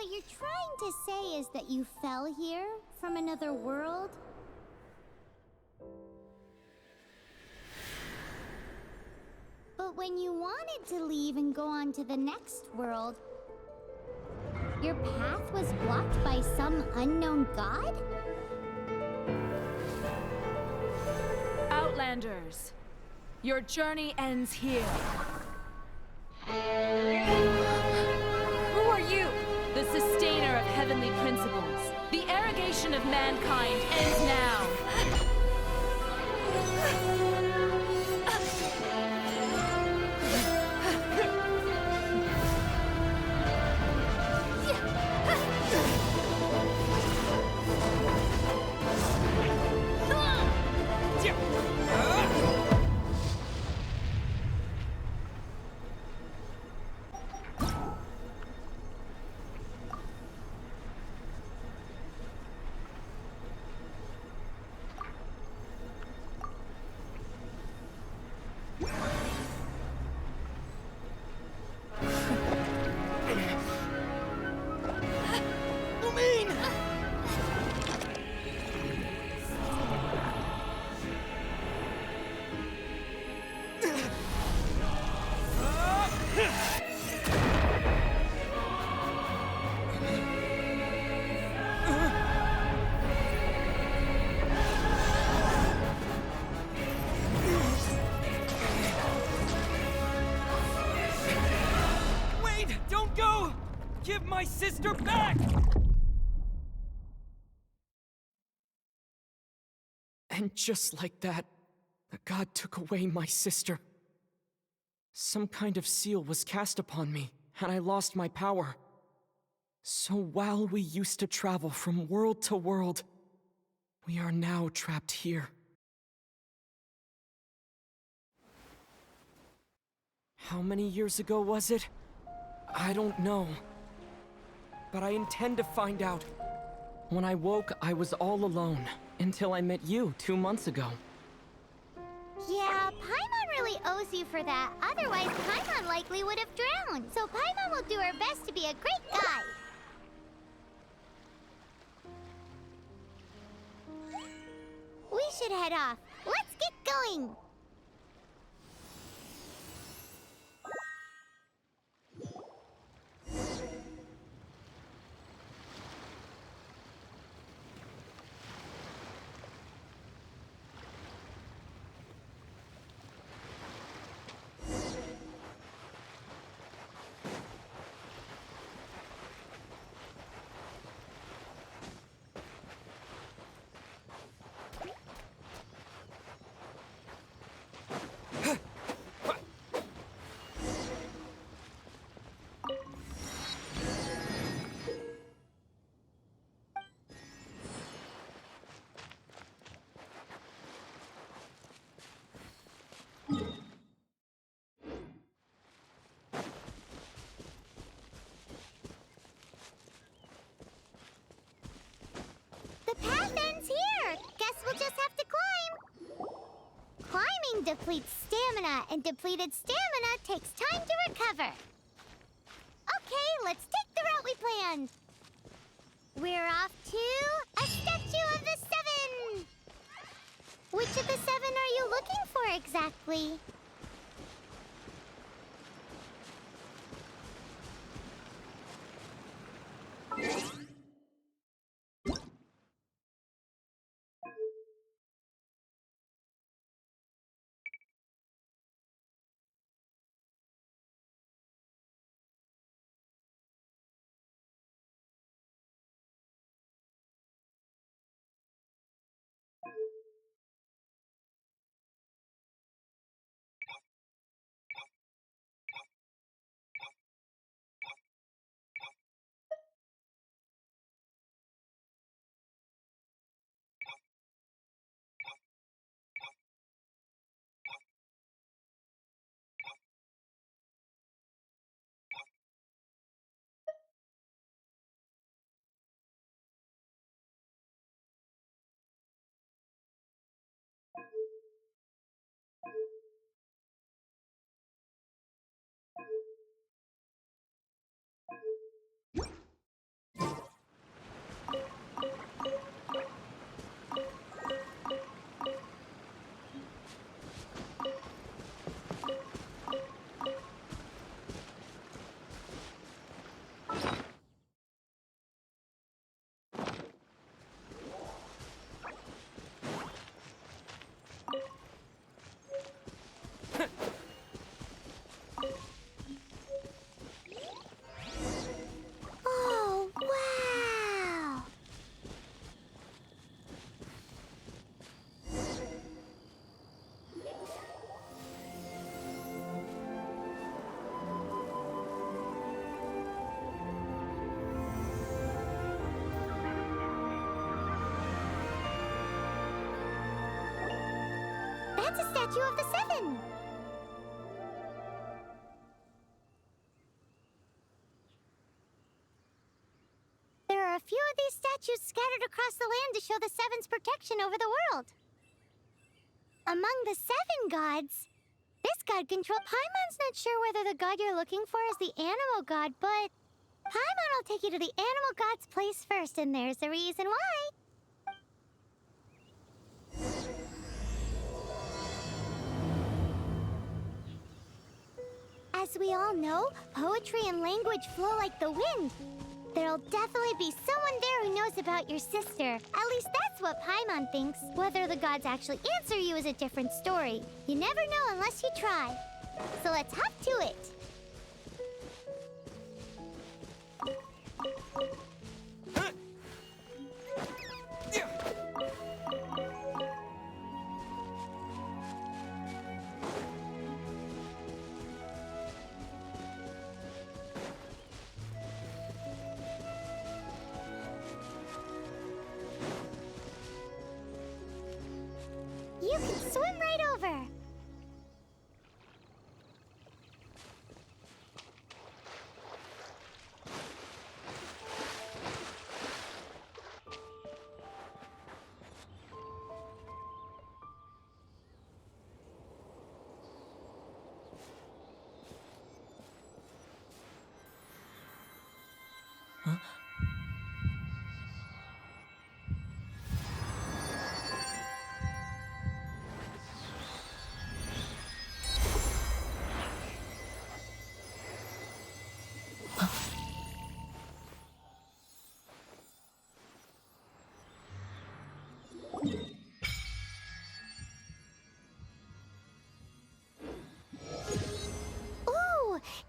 what you're trying to say is that you fell here from another world? But when you wanted to leave and go on to the next world, your path was blocked by some unknown god? Outlanders, your journey ends here. Who are you? The sustainer of heavenly principles. The arrogation of mankind ends now. Give my sister back! And just like that, the god took away my sister. Some kind of seal was cast upon me, and I lost my power. So while we used to travel from world to world, we are now trapped here. How many years ago was it? I don't know. But I intend to find out. When I woke, I was all alone, until I met you 2 months ago. Yeah, Paimon really owes you for that. Otherwise, Paimon likely would have drowned. So Paimon will do her best to be a great guide. We should head off. Let's get going! The path ends here! Guess we'll just have to climb! Climbing depletes stamina, and depleted stamina takes time to recover. Okay, let's take the route we planned! We're off to a Statue of the Seven! Which of the 7 are you looking for exactly? That's a statue of the Seven! There are a few of these statues scattered across the land to show the Seven's protection over the world. Among the Seven gods, this god controlled. Paimon's not sure whether the god you're looking for is the animal god, but Paimon will take you to the animal god's place first, and there's the reason why. As we all know, poetry and language flow like the wind. There'll definitely be someone there who knows about your sister. At least that's what Paimon thinks. Whether the gods actually answer you is a different story. You never know unless you try. So let's hop to it. You can swim right over.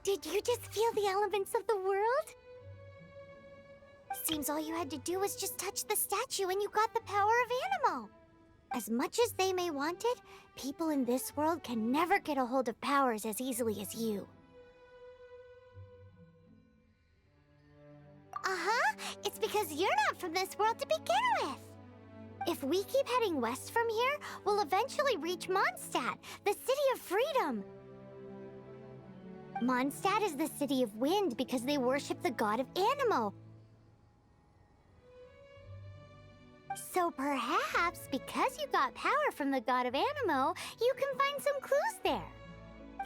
Did you just feel the elements of the world? Seems all you had to do was just touch the statue and you got the power of Animo. As much as they may want it, people in this world can never get a hold of powers as easily as you. Uh-huh, it's because you're not from this world to begin with. If we keep heading west from here, we'll eventually reach Mondstadt, the City of Freedom. Mondstadt is the City of Wind because they worship the god of Animo. So perhaps, because you got power from the god of Animo, you can find some clues there.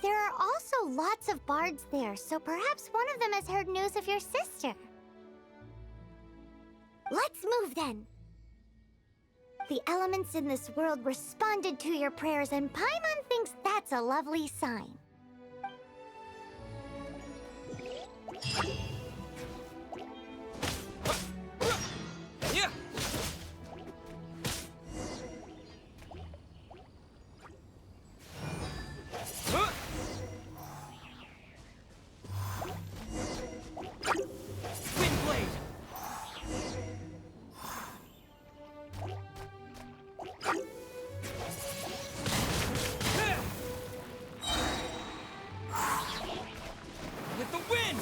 There are also lots of bards there, so perhaps one of them has heard news of your sister. Let's move then. The elements in this world responded to your prayers, and Paimon thinks that's a lovely sign. Yeah. Windblade. With the wind.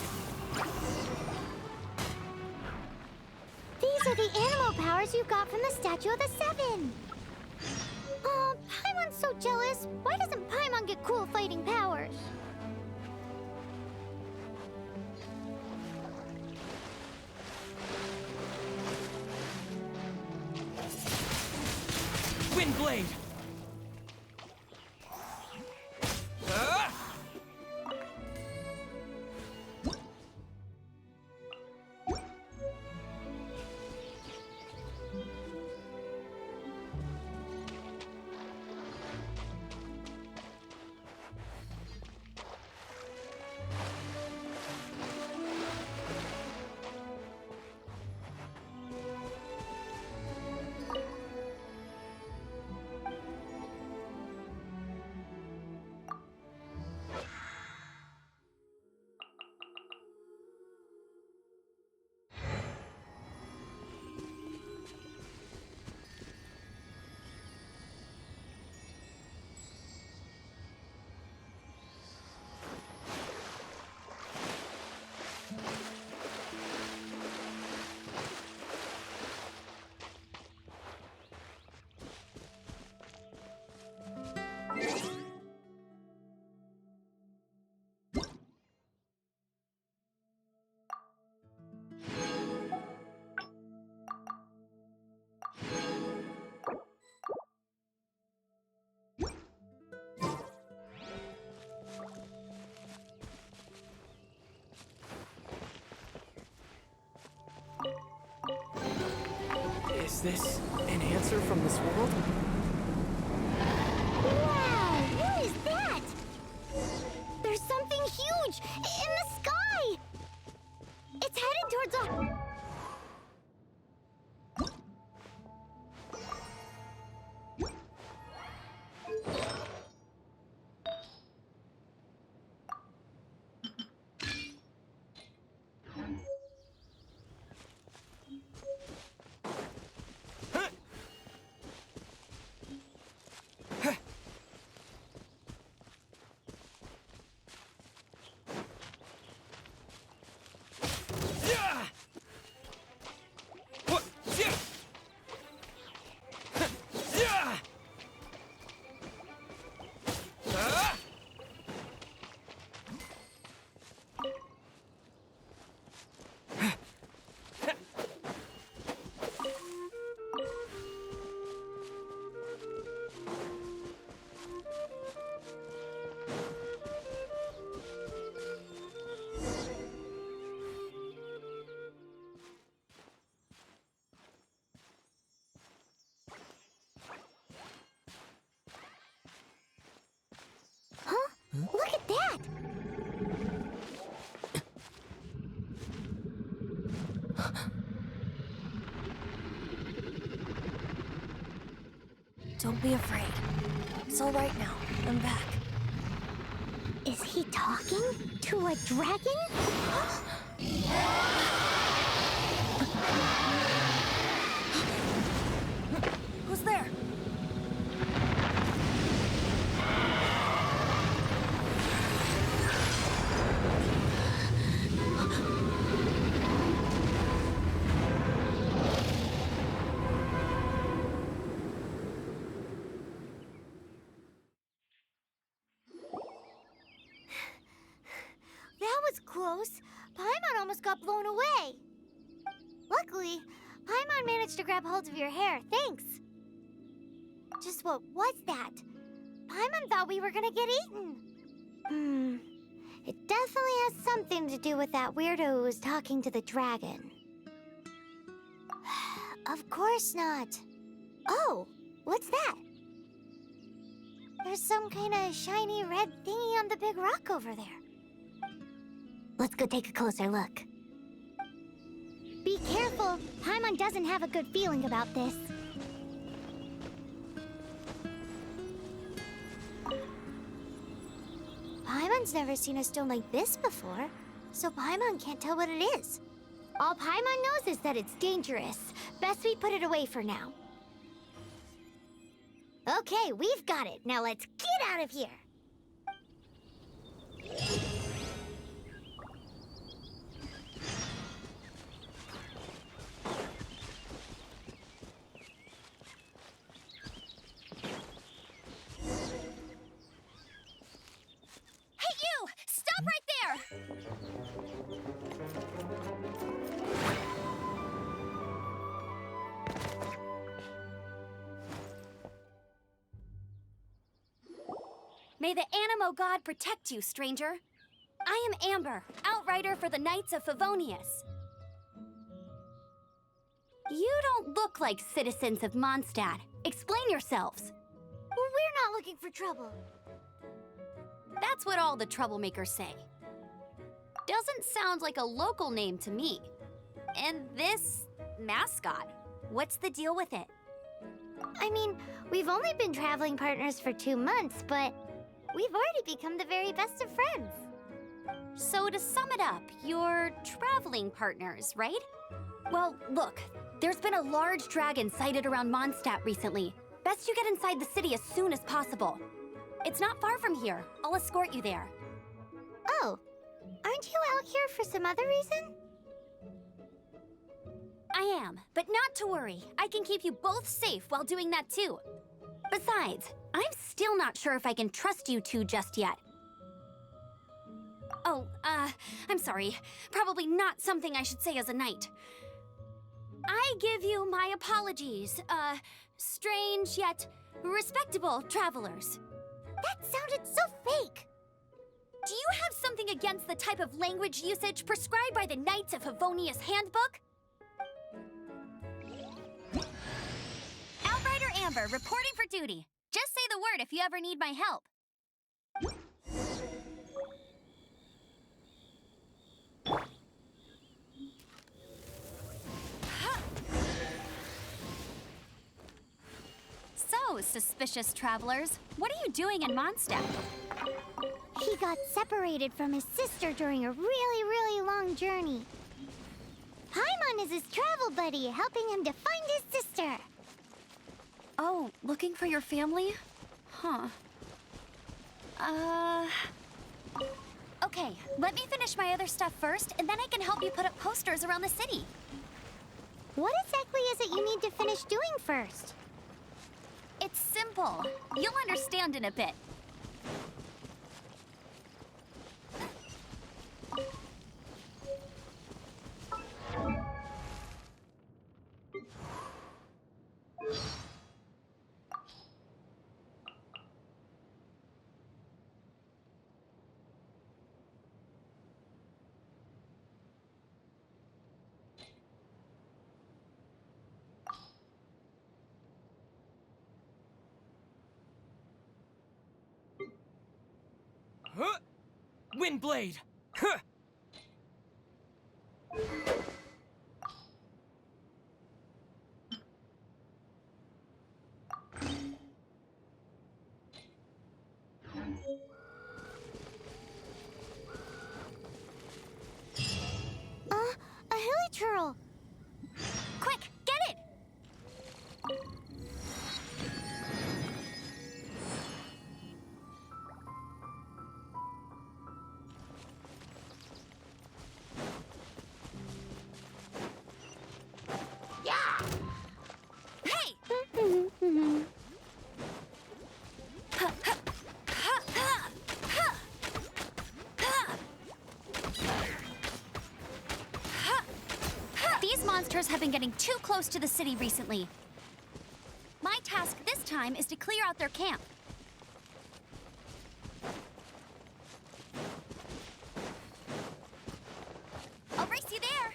These are the animal powers you got from the Statue of the Seven. Oh, Paimon's so jealous. Why doesn't Paimon get cool fighting powers? Windblade. Is this an answer from this world? Wow! What is that? There's something huge in the sky! It's headed towards a... Look at that! Don't be afraid. It's all right now. I'm back. Is he talking to a dragon? Who's there? That was close. Paimon almost got blown away. Luckily, Paimon managed to grab hold of your hair. Thanks. Just what was that? Paimon thought we were gonna get eaten. It definitely has something to do with that weirdo who was talking to the dragon. Of course not. Oh, what's that? There's some kind of shiny red thingy on the big rock over there. Let's go take a closer look. Be careful! Paimon doesn't have a good feeling about this. Paimon's never seen a stone like this before, so Paimon can't tell what it is. All Paimon knows is that it's dangerous. Best we put it away for now. Okay, we've got it. Now let's get out of here! Stop right there! May the Animo God protect you, stranger. I am Amber, outrider for the Knights of Favonius. You don't look like citizens of Mondstadt. Explain yourselves. We're not looking for trouble. That's what all the troublemakers say. Doesn't sound like a local name to me. And this mascot, what's the deal with it? I mean, we've only been traveling partners for 2 months, but we've already become the very best of friends. So to sum it up, you're traveling partners, right? Well, look, there's been a large dragon sighted around Mondstadt recently. Best you get inside the city as soon as possible. It's not far from here. I'll escort you there. Oh, aren't you out here for some other reason? I am, but not to worry. I can keep you both safe while doing that too. Besides, I'm still not sure if I can trust you two just yet. Oh, I'm sorry. Probably not something I should say as a knight. I give you my apologies, strange yet respectable travelers. That sounded so fake. Do you have something against the type of language usage prescribed by the Knights of Favonius Handbook? Amber, reporting for duty. Just say the word if you ever need my help. So, suspicious travelers, what are you doing in Mondstadt? He got separated from his sister during a really long journey. Paimon is his travel buddy, helping him to find his sister. Oh, looking for your family? Huh. Okay, let me finish my other stuff first, and then I can help you put up posters around the city. What exactly is it you need to finish doing first? It's simple. You'll understand in a bit. Huh? Windblade! Huh! A hilichurl. Quick, get it! Hey! These monsters have been getting too close to the city recently. My task this time is to clear out their camp. I'll race you there!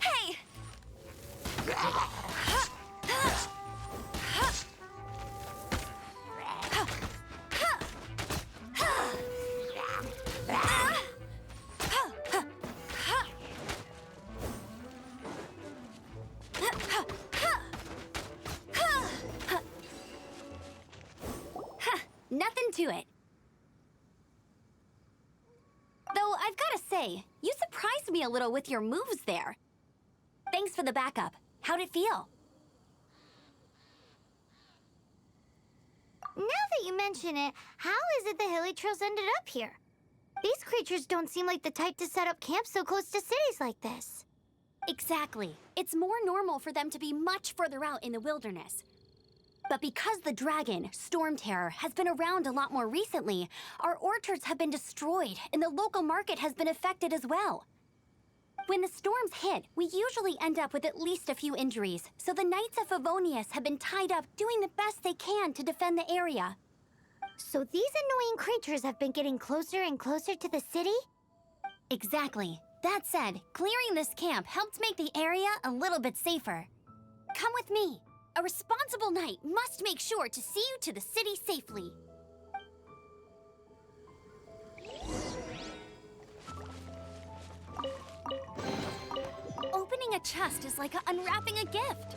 Hey! Nothing to it. Though I've got to say, you surprised me a little with your moves there. Thanks for the backup. How'd it feel? Now that you mention it, how is it the hilichurls ended up here? These creatures don't seem like the type to set up camp so close to cities like this. Exactly. It's more normal for them to be much further out in the wilderness. But because the dragon, Storm Terror, has been around a lot more recently, our orchards have been destroyed and the local market has been affected as well. When the storms hit, we usually end up with at least a few injuries, so the Knights of Favonius have been tied up doing the best they can to defend the area. So these annoying creatures have been getting closer and closer to the city? Exactly. That said, clearing this camp helped make the area a little bit safer. Come with me. A responsible knight must make sure to see you to the city safely. Opening a chest is like unwrapping a gift.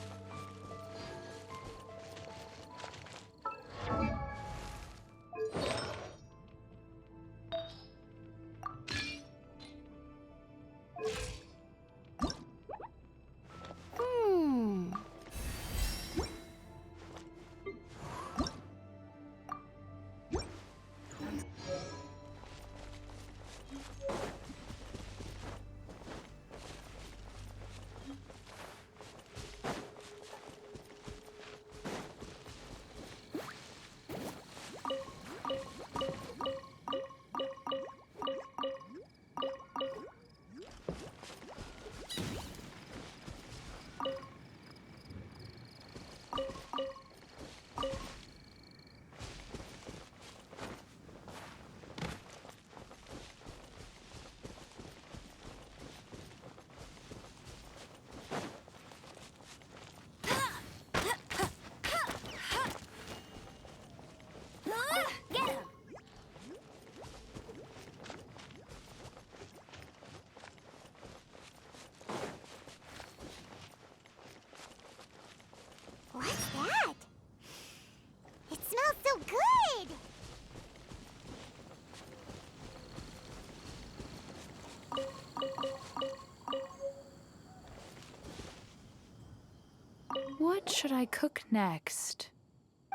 should I cook next?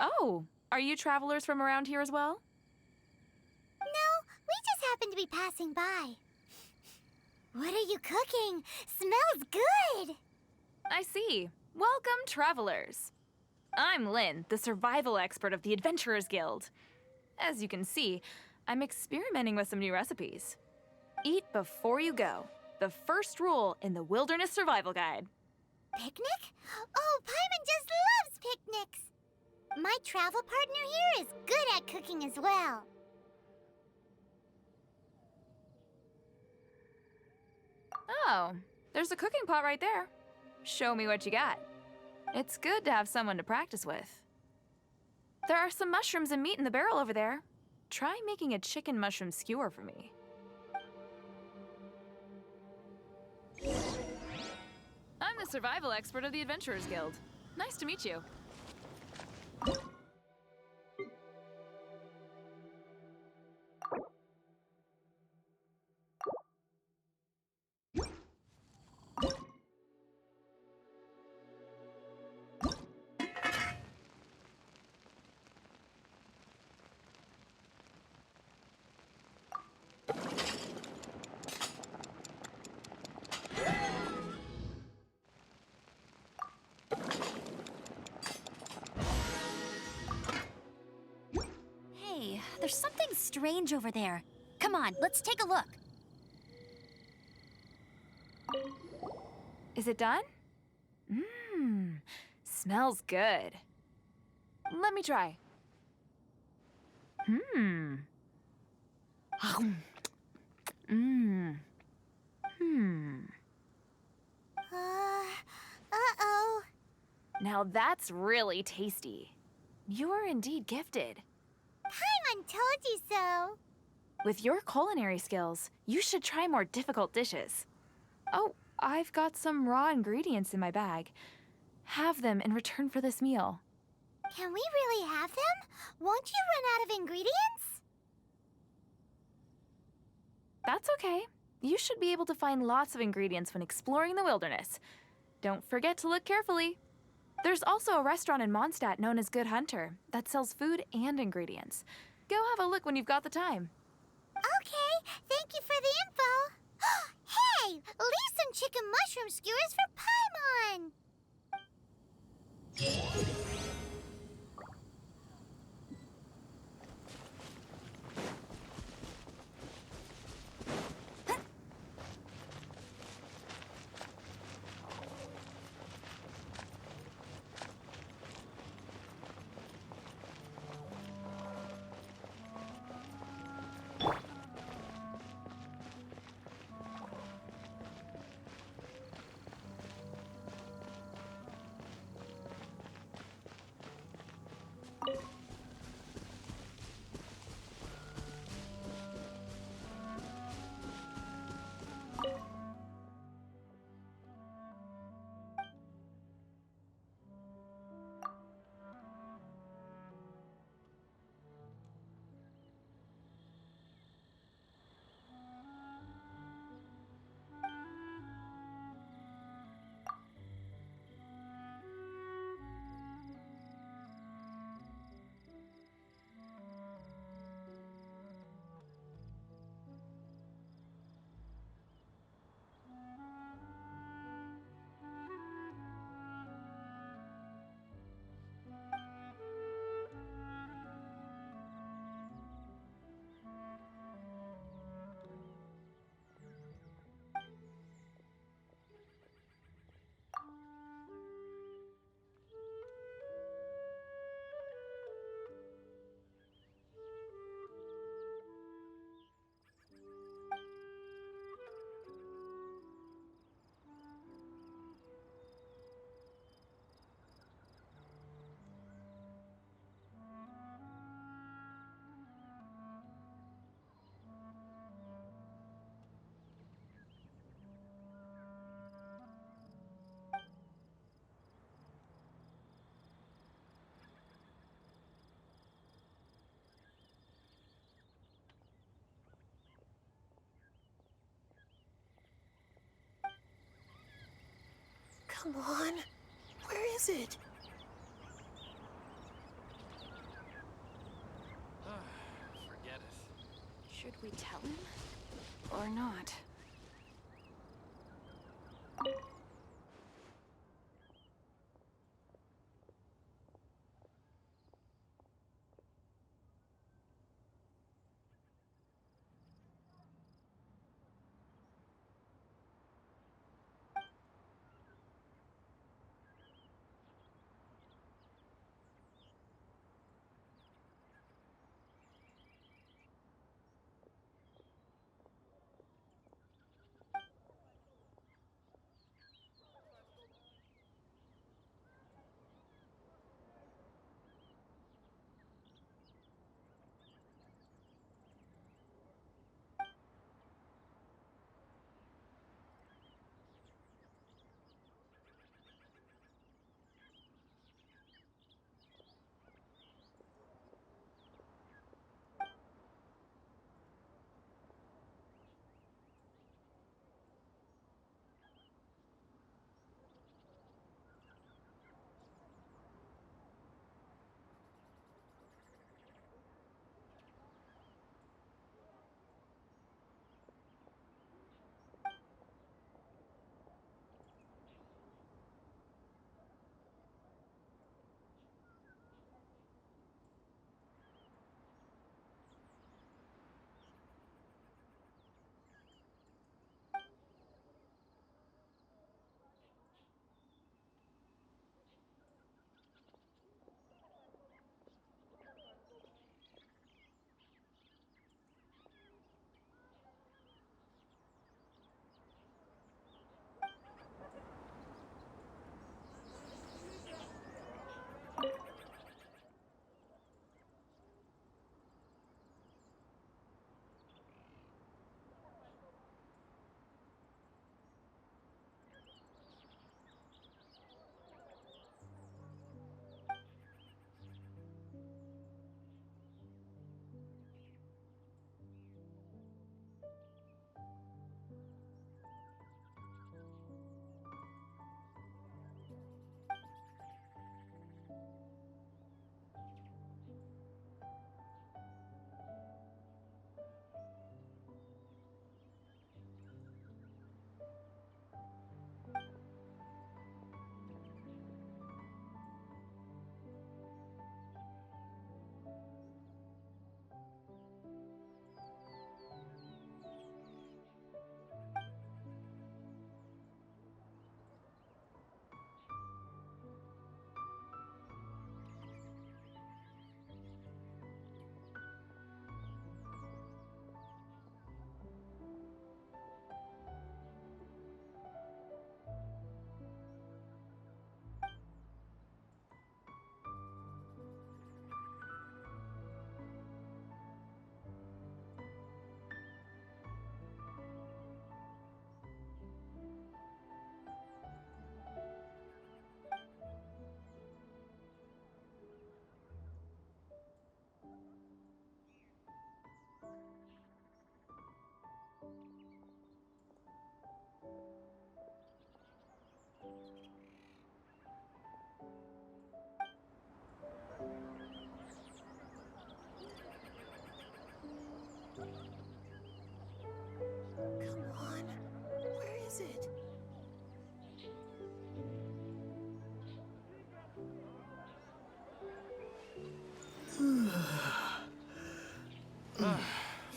Oh, are you travelers from around here as well? No, we just happen to be passing by. What are you cooking? Smells good! I see. Welcome, travelers. I'm Lynn, the survival expert of the Adventurers Guild. As you can see, I'm experimenting with some new recipes. Eat before you go. The first rule in the Wilderness Survival Guide. Picnic? Oh, Paimon just loves picnics! My travel partner here is good at cooking as well. Oh, there's a cooking pot right there. Show me what you got. It's good to have someone to practice with. There are some mushrooms and meat in the barrel over there. Try making a chicken mushroom skewer for me. I'm the survival expert of the Adventurers Guild. Nice to meet you. Hey, there's something strange over there. Come on, let's take a look. Is it done? Mmm, smells good. Let me try. Mmm. Mmm. Hmm. Uh-oh. Now that's really tasty. You are indeed gifted. Paimon told you so. With your culinary skills, you should try more difficult dishes. Oh, I've got some raw ingredients in my bag. Have them in return for this meal. Can we really have them? Won't you run out of ingredients? That's okay. You should be able to find lots of ingredients when exploring the wilderness. Don't forget to look carefully. There's also a restaurant in Mondstadt known as Good Hunter that sells food and ingredients. Go have a look when you've got the time. Okay, thank you for the info. Hey, leave some chicken mushroom skewers for Paimon. Come on. Where is it? Should we tell him? Or not?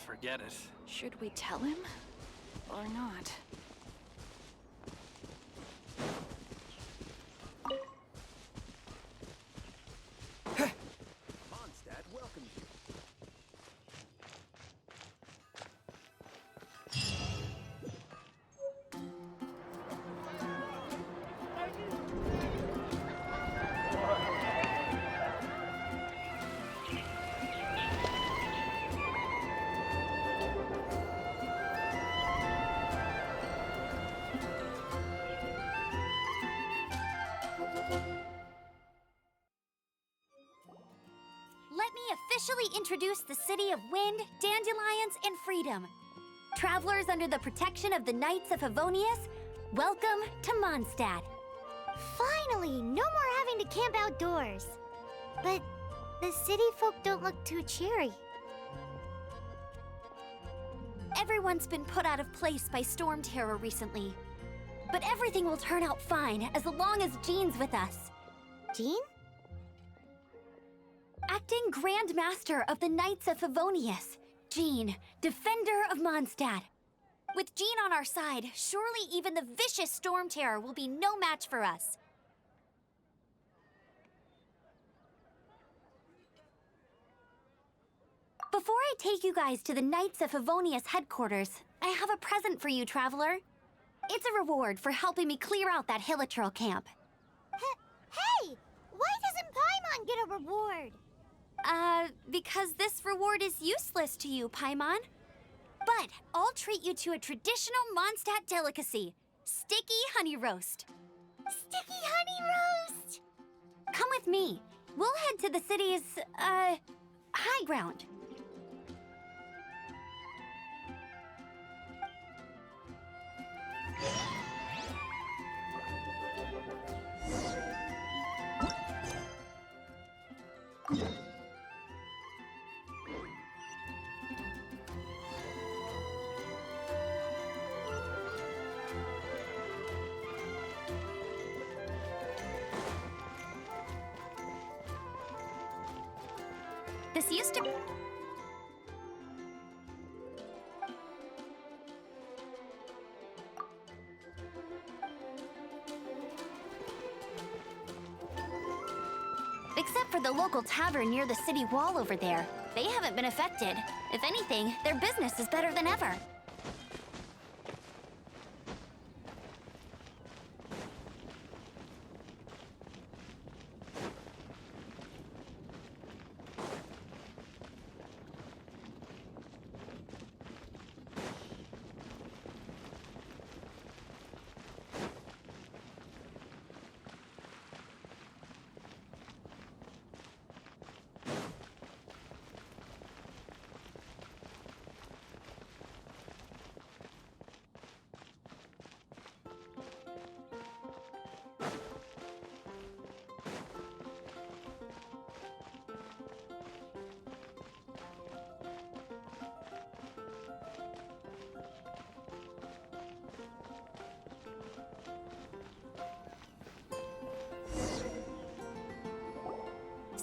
Forget it. Should we tell him? Or not? Mondstadt welcomes you. Let me officially introduce the city of wind, dandelions, and freedom. Travelers under the protection of the Knights of Favonius, welcome to Mondstadt. Finally, no more having to camp outdoors. But the city folk don't look too cheery. Everyone's been put out of place by storm terror recently. But everything will turn out fine as long as Jean's with us. Jean? Acting Grand Master of the Knights of Favonius, Jean, Defender of Mondstadt. With Jean on our side, surely even the vicious storm terror will be no match for us. Before I take you guys to the Knights of Favonius headquarters, I have a present for you, Traveler. It's a reward for helping me clear out that Hilichurl camp. Hey! Why doesn't Paimon get a reward? Because this reward is useless to you, Paimon. But I'll treat you to a traditional Mondstadt delicacy, sticky honey roast. Sticky honey roast! Come with me. We'll head to the city's, high ground. This used to... Except for the local tavern near the city wall over there. They haven't been affected. If anything, their business is better than ever.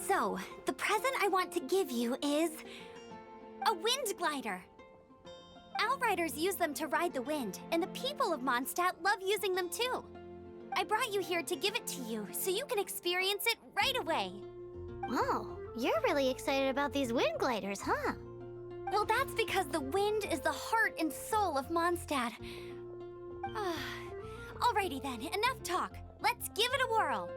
So, the present I want to give you is... a wind glider. Outriders use them to ride the wind, and the people of Mondstadt love using them too. I brought you here to give it to you, so you can experience it right away. Wow, you're really excited about these wind gliders, huh? Well, that's because the wind is the heart and soul of Mondstadt. Alrighty then, enough talk. Let's give it a whirl.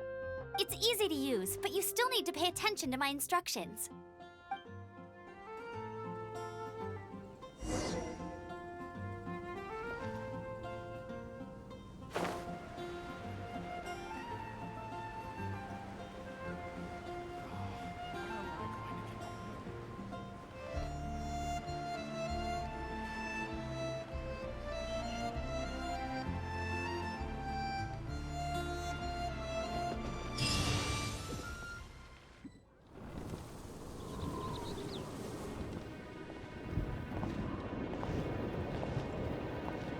It's easy to use, but you still need to pay attention to my instructions.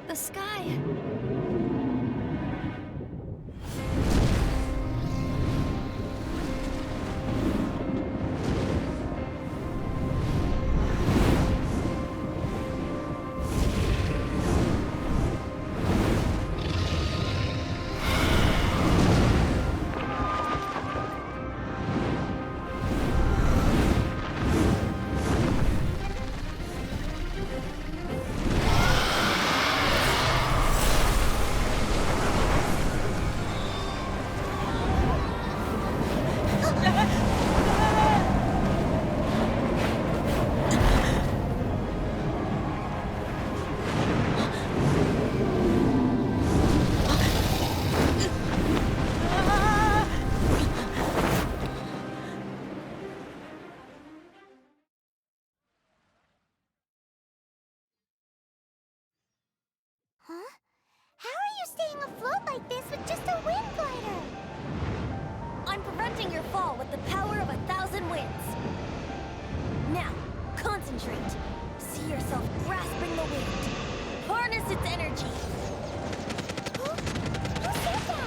The sky. Huh? How are you staying afloat like this with just a wind glider? I'm preventing your fall with the power of 1,000 winds. Now, concentrate. See yourself grasping the wind. energy. Huh? Who said that?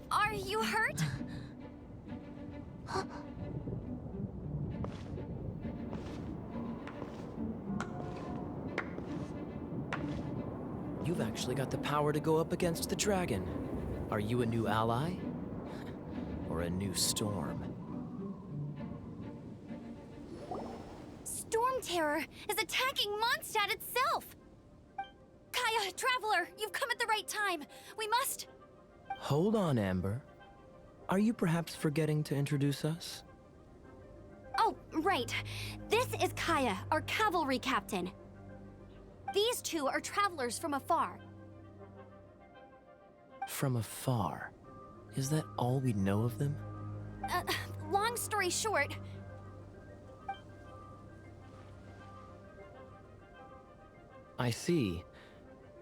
Are you hurt? You've actually got the power to go up against the dragon. Are you a new ally? Or a new storm? Storm Terror is attacking Mondstadt itself! Kaya, Traveler, you've come at the right time. We must... Hold on, Amber. Are you perhaps forgetting to introduce us? Oh, right. This is Kaya, our cavalry captain. These two are travelers from afar. From afar? Is that all we know of them? Long story short... I see.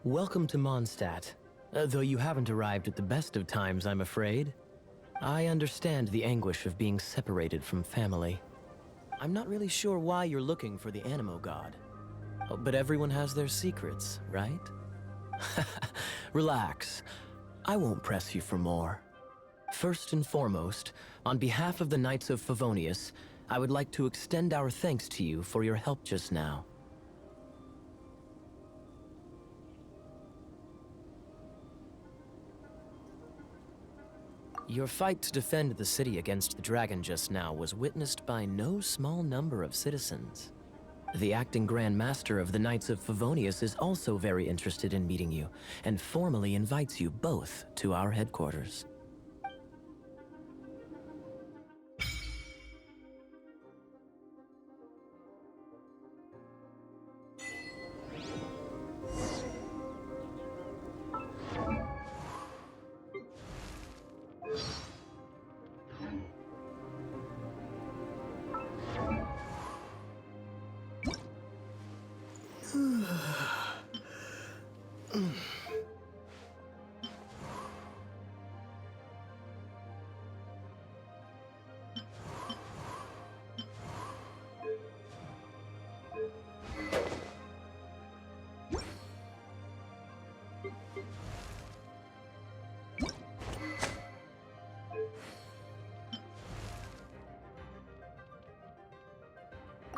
Welcome to Mondstadt. Though you haven't arrived at the best of times, I'm afraid. I understand the anguish of being separated from family. I'm not really sure why you're looking for the Animo God. Oh, but everyone has their secrets, right? Relax. I won't press you for more. First and foremost, on behalf of the Knights of Favonius, I would like to extend our thanks to you for your help just now. Your fight to defend the city against the dragon just now was witnessed by no small number of citizens. The acting Grand Master of the Knights of Favonius is also very interested in meeting you, and formally invites you both to our headquarters.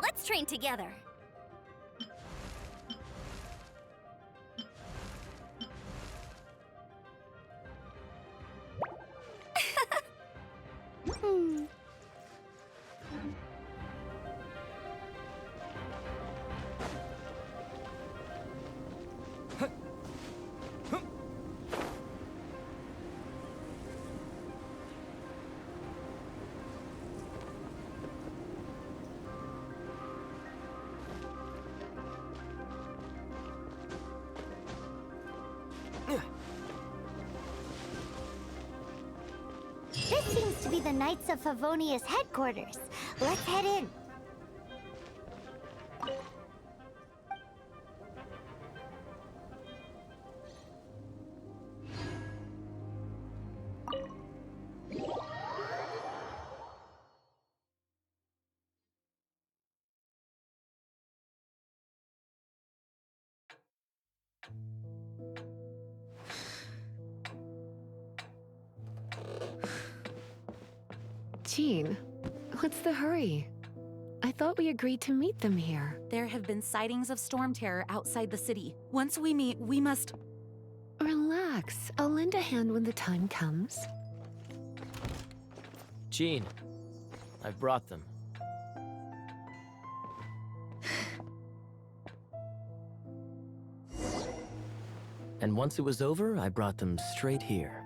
Let's train together. This seems to be the Knights of Favonius headquarters. Let's head in. Jean, what's the hurry? I thought we agreed to meet them here. There have been sightings of storm terror outside the city. Once we meet, we must... Relax. I'll lend a hand when the time comes. Jean, I've brought them. And once it was over, I brought them straight here.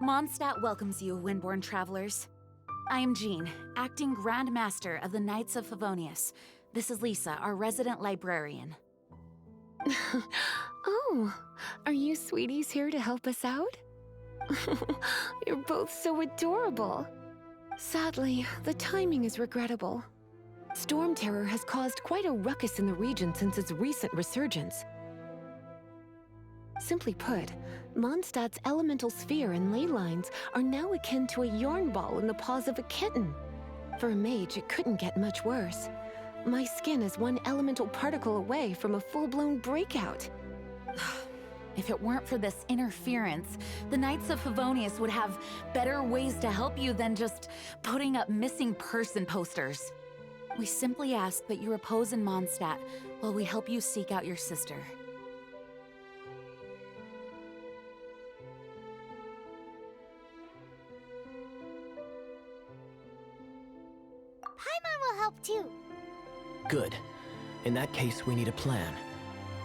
Mondstadt welcomes you, Windborn travelers. I am Jean, acting Grand Master of the Knights of Favonius. This is Lisa, our resident librarian. Oh, are you sweeties here to help us out? You're both so adorable. Sadly, the timing is regrettable. Storm Terror has caused quite a ruckus in the region since its recent resurgence. Simply put, Mondstadt's elemental sphere and ley lines are now akin to a yarn ball in the paws of a kitten. For a mage, it couldn't get much worse. My skin is one elemental particle away from a full-blown breakout. If it weren't for this interference, the Knights of Favonius would have better ways to help you than just putting up missing person posters. We simply ask that you repose in Mondstadt while we help you seek out your sister. Paimon will help too. Good. In that case, we need a plan.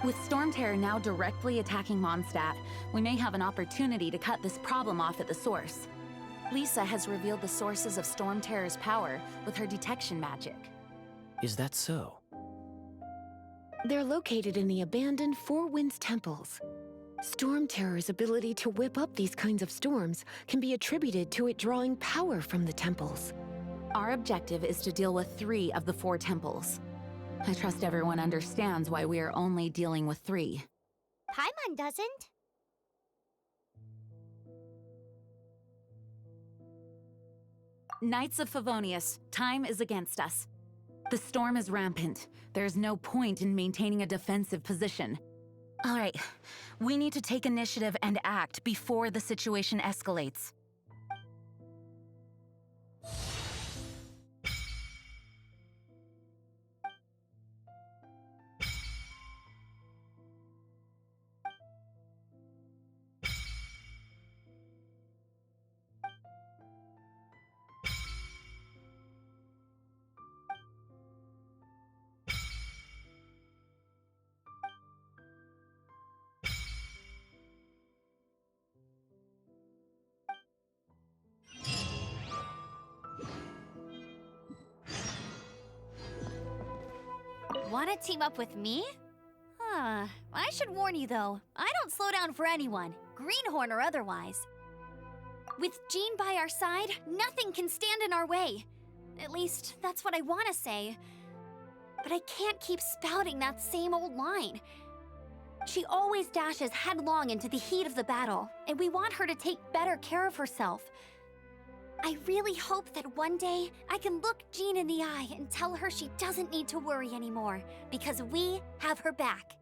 With Storm Terror now directly attacking Mondstadt, we may have an opportunity to cut this problem off at the source. Lisa has revealed the sources of Storm Terror's power with her detection magic. Is that so? They're located in the abandoned Four Winds temples. Storm Terror's ability to whip up these kinds of storms can be attributed to it drawing power from the temples. Our objective is to deal with 3 of the 4 temples. I trust everyone understands why we are only dealing with 3. Paimon doesn't. Knights of Favonius, time is against us. The storm is rampant. There's no point in maintaining a defensive position. All right, we need to take initiative and act before the situation escalates. Want to team up with me? I should warn you though, I don't slow down for anyone, greenhorn or otherwise. With Jean by our side, nothing can stand in our way. At least, that's what I want to say. But I can't keep spouting that same old line. She always dashes headlong into the heat of the battle, and we want her to take better care of herself. I really hope that one day I can look Jean in the eye and tell her she doesn't need to worry anymore, because we have her back.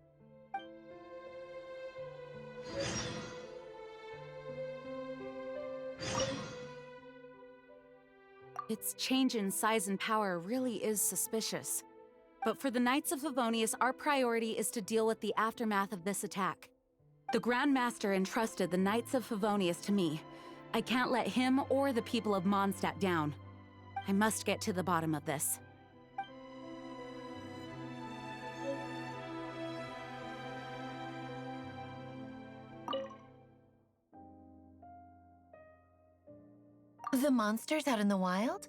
Its change in size and power really is suspicious. But for the Knights of Favonius, our priority is to deal with the aftermath of this attack. The Grand Master entrusted the Knights of Favonius to me. I can't let him or the people of Mondstadt down. I must get to the bottom of this. The monsters out in the wild?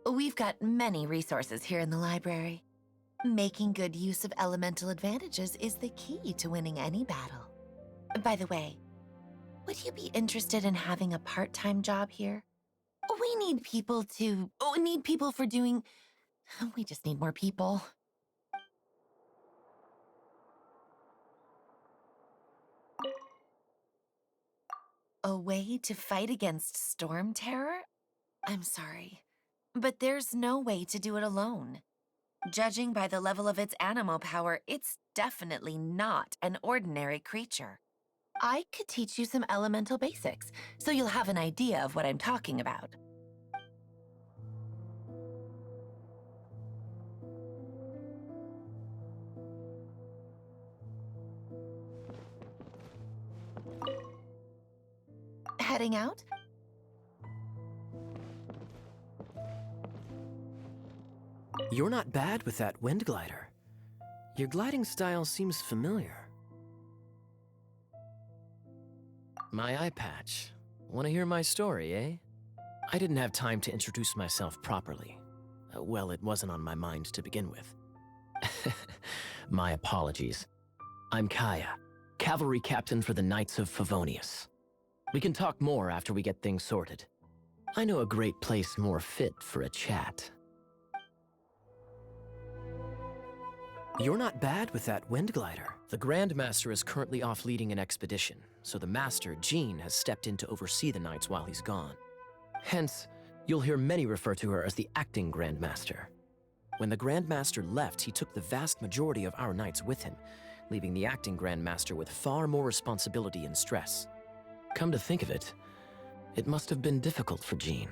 We've got many resources here in the library. Making good use of elemental advantages is the key to winning any battle. By the way, would you be interested in having a part-time job here? We need people for doing... We just need more people. A way to fight against storm terror? I'm sorry, but there's no way to do it alone. Judging by the level of its animal power, it's definitely not an ordinary creature. I could teach you some elemental basics, so you'll have an idea of what I'm talking about. Heading out? You're not bad with that wind glider. Your gliding style seems familiar. My eye patch. Want to hear my story, eh? I didn't have time to introduce myself properly. Well, it wasn't on my mind to begin with. My apologies. I'm Kaya, cavalry captain for the Knights of Favonius. We can talk more after we get things sorted. I know a great place more fit for a chat. You're not bad with that wind glider. The Grand Master is currently off leading an expedition, so the Master, Jean, has stepped in to oversee the Knights while he's gone. Hence, you'll hear many refer to her as the acting Grand Master. When the Grand Master left, he took the vast majority of our Knights with him, leaving the acting Grand Master with far more responsibility and stress. Come to think of it, it must have been difficult for Jean.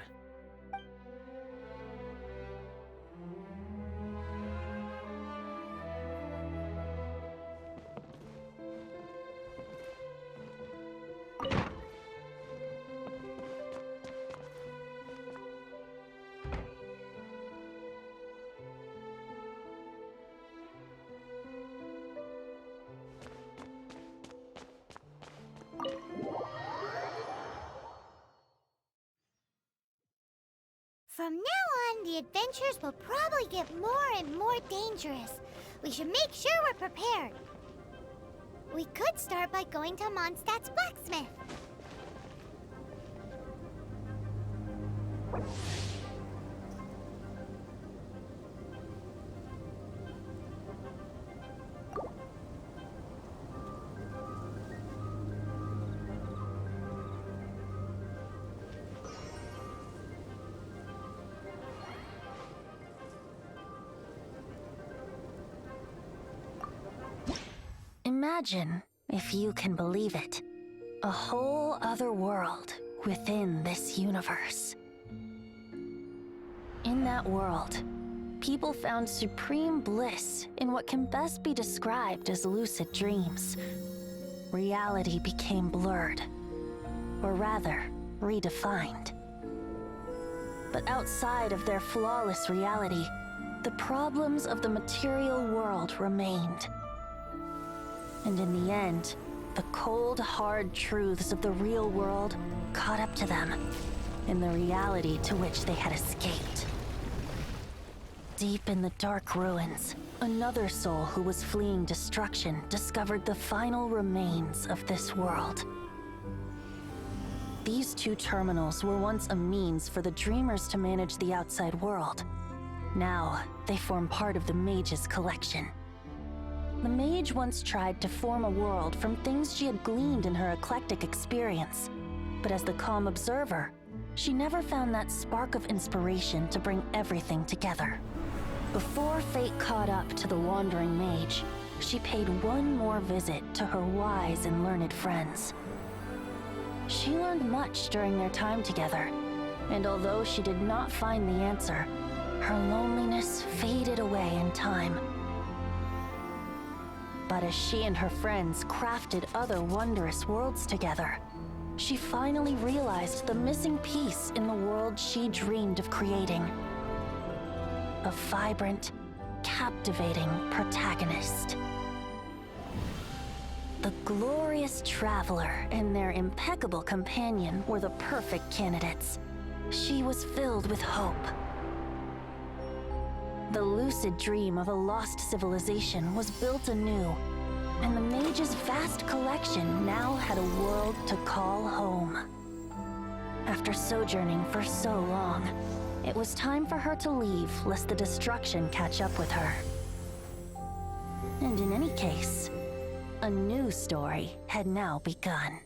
From now on, the adventures will probably get more and more dangerous. We should make sure we're prepared. We could start by going to Mondstadt's blacksmith. Imagine, if you can believe it, a whole other world within this universe. In that world, people found supreme bliss in what can best be described as lucid dreams. Reality became blurred, or rather, redefined. But outside of their flawless reality, the problems of the material world remained. And in the end, the cold, hard truths of the real world caught up to them in the reality to which they had escaped. Deep in the dark ruins, another soul who was fleeing destruction discovered the final remains of this world. These two terminals were once a means for the dreamers to manage the outside world. Now, they form part of the mage's collection. The mage once tried to form a world from things she had gleaned in her eclectic experience. But as the calm observer, she never found that spark of inspiration to bring everything together. Before fate caught up to the wandering mage, she paid one more visit to her wise and learned friends. She learned much during their time together, and although she did not find the answer, her loneliness faded away in time. But as she and her friends crafted other wondrous worlds together, she finally realized the missing piece in the world she dreamed of creating. A vibrant, captivating protagonist. The glorious traveler and their impeccable companion were the perfect candidates. She was filled with hope. The lucid dream of a lost civilization was built anew, and the mage's vast collection now had a world to call home. After sojourning for so long, it was time for her to leave lest the destruction catch up with her. And in any case, a new story had now begun.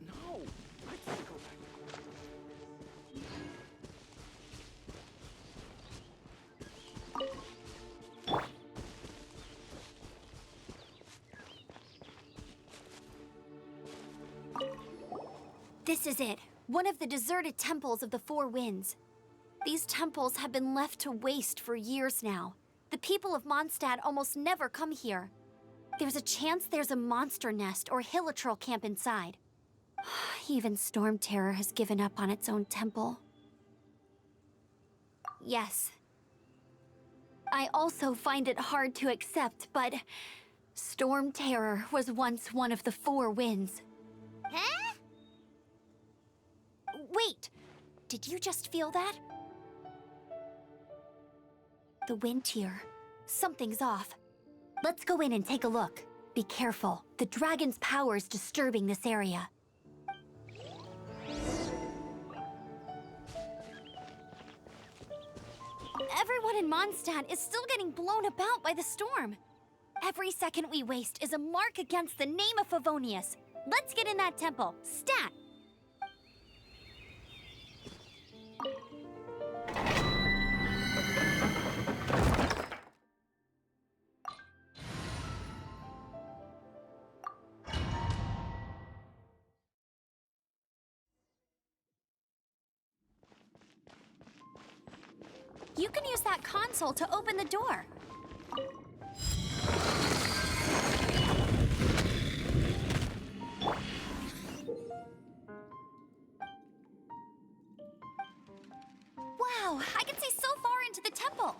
No! I can't go back. This is it. One of the deserted temples of the Four Winds. These temples have been left to waste for years now. The people of Mondstadt almost never come here. There's a chance there's a monster nest or hilitrol camp inside. Even Storm Terror has given up on its own temple. Yes. I also find it hard to accept, but Storm Terror was once one of the Four Winds. Huh? Wait! Did you just feel that? The wind here. Something's off. Let's go in and take a look. Be careful. The dragon's power is disturbing this area. Everyone in Mondstadt is still getting blown about by the storm. Every second we waste is a mark against the name of Favonius. Let's get in that temple. Stat! You can use that console to open the door. Wow, I can see so careful!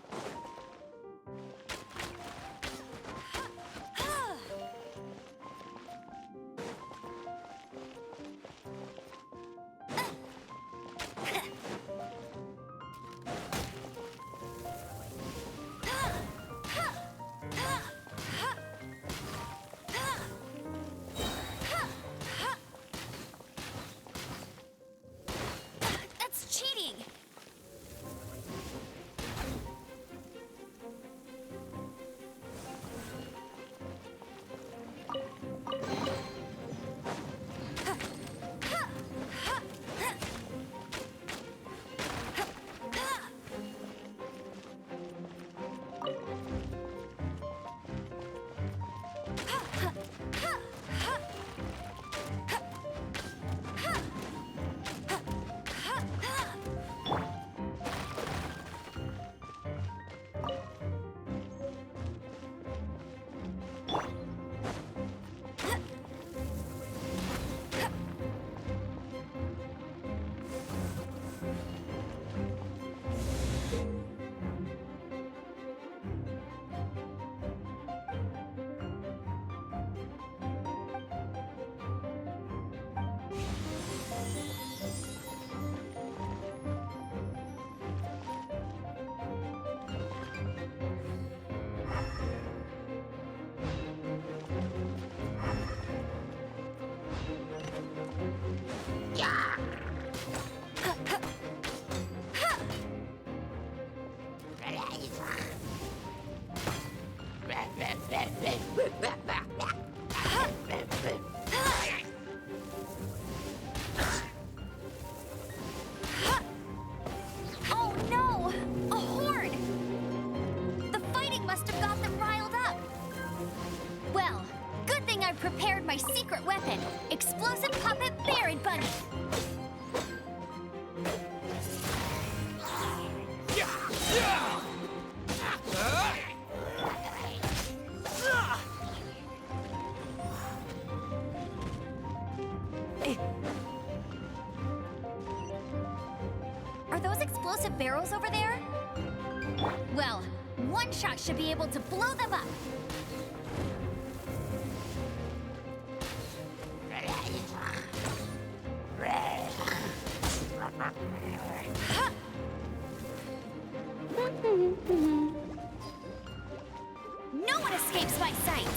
That's cheating! Oh no! A horde! The fighting must have got them riled up. Well, good thing I prepared my secret weapon, explosive puppet berry bunny. Are those explosive barrels over there? Well, one shot should be able to blow them up. No one escapes my sights!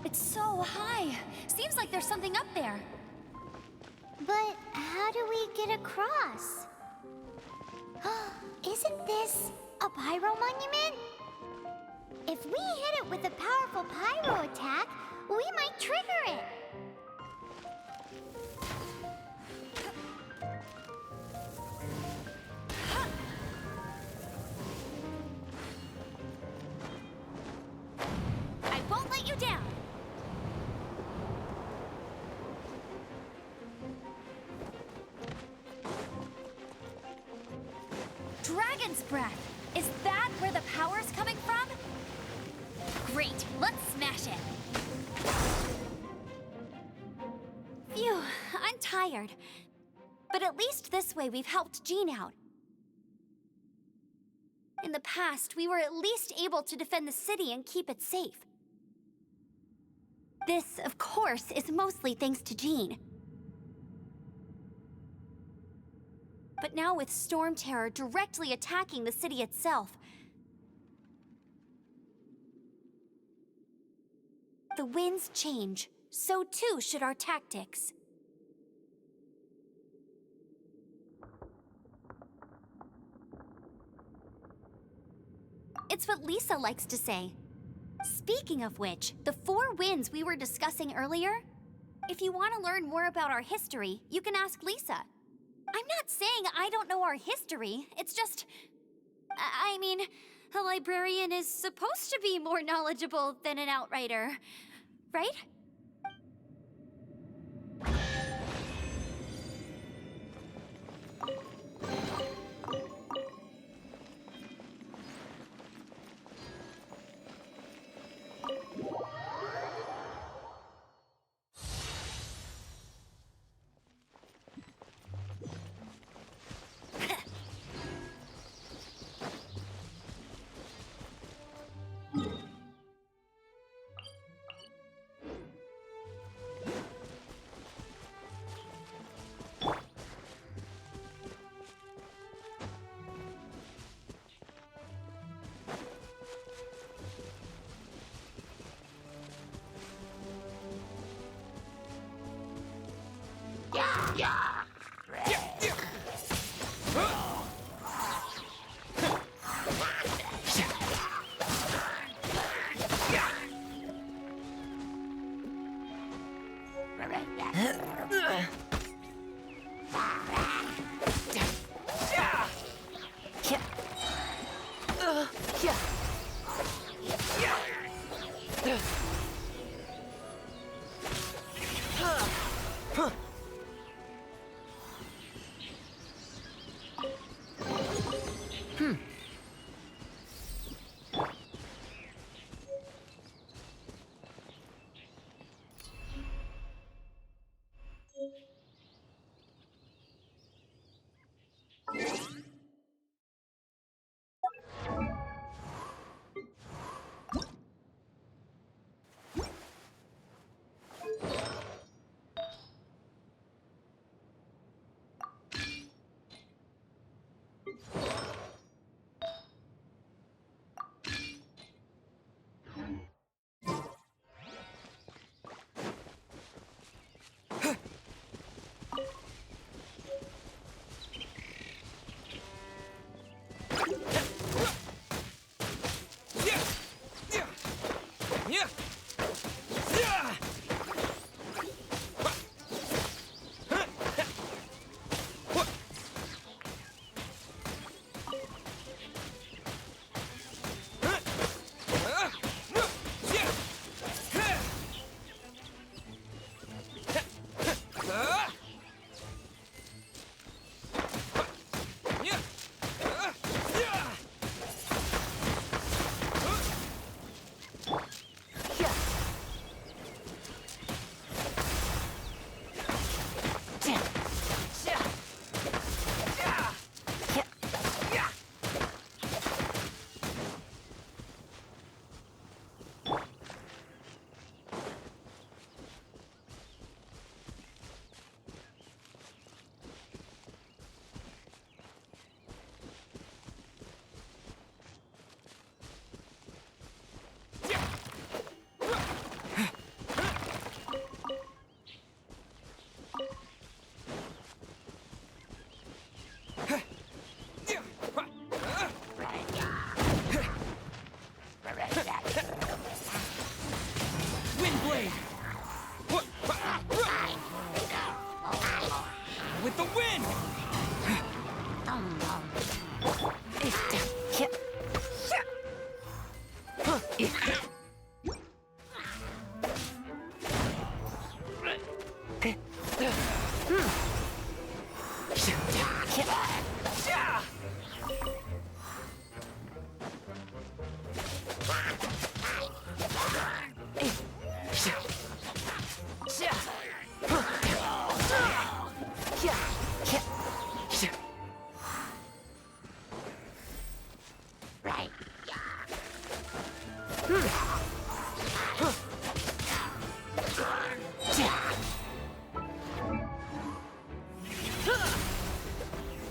It's so high. Seems like there's something up there. But how do we get across? Isn't this a pyro monument? If we hit it with a powerful pyro attack, we might trigger it. I won't let you down. Dragon's breath. Is that where the power's coming from? Great, let's smash it. Phew, I'm tired. But at least this way we've helped Jean out. In the past, we were at least able to defend the city and keep it safe. This, of course, is mostly thanks to Jean. But now with Storm Terror directly attacking the city itself, the winds change, so too should our tactics. It's what Lisa likes to say. Speaking of which, the 4 winds we were discussing earlier, if you want to learn more about our history, you can ask Lisa. I'm not saying I don't know our history, it's just... I mean, a librarian is supposed to be more knowledgeable than an outrider, right?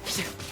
Shit.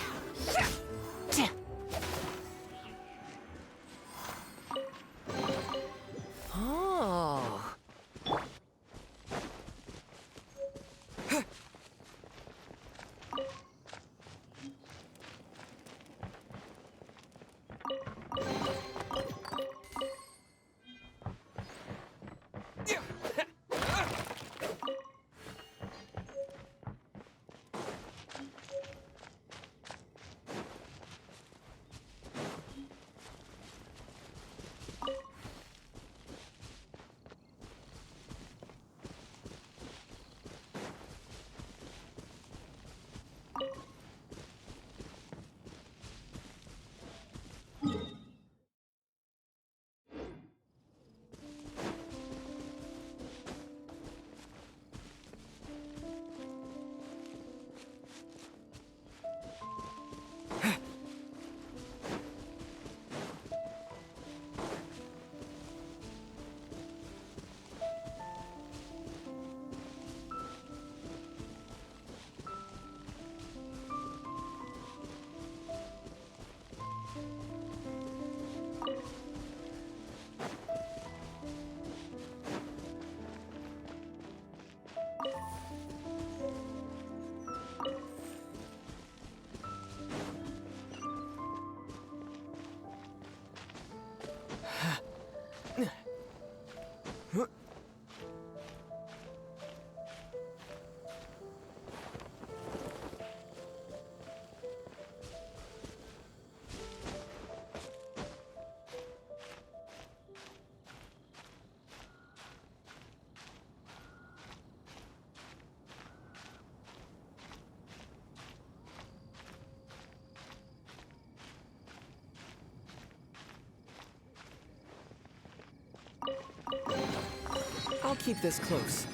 I'll keep this close.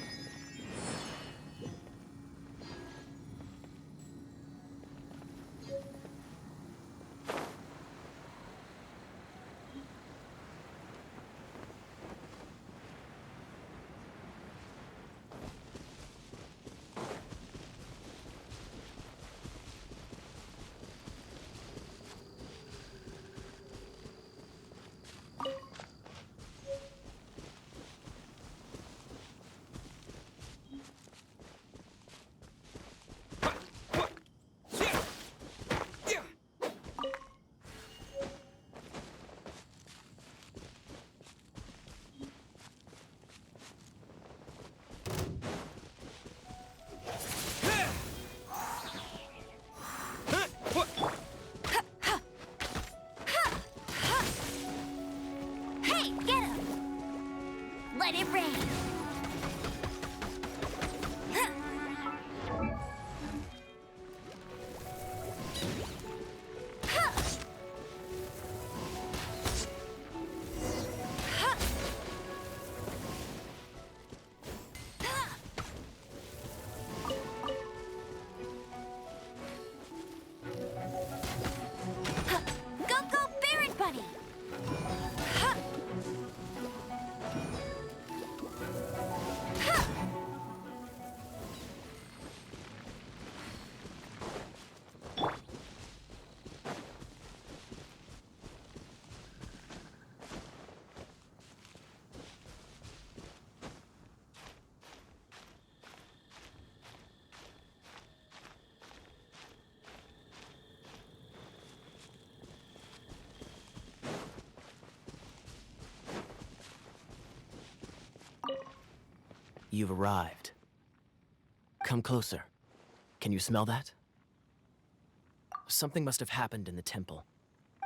Hey, get him! Let it rain! Go, go, Baron Bunny! You've arrived. Come closer. Can you smell that? Something must have happened in the temple.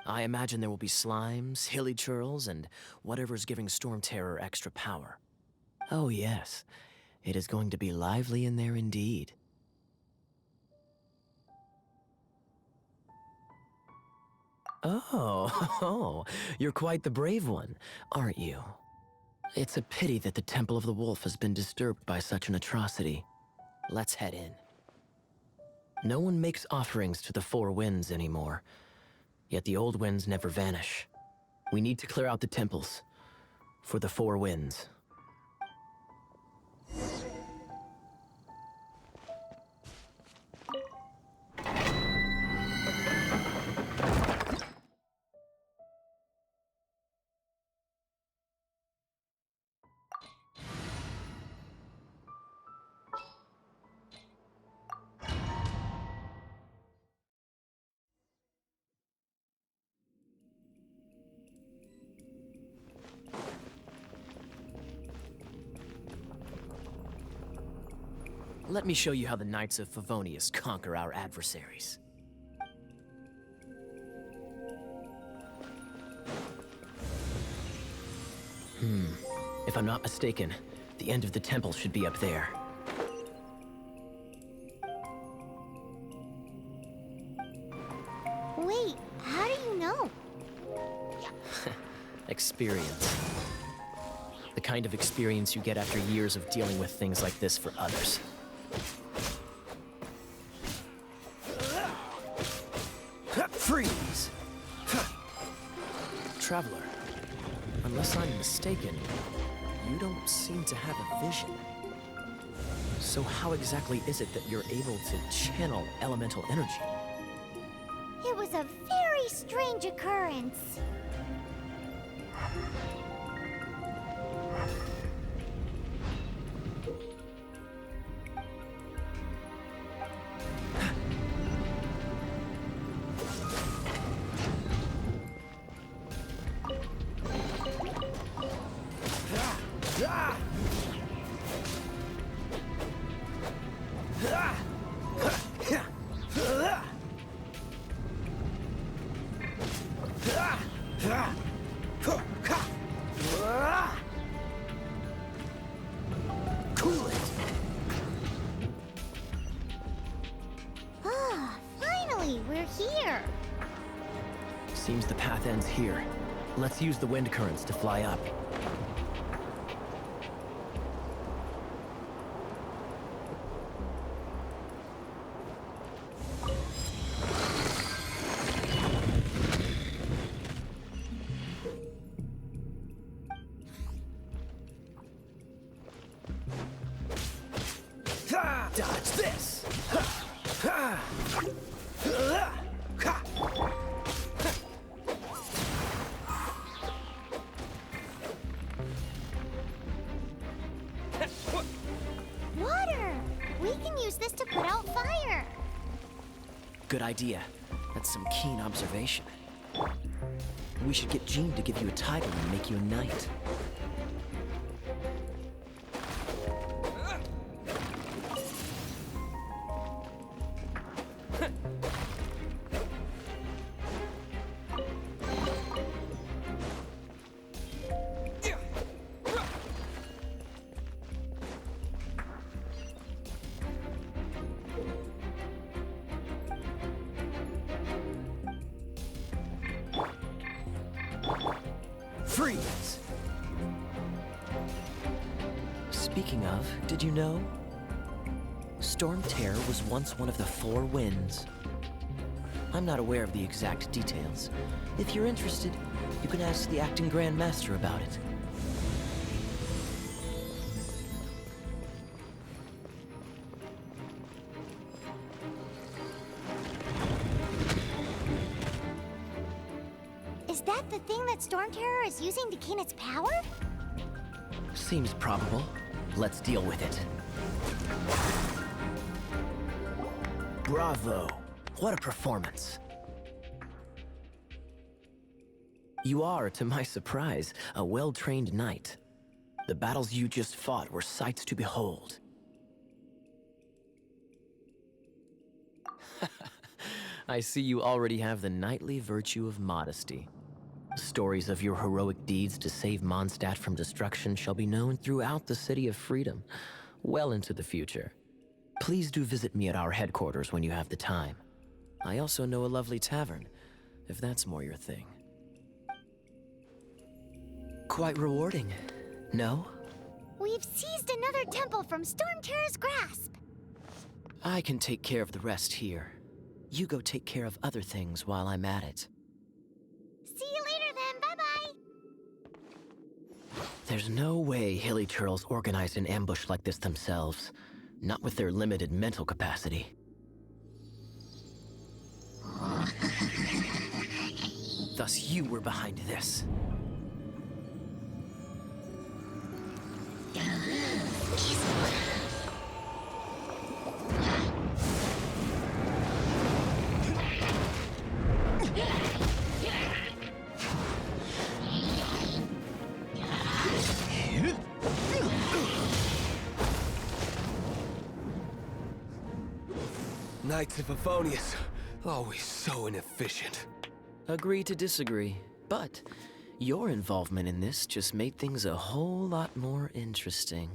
I imagine there will be slimes, hilly churls, and whatever's giving Storm Terror extra power. Oh yes, it is going to be lively in there indeed. Oh, you're quite the brave one, aren't you? It's a pity that the Temple of the Wolf has been disturbed by such an atrocity. Let's head in. No one makes offerings to the Four Winds anymore, yet the old winds never vanish. We need to clear out the temples for the Four Winds. Let me show you how the Knights of Favonius conquer our adversaries. If I'm not mistaken, the end of the temple should be up there. Wait, how do you know? Experience. The kind of experience you get after years of dealing with things like this for others. Freeze! Traveler, unless I'm mistaken, you don't seem to have a vision. So how exactly is it that you're able to channel elemental energy? It was a very strange occurrence. Cool it! Ah, finally, we're here. Seems the path ends here. Let's use the wind currents to fly up. use this to put out fire. Good idea. That's some keen observation. We should get Jean to give you a title and make you a knight. Freeze! Speaking of, did you know? Storm Terror was once one of the 4 winds. I'm not aware of the exact details. If you're interested, you can ask the acting Grand Master about it. Is that the thing that Storm Terror is using to gain its power? Seems probable. Let's deal with it. Bravo! What a performance. You are, to my surprise, a well-trained knight. The battles you just fought were sights to behold. I see you already have the knightly virtue of modesty. Stories of your heroic deeds to save Mondstadt from destruction shall be known throughout the City of Freedom, well into the future. Please do visit me at our headquarters when you have the time. I also know a lovely tavern, if that's more your thing. Quite rewarding, no? We've seized another temple from Storm Terror's grasp. I can take care of the rest here. You go take care of other things while I'm at it. See you later then, bye-bye. There's no way Hilly Turtles organized an ambush like this themselves. Not with their limited mental capacity. Thus you were behind this. Knights of Favonius, always so inefficient. Agree to disagree, but your involvement in this just made things a whole lot more interesting.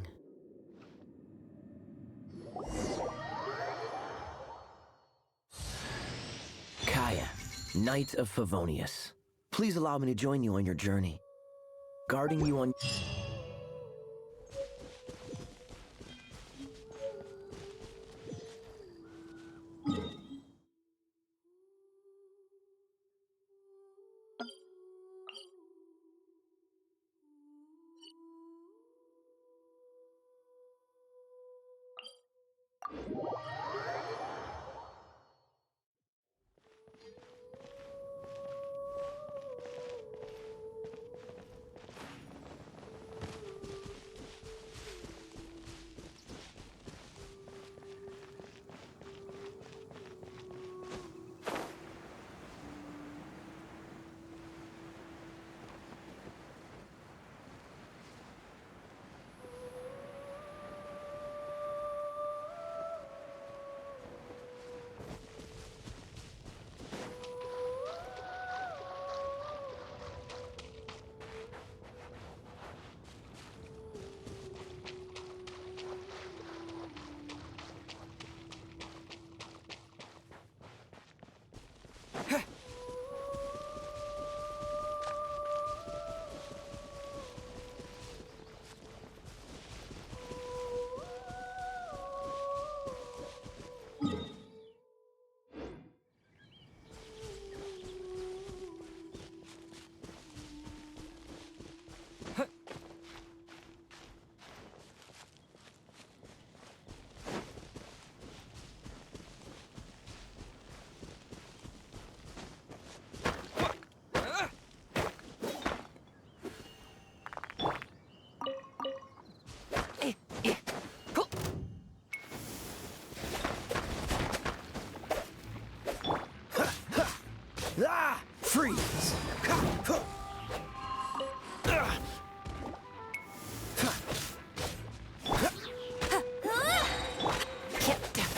Kaya, Knight of Favonius. Please allow me to join you on your journey. Guarding you on...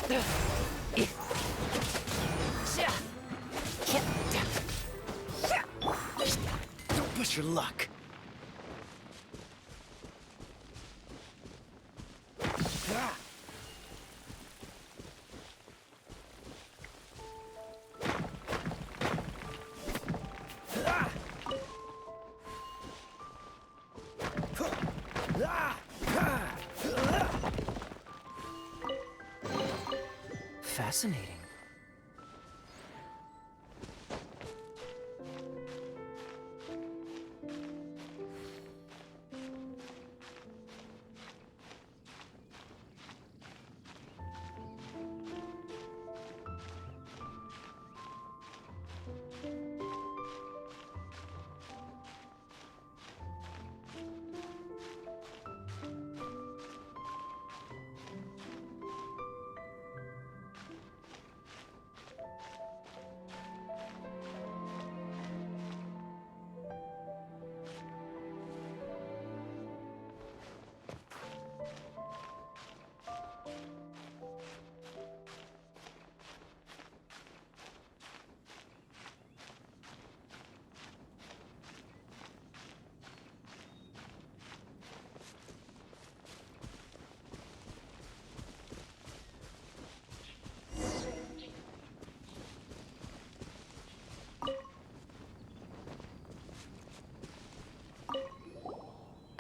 Don't push your luck. Fascinating.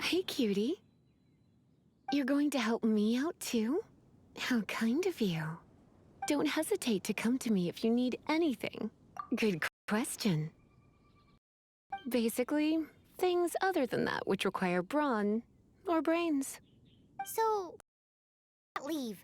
Hey, cutie. You're going to help me out, too? How kind of you. Don't hesitate to come to me if you need anything. Good question. Basically, things other than that which require brawn or brains. So, leave.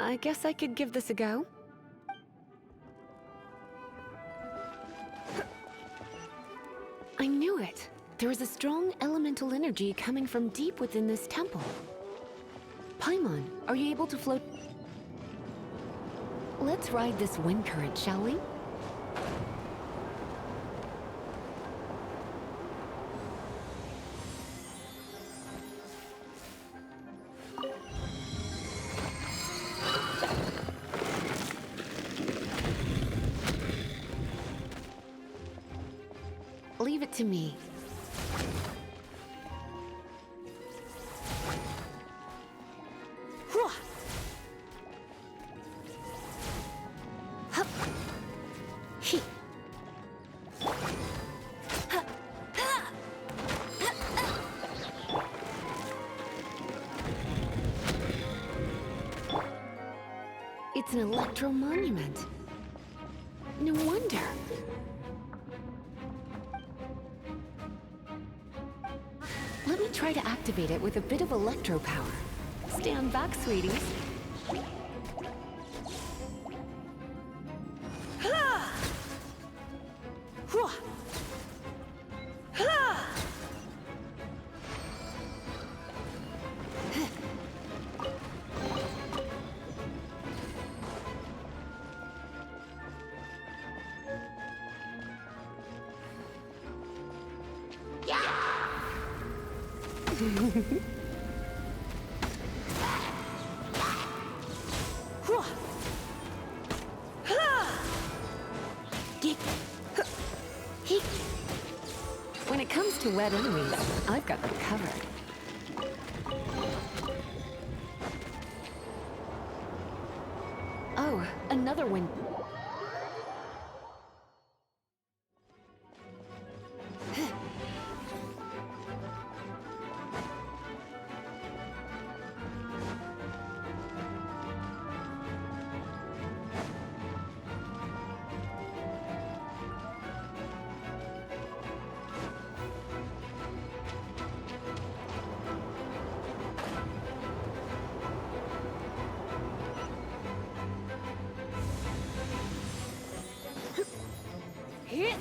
I guess I could give this a go. I knew it. There is a strong elemental energy coming from deep within this temple. Paimon, are you able to float? Let's ride this wind current, shall we? Leave it to me. It's an electro monument. No wonder. Let me try to activate it with a bit of electro power. Stand back, sweeties. When it comes to wet enemies, I've got them covered. Oh, another one. Yep.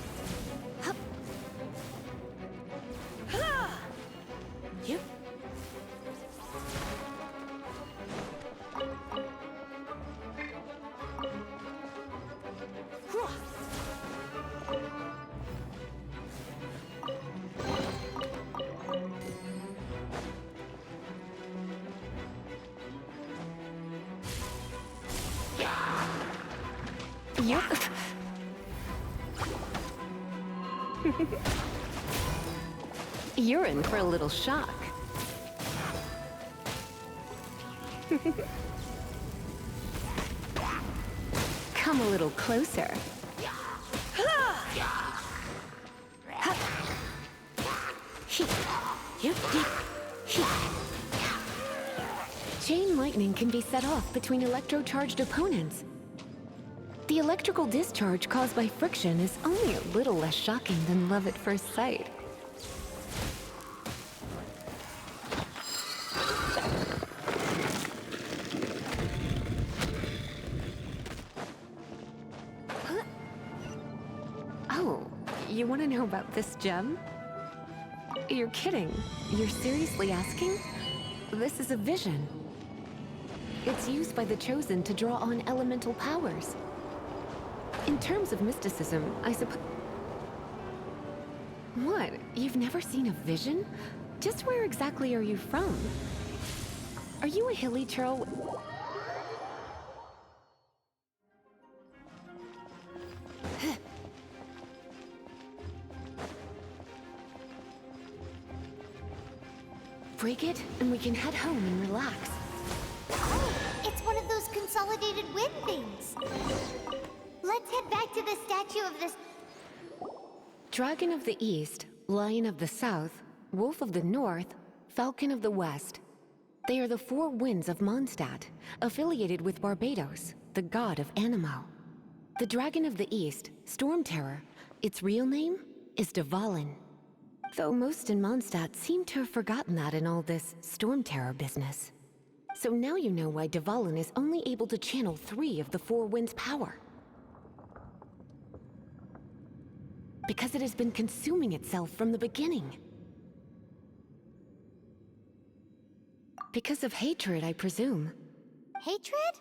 Yep. You're in for a little shock. Come a little closer. Chain lightning can be set off between electro-charged opponents. The electrical discharge caused by friction is only a little less shocking than love at first sight. Oh, you want to know about this gem? You're kidding. You're seriously asking? This is a vision. It's used by the Chosen to draw on elemental powers. In terms of mysticism, I suppose... What? You've never seen a vision? Just where exactly are you from? Are you a hilly churl? Break it, and we can head home and relax. Oh, it's one of those consolidated wind things. Let's head back to the statue of the... Dragon of the East, Lion of the South, Wolf of the North, Falcon of the West. They are the four winds of Mondstadt, affiliated with Barbados, the god of Anemo. The Dragon of the East, Storm Terror, its real name is Dvalin. Though most in Mondstadt seem to have forgotten that in all this Storm Terror business. So now you know why Dvalin is only able to channel 3 of the four winds' power. Because it has been consuming itself from the beginning. Because of hatred, I presume. Hatred?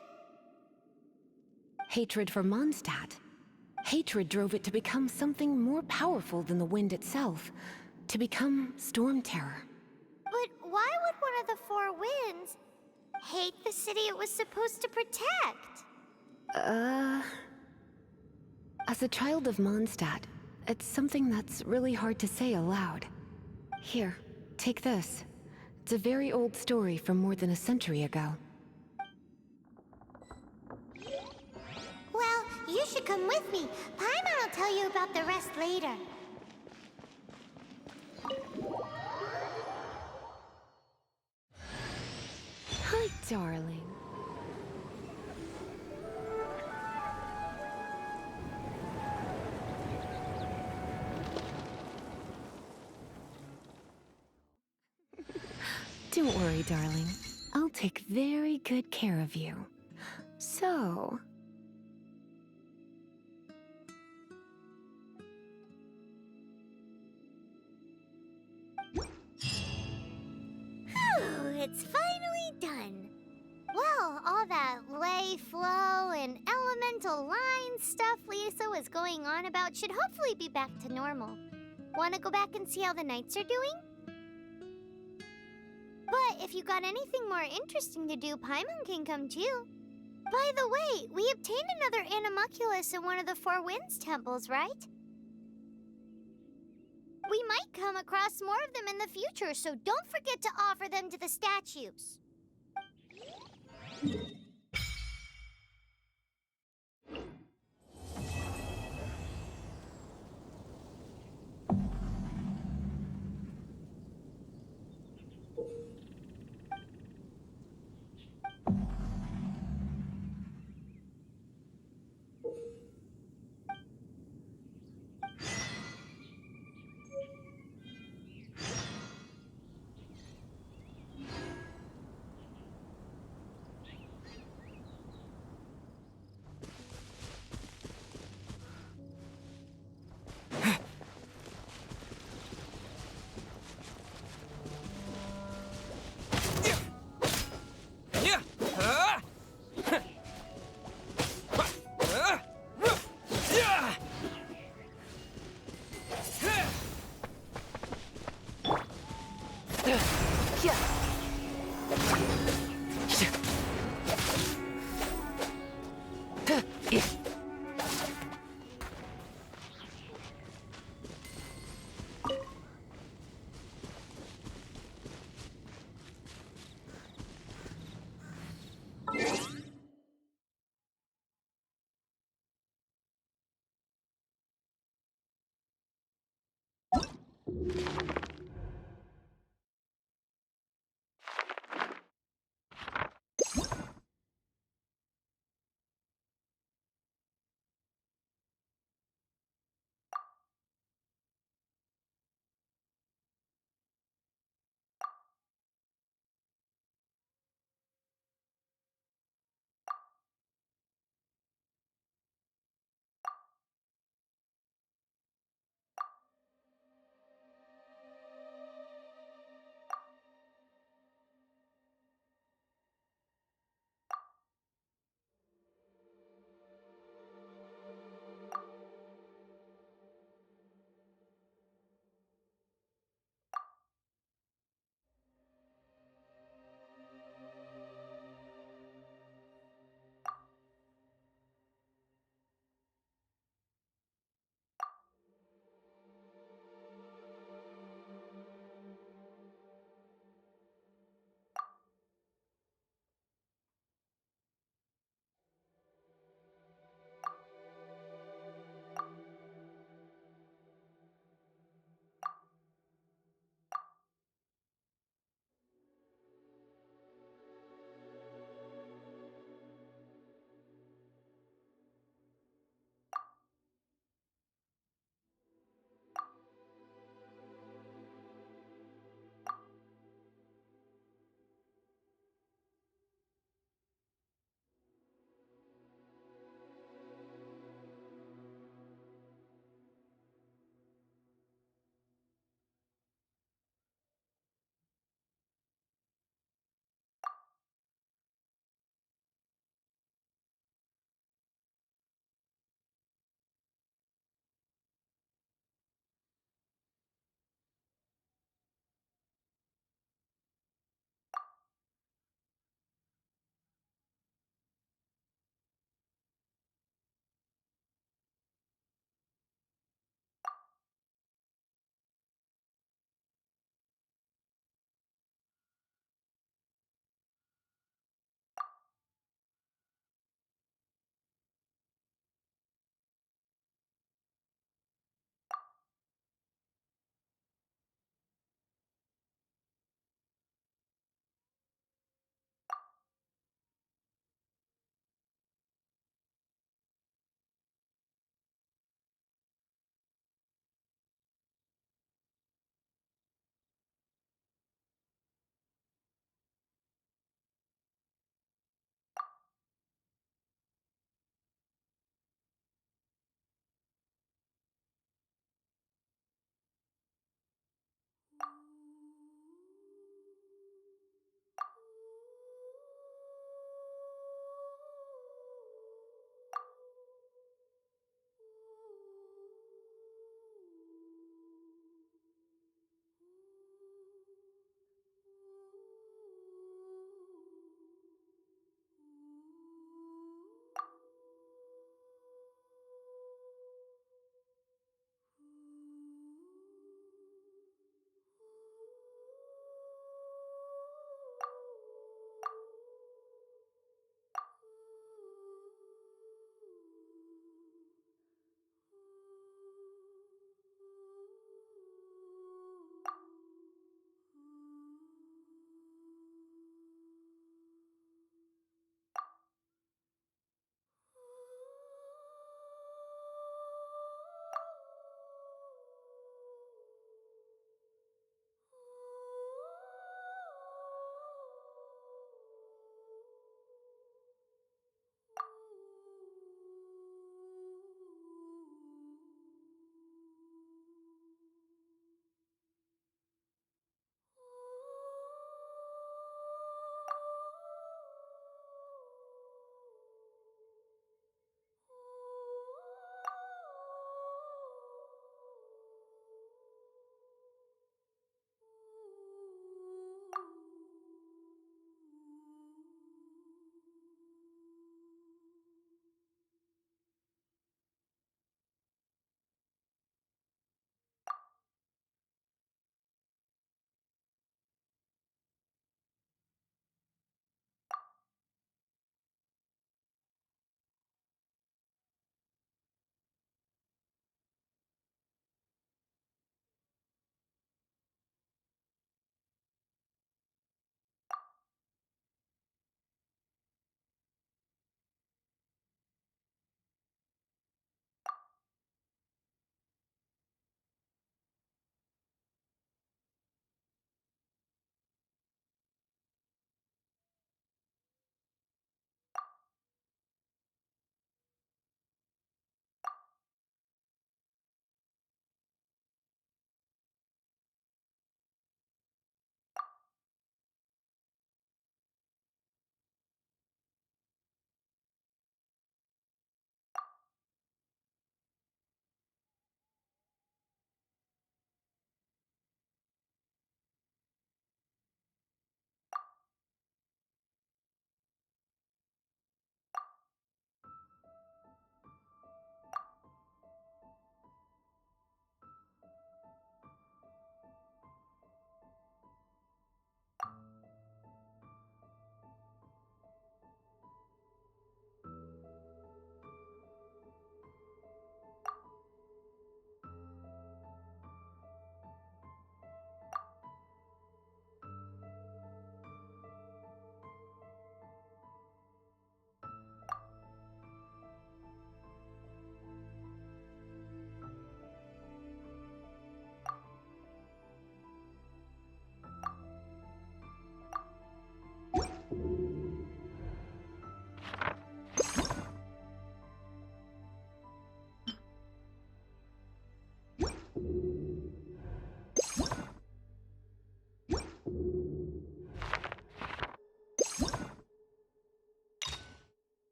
Hatred for Mondstadt. Hatred drove it to become something more powerful than the wind itself. To become Storm Terror. But why would one of the four winds hate the city it was supposed to protect? As a child of Mondstadt, it's something that's really hard to say aloud. Here, take this. It's a very old story from more than a century ago. Well, you should come with me. Paimon will tell you about the rest later. Hi, darling. Don't worry, darling. I'll take very good care of you. So... It's finally done. Well, all that lay, flow, and elemental line stuff Lisa was going on about should hopefully be back to normal. Want to go back and see how the knights are doing? But if you got anything more interesting to do, Paimon can come too. By the way, we obtained another Animalculus in one of the Four Winds temples, right? We might come across more of them in the future, so don't forget to offer them to the statues.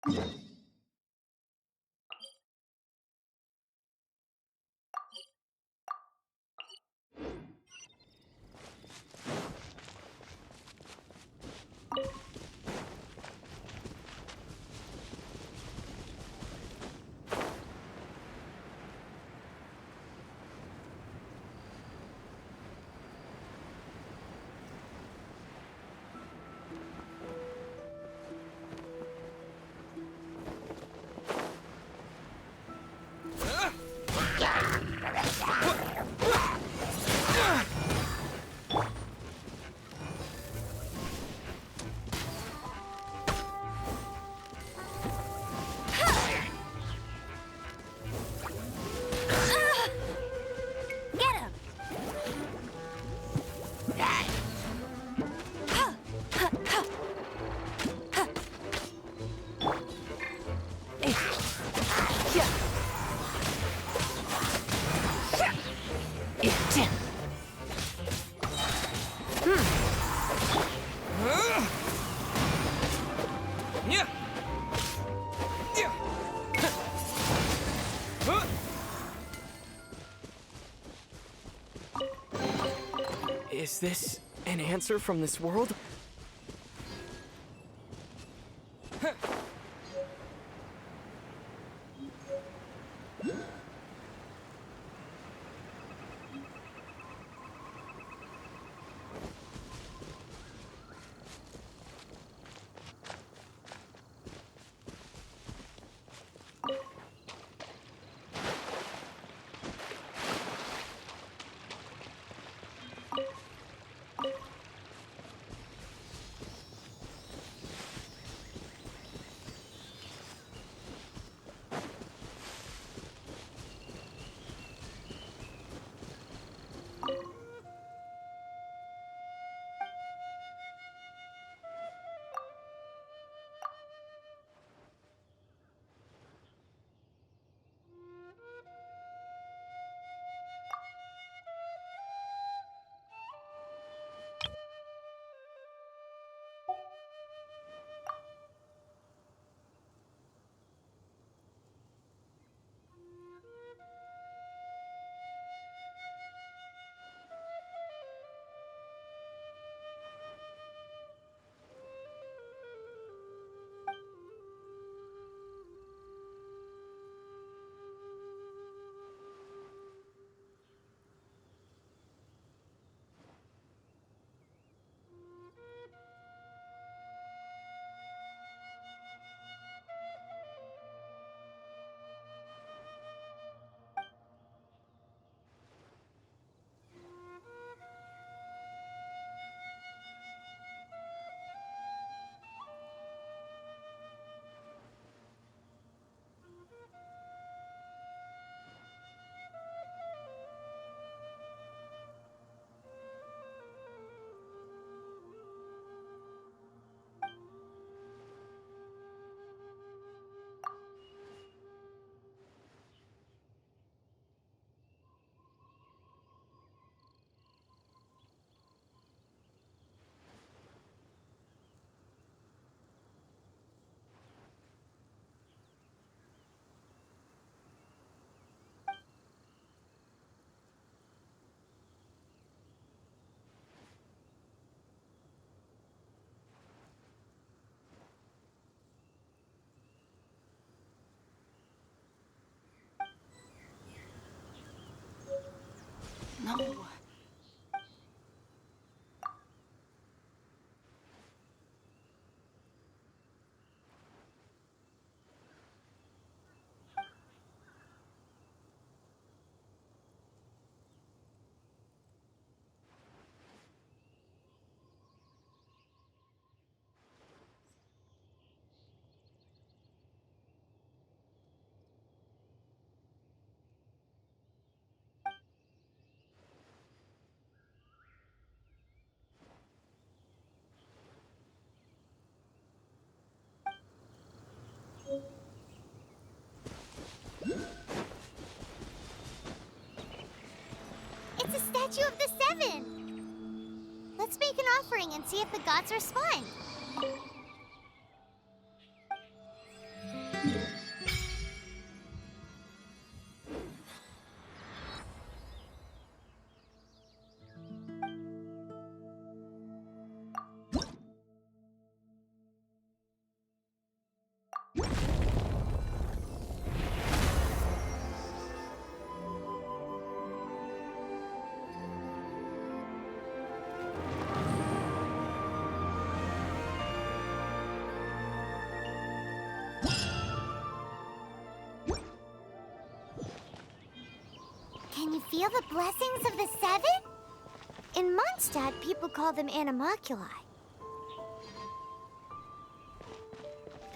Get him! Is this an answer from this world? No. It's a statue of the Seven! Let's make an offering and see if the gods respond. feel the blessings of the seven? In Mondstadt, people call them animalculi.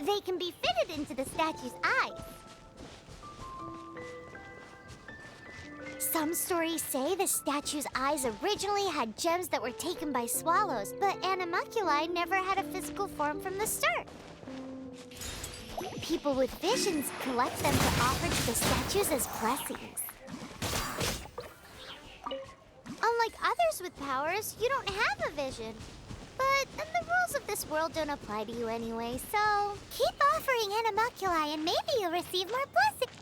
They can be fitted into the statue's eyes. Some stories say the statue's eyes originally had gems that were taken by swallows, but animalculi never had a physical form from the start. People with visions collect them to offer to the statues as blessings. Unlike others with powers, you don't have a vision. But the rules of this world don't apply to you anyway, so keep offering animalculi and maybe you'll receive more blessings.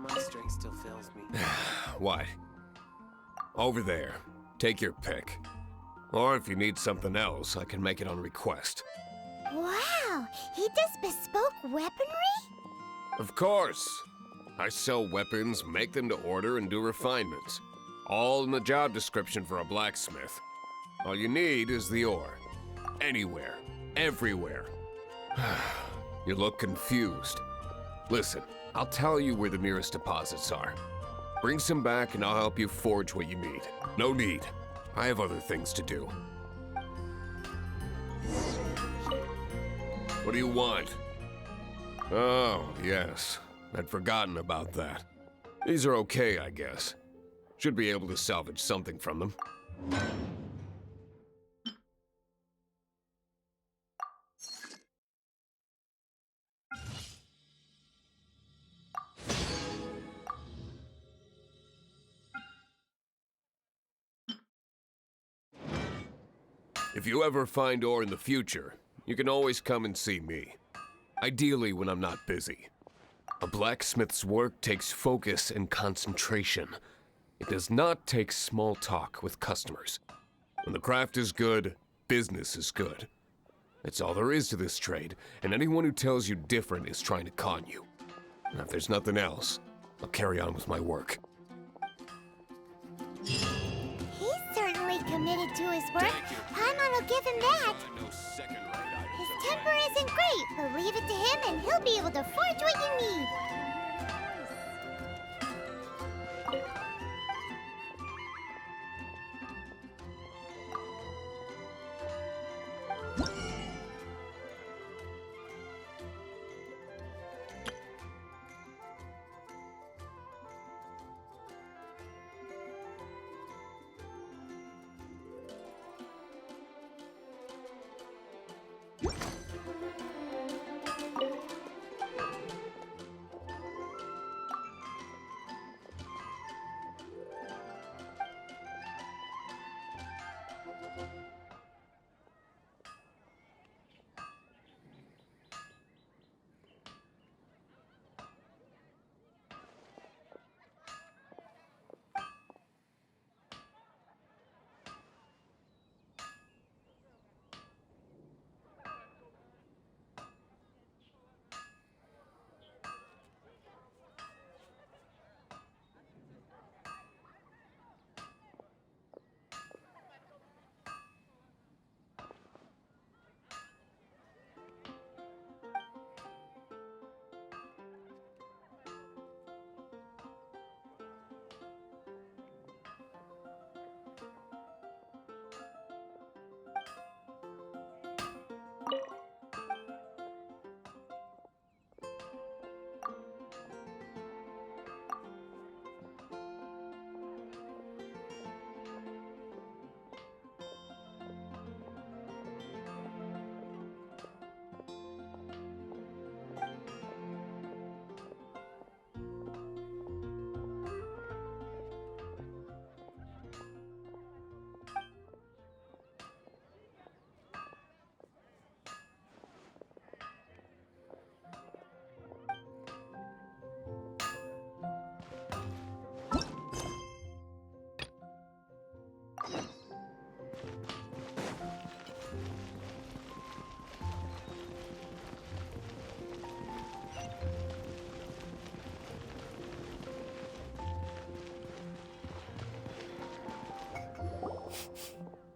My strength still fails me. What? Over there. Take your pick. Or if you need something else, I can make it on request. Wow, he does bespoke weaponry? Of course. I sell weapons, make them to order, and do refinements. All in the job description for a blacksmith. All you need is the ore. Anywhere. Everywhere. You look confused. Listen, I'll tell you where the nearest deposits are. Bring some back and I'll help you forge what you need. No need. I have other things to do. What do you want? Oh, yes. I'd forgotten about that. These are okay, I guess. Should be able to salvage something from them. If you ever find ore in the future, you can always come and see me. Ideally when I'm not busy. A blacksmith's work takes focus and concentration. It does not take small talk with customers. When the craft is good, business is good. That's all there is to this trade, and anyone who tells you different is trying to con you. And if there's nothing else, I'll carry on with my work. He's certainly committed to his work. Paimon will give him that. His temper isn't great, but leave it to him and he'll be able to forge what you need.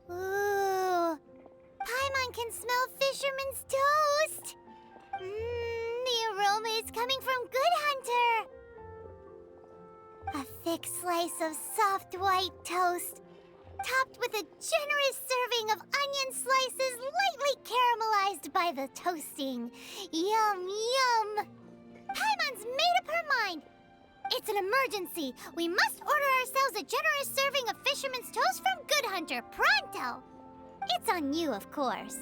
Ooh, Paimon can smell fisherman's toast. The aroma is coming from Good Hunter. A thick slice of soft white toast, topped with a generous serving of onion slices lightly caramelized by the toasting. Yum, yum. Paimon's made up her mind. It's an emergency. We must order ourselves a generous serving of fisherman's toast from Good Hunter, pronto. It's on you, of course.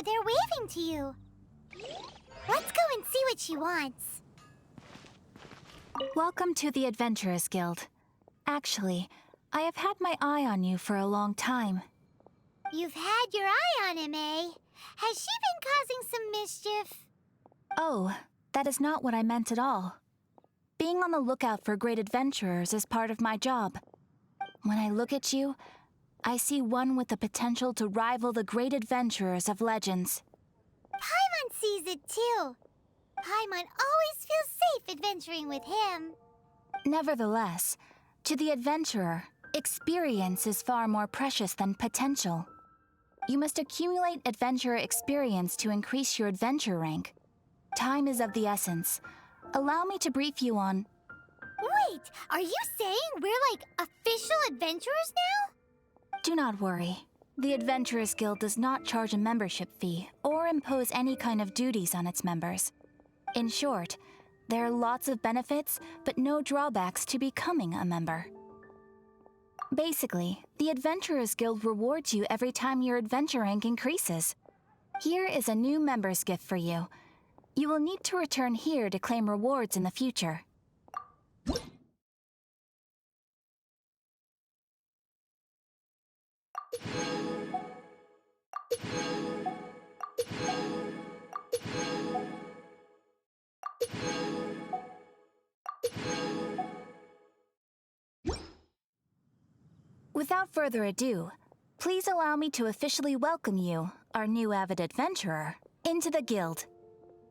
over there waving to you. Let's go and see what she wants. Welcome to the Adventurers Guild. Actually, I have had my eye on you for a long time. You've had your eye on him, eh? Has she been causing some mischief? Oh, that is not what I meant at all. Being on the lookout for great adventurers is part of my job. When I look at you, I see one with the potential to rival the great adventurers of legends. Paimon sees it too. Paimon always feels safe adventuring with him. Nevertheless, to the adventurer, experience is far more precious than potential. You must accumulate adventurer experience to increase your adventure rank. Time is of the essence. Allow me to brief you on... Wait, are you saying we're like official adventurers now? Do not worry. The Adventurers Guild does not charge a membership fee or impose any kind of duties on its members. In short, there are lots of benefits, but no drawbacks to becoming a member. Basically, the Adventurers Guild rewards you every time your adventure rank increases. Here is a new member's gift for you. You will need to return here to claim rewards in the future. Without further ado, please allow me to officially welcome you, our new avid adventurer, into the guild.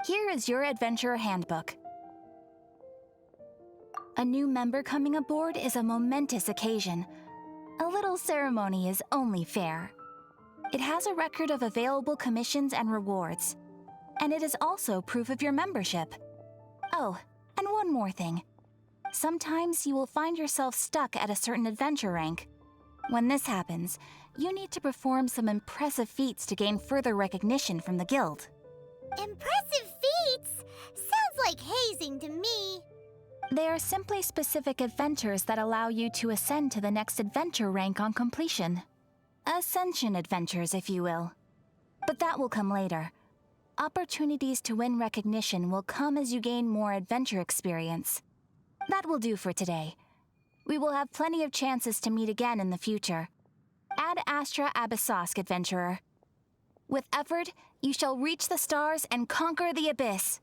Here is your adventurer handbook. A new member coming aboard is a momentous occasion. A little ceremony is only fair. It has a record of available commissions and rewards, and it is also proof of your membership. Oh, and one more thing. Sometimes you will find yourself stuck at a certain adventure rank. When this happens, you need to perform some impressive feats to gain further recognition from the guild. Impressive feats? Sounds like hazing to me. They are simply specific adventures that allow you to ascend to the next adventure rank on completion. Ascension adventures, if you will. But that will come later. Opportunities to win recognition will come as you gain more adventure experience. That will do for today. We will have plenty of chances to meet again in the future. Ad Astra Abyssosk, adventurer. With effort, you shall reach the stars and conquer the abyss.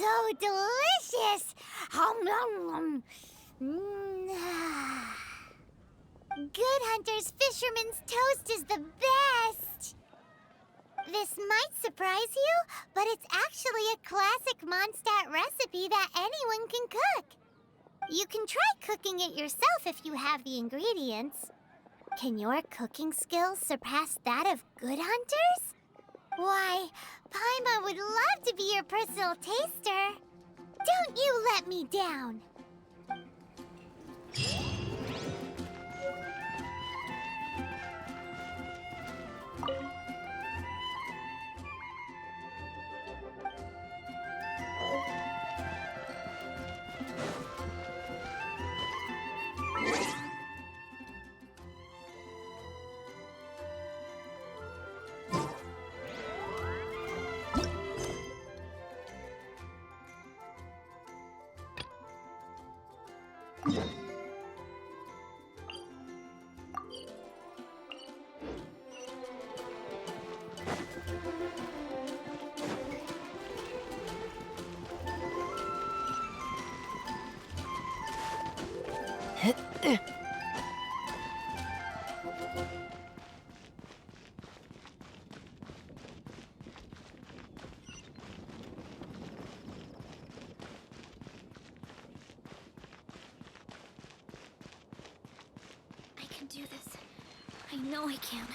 so delicious! Good Hunter's Fisherman's Toast is the best! This might surprise you, but it's actually a classic Mondstadt recipe that anyone can cook. You can try cooking it yourself if you have the ingredients. Can your cooking skills surpass that of Good Hunters? Why, Paimon would love to be your personal taster. Don't you let me down! I can do this. I know I can.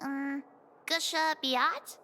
Gusha Biat?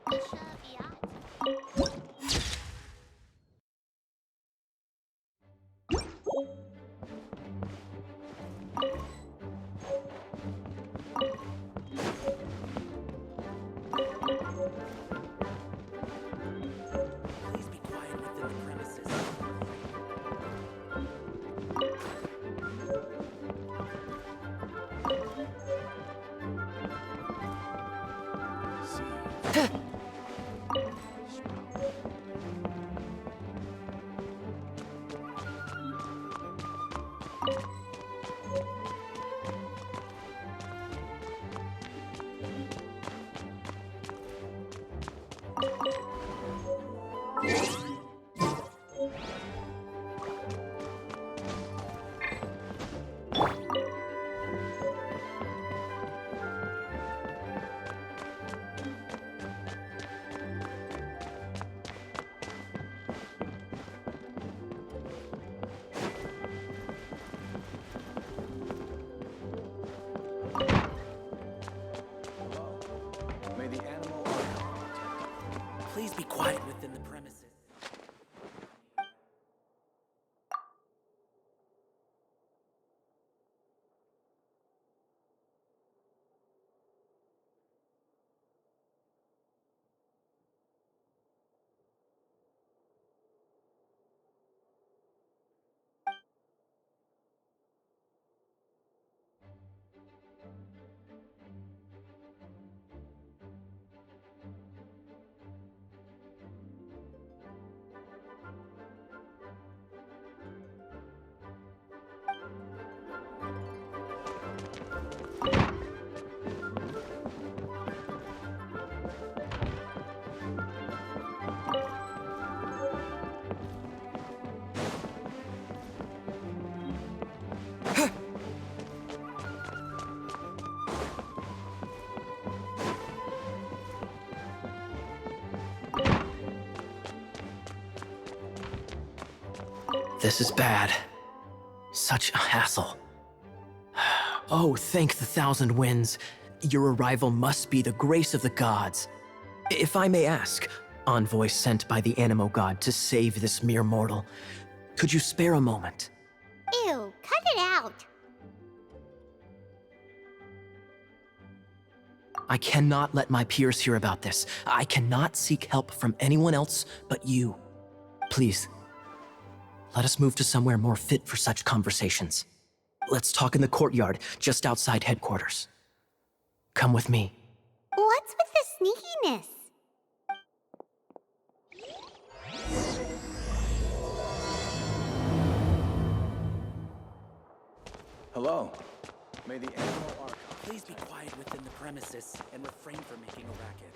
Gusha Biat? Please be quiet within the premises. This is bad. Such a hassle. Oh, thank the thousand winds. Your arrival must be the grace of the gods. If I may ask, envoy sent by the Animo god to save this mere mortal, could you spare a moment? Ew, cut it out. I cannot let my peers hear about this. I cannot seek help from anyone else but you. Please, let us move to somewhere more fit for such conversations. Let's talk in the courtyard, just outside headquarters. Come with me. What's with the sneakiness? Hello. May the animal arc. Please be quiet within the premises and refrain from making a racket.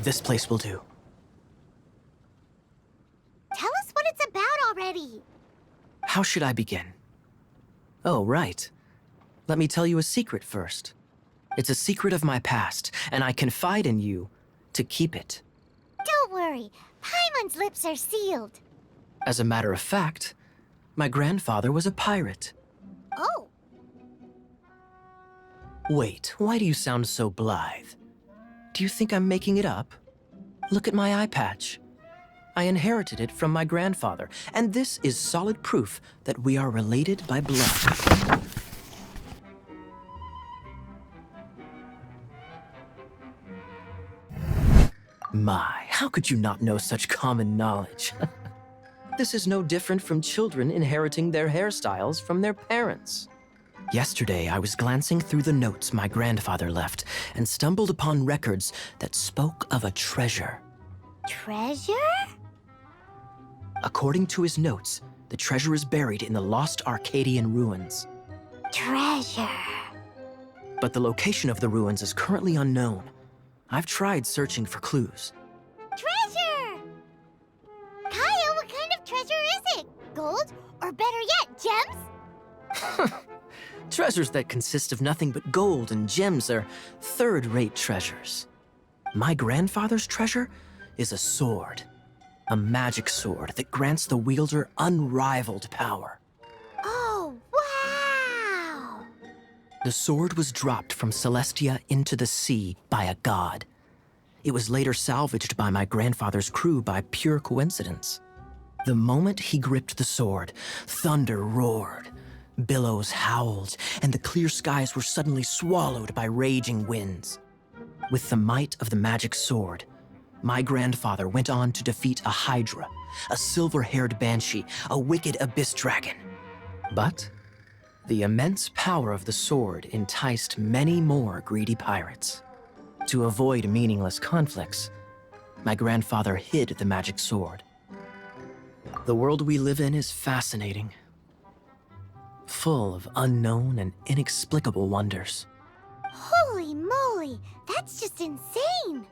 This place will do. Tell us what it's about already. How should I begin? Oh, right. Let me tell you a secret first. It's a secret of my past, and I confide in you to keep it. Don't worry. Paimon's lips are sealed. As a matter of fact, my grandfather was a pirate. Oh. Wait, why do you sound so blithe? Do you think I'm making it up? Look at my eye patch. I inherited it from my grandfather, and this is solid proof that we are related by blood. My, how could you not know such common knowledge? This is no different from children inheriting their hairstyles from their parents. Yesterday, I was glancing through the notes my grandfather left and stumbled upon records that spoke of a treasure. Treasure? According to his notes, the treasure is buried in the lost Arcadian ruins. Treasure. But the location of the ruins is currently unknown. I've tried searching for clues. Treasure! Kyle, what kind of treasure is it? Gold? Or better yet, gems? Treasures that consist of nothing but gold and gems are third-rate treasures. My grandfather's treasure is a sword. A magic sword that grants the wielder unrivaled power. Oh, wow! The sword was dropped from Celestia into the sea by a god. It was later salvaged by my grandfather's crew by pure coincidence. The moment he gripped the sword, thunder roared, billows howled, and the clear skies were suddenly swallowed by raging winds. With the might of the magic sword, my grandfather went on to defeat a hydra, a silver-haired banshee, a wicked abyss dragon. But the immense power of the sword enticed many more greedy pirates. To avoid meaningless conflicts, my grandfather hid the magic sword. The world we live in is fascinating, full of unknown and inexplicable wonders. Holy moly, that's just insane!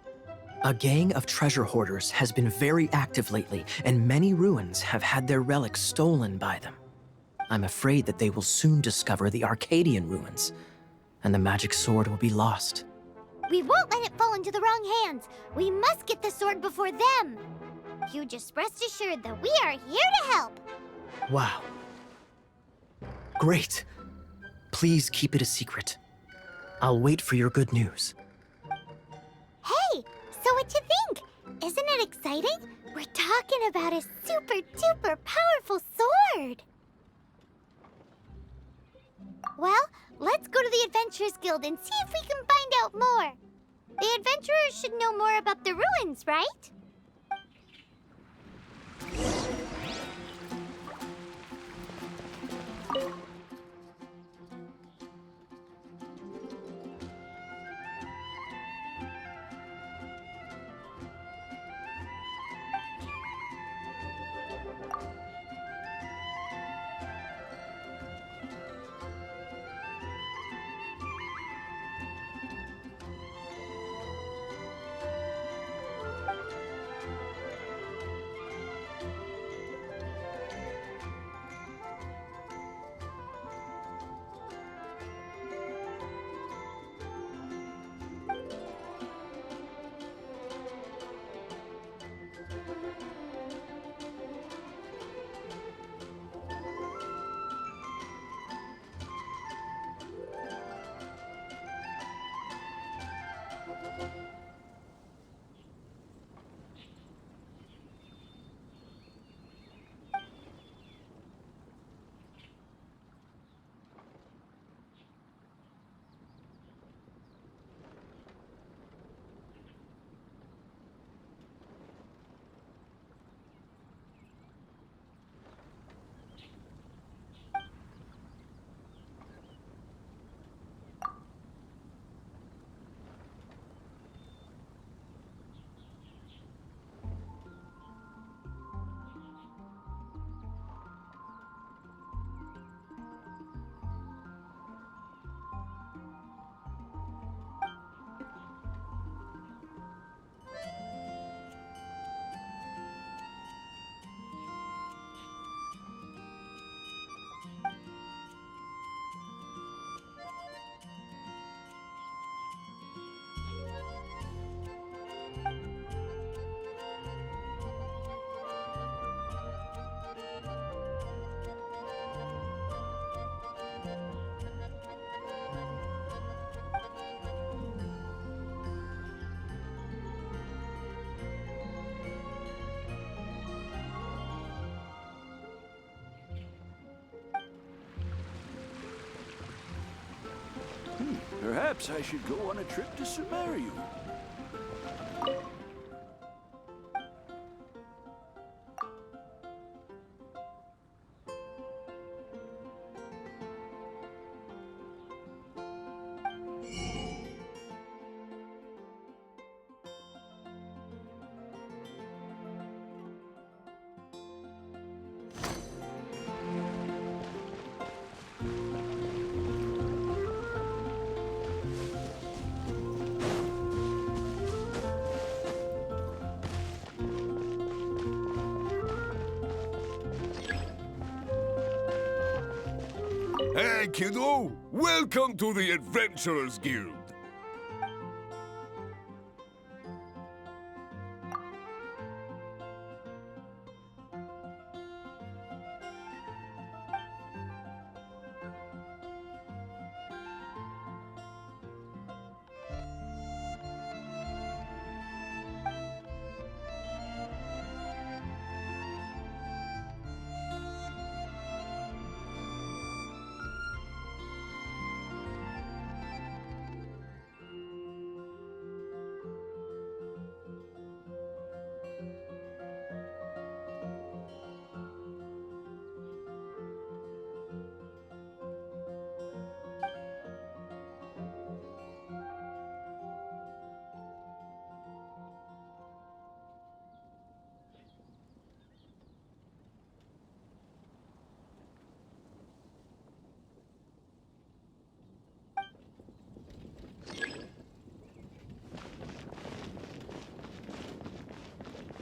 A gang of treasure hoarders has been very active lately, and many ruins have had their relics stolen by them. I'm afraid that they will soon discover the Arcadian ruins, and the magic sword will be lost. We won't let it fall into the wrong hands. We must get the sword before them. You just rest assured that we are here to help. Wow. Great. Please keep it a secret. I'll wait for your good news. Hey, so what you think? Isn't it exciting? We're talking about a super-duper powerful sword. Well, let's go to the Adventurers Guild and see if we can find out more. The adventurers should know more about the ruins, right? Perhaps I should go on a trip to Sumeria. Hey, kiddo! Welcome to the Adventurers Guild!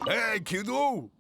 Hey, kiddo!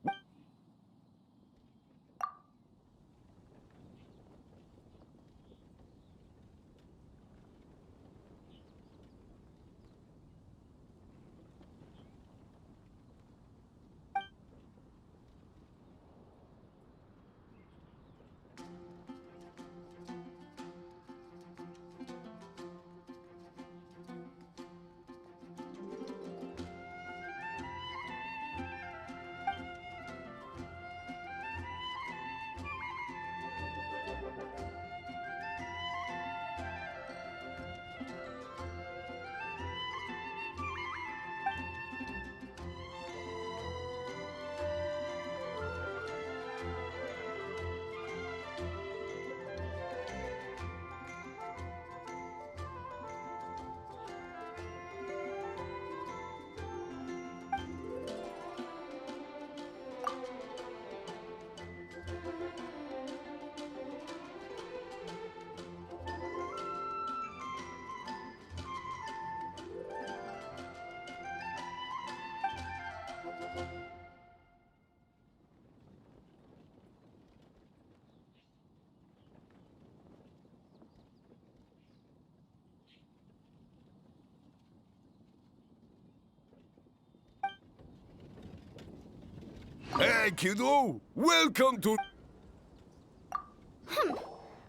Hey, kiddo! Welcome to...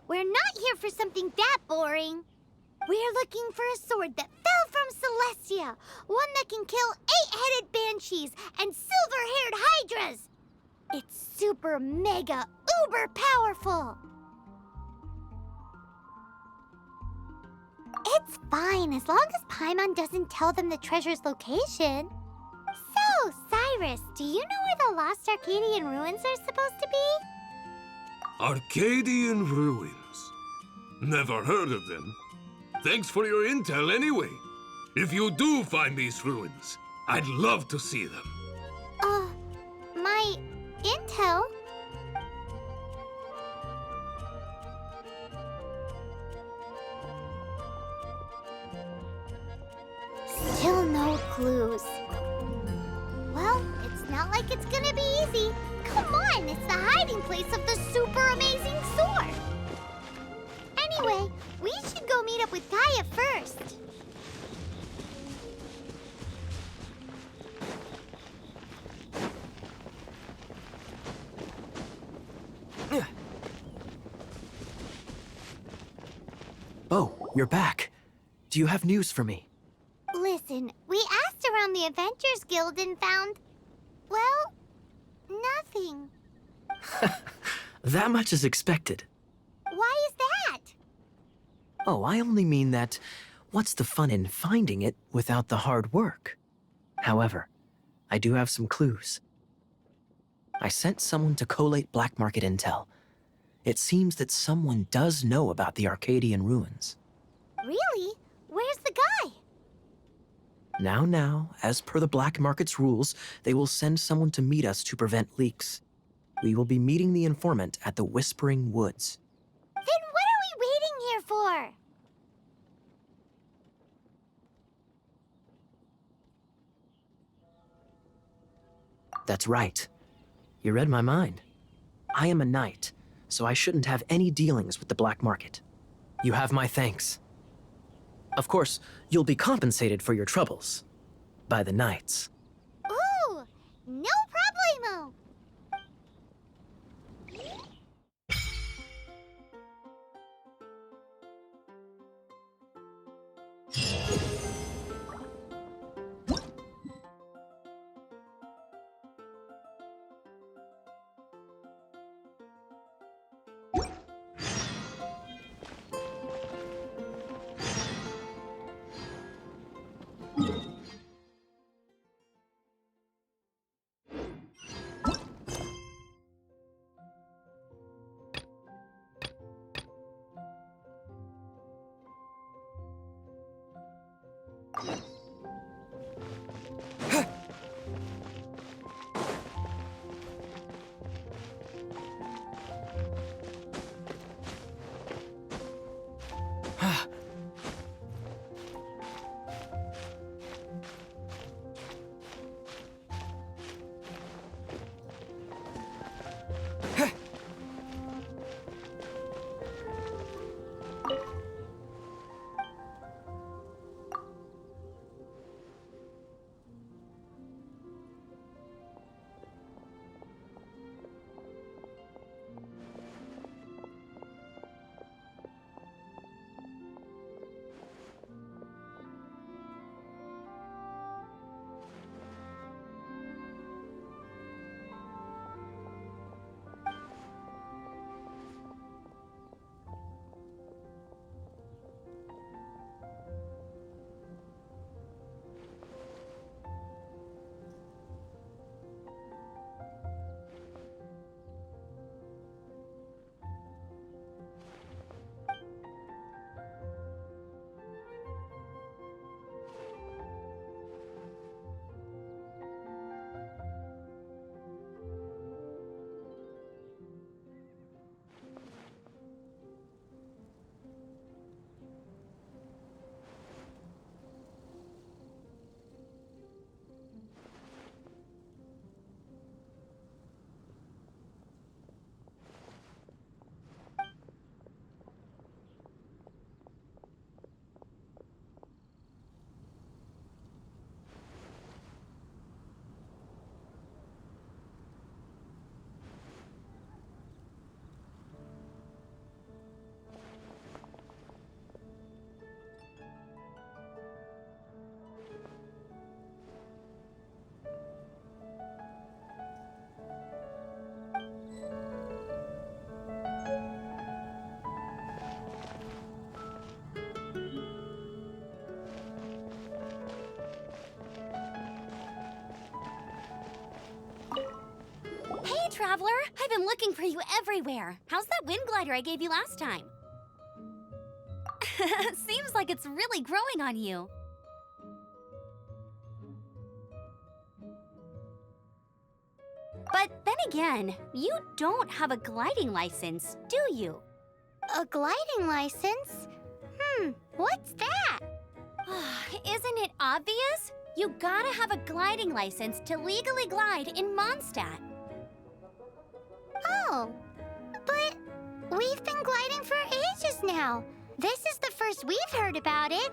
We're not here for something that boring. We're looking for a sword that fell from Celestia. One that can kill 8-headed banshees and silver-haired hydras. It's super mega uber powerful. It's fine as long as Paimon doesn't tell them the treasure's location. So, Cyrus, do you know where the lost Arcadian ruins are supposed to be? Arcadian ruins? Never heard of them. Thanks for your intel anyway. If you do find these ruins, I'd love to see them. My intel? Still no clues. Well, it's not like it's gonna be easy. Come on, it's the hiding place of the super amazing sword. Anyway, we should go meet up with Gaia first. Oh, you're back. Do you have news for me? Listen, we asked around the Adventurers Guild and found, well, nothing. That much is expected. Why is that? Oh, I only mean that what's the fun in finding it without the hard work? However, I do have some clues. I sent someone to collate black market intel. It seems that someone does know about the Arcadian ruins. Really? Where's the guy? Now, as per the black market's rules, they will send someone to meet us to prevent leaks. We will be meeting the informant at the Whispering Woods. Then what are we waiting here for? That's right. You read my mind. I am a knight, so I shouldn't have any dealings with the black market. You have my thanks. Of course, you'll be compensated for your troubles. By the knights. Ooh, no problemo. Traveler, I've been looking for you everywhere. How's that wind glider I gave you last time? Seems like it's really growing on you. But then again, you don't have a gliding license, do you? A gliding license? What's that? Isn't it obvious? You gotta have a gliding license to legally glide in Mondstadt. Oh, but we've been gliding for ages now. This is the first we've heard about it.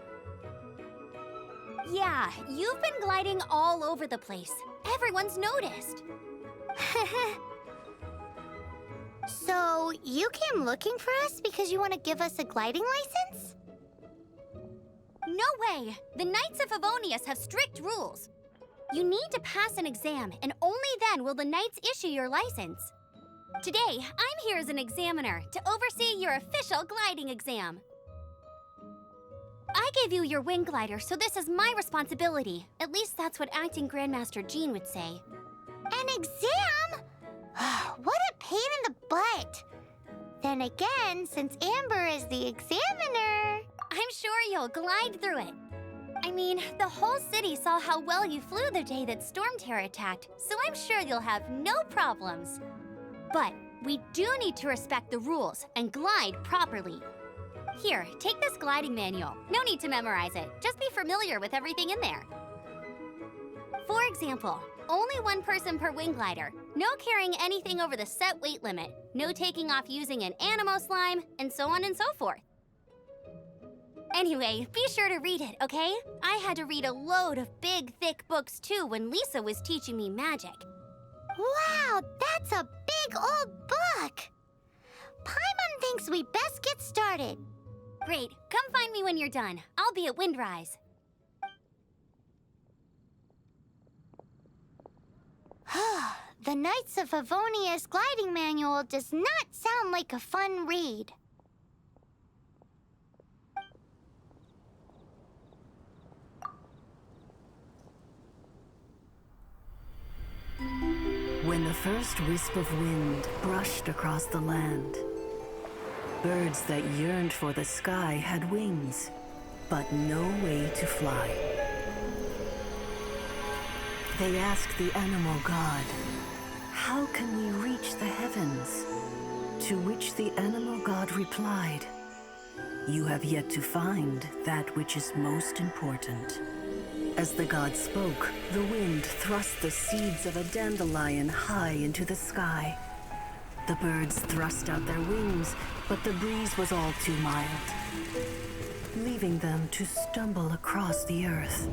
Yeah, you've been gliding all over the place. Everyone's noticed. So, you came looking for us because you want to give us a gliding license? No way! The Knights of Favonius have strict rules. You need to pass an exam, and only then will the Knights issue your license. Today, I'm here as an examiner to oversee your official gliding exam. I gave you your wing glider, so this is my responsibility. At least that's what acting Grandmaster Jean would say. An exam? What a pain in the butt. Then again, since Amber is the examiner... I'm sure you'll glide through it. I mean, the whole city saw how well you flew the day that Storm Terror attacked, so I'm sure you'll have no problems. But we do need to respect the rules and glide properly. Here, take this gliding manual. No need to memorize it. Just be familiar with everything in there. For example, only one person per wing glider. No carrying anything over the set weight limit. No taking off using an animo slime, and so on and so forth. Anyway, be sure to read it, okay? I had to read a load of big, thick books too when Lisa was teaching me magic. Wow, that's a big old book! Paimon thinks we best get started. Great, come find me when you're done. I'll be at Windrise. The Knights of Favonius gliding manual does not sound like a fun read. When the first wisp of wind brushed across the land, birds that yearned for the sky had wings, but no way to fly. They asked the animal god, "How can we reach the heavens?" To which the animal god replied, "You have yet to find that which is most important." As the god spoke, the wind thrust the seeds of a dandelion high into the sky. The birds thrust out their wings, but the breeze was all too mild, leaving them to stumble across the earth.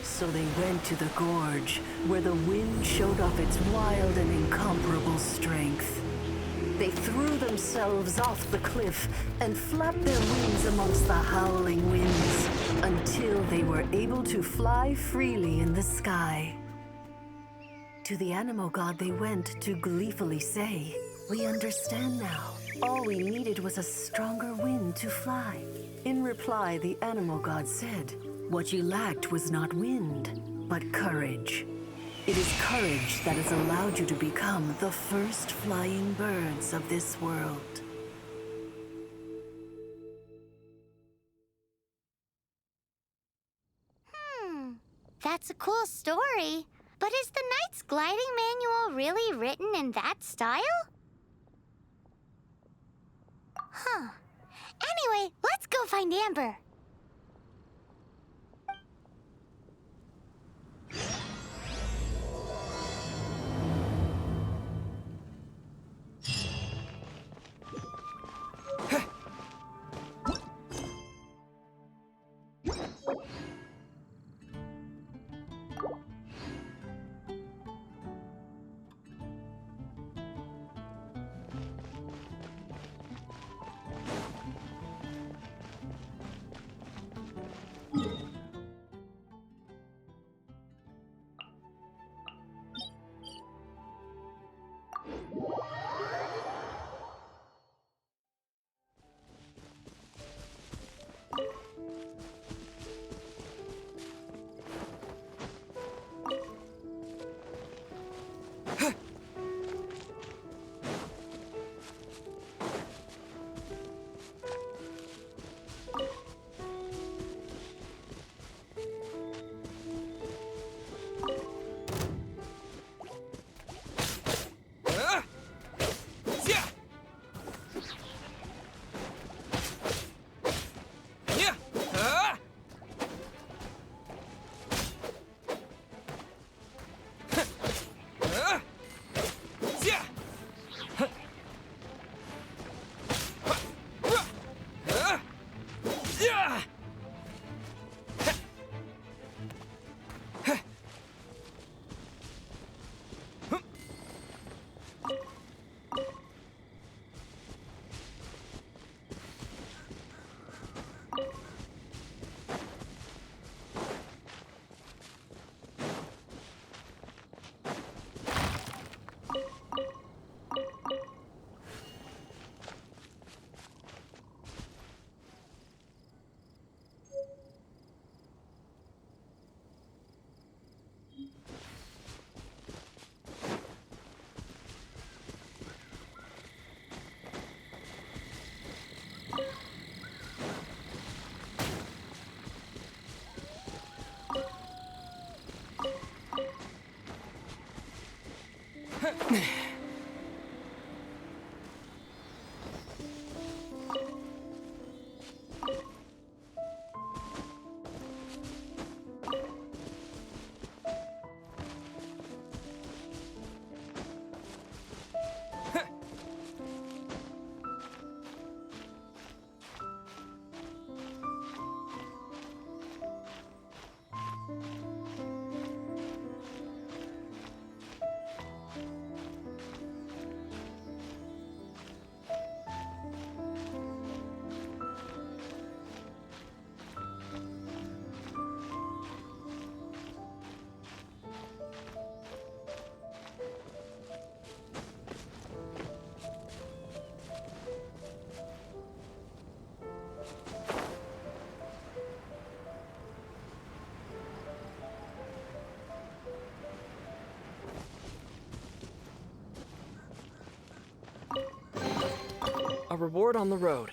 So they went to the gorge, where the wind showed off its wild and incomparable strength. They threw themselves off the cliff and flapped their wings amongst the howling winds until they were able to fly freely in the sky. To the animal god they went to gleefully say, "We understand now. All we needed was a stronger wind to fly." In reply, the animal god said, "What you lacked was not wind, but courage. It is courage that has allowed you to become the first flying birds of this world." That's a cool story. But is the Knight's gliding manual really written in that style? Anyway, let's go find Amber. A reward on the road.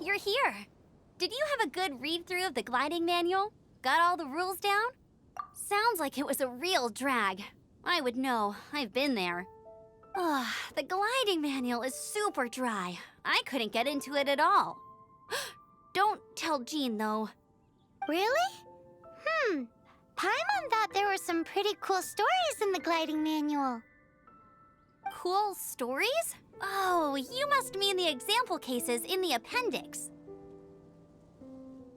You're here. Did you have a good read-through of the gliding manual? Got all the rules down? Sounds like it was a real drag. I would know. I've been there. Ugh, the gliding manual is super dry. I couldn't get into it at all. Don't tell Jean, though. Really? Paimon thought there were some pretty cool stories in the gliding manual. Cool stories? Oh, you must mean the example cases in the appendix.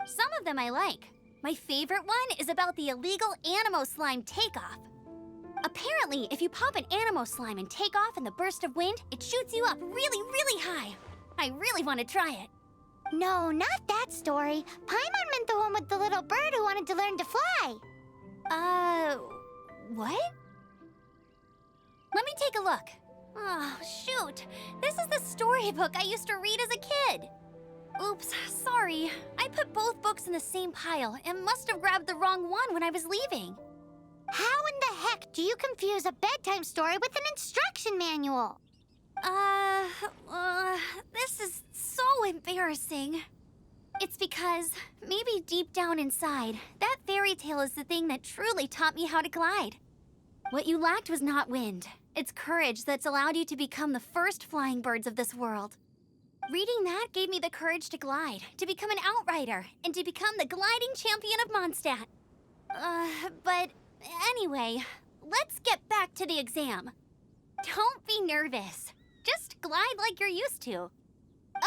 Some of them I like. My favorite one is about the illegal Animo Slime takeoff. Apparently, if you pop an Animo Slime and take off in the burst of wind, it shoots you up really, really high. I really want to try it. No, not that story. Paimon meant the one with the little bird who wanted to learn to fly. What? Let me take a look. Oh, shoot. This is the storybook I used to read as a kid. Oops, sorry. I put both books in the same pile and must have grabbed the wrong one when I was leaving. How in the heck do you confuse a bedtime story with an instruction manual? This is so embarrassing. It's because, maybe deep down inside, that fairy tale is the thing that truly taught me how to glide. What you lacked was not wind. It's courage that's allowed you to become the first flying birds of this world. Reading that gave me the courage to glide, to become an outrider, and to become the gliding champion of Mondstadt. But anyway, let's get back to the exam. Don't be nervous. Just glide like you're used to.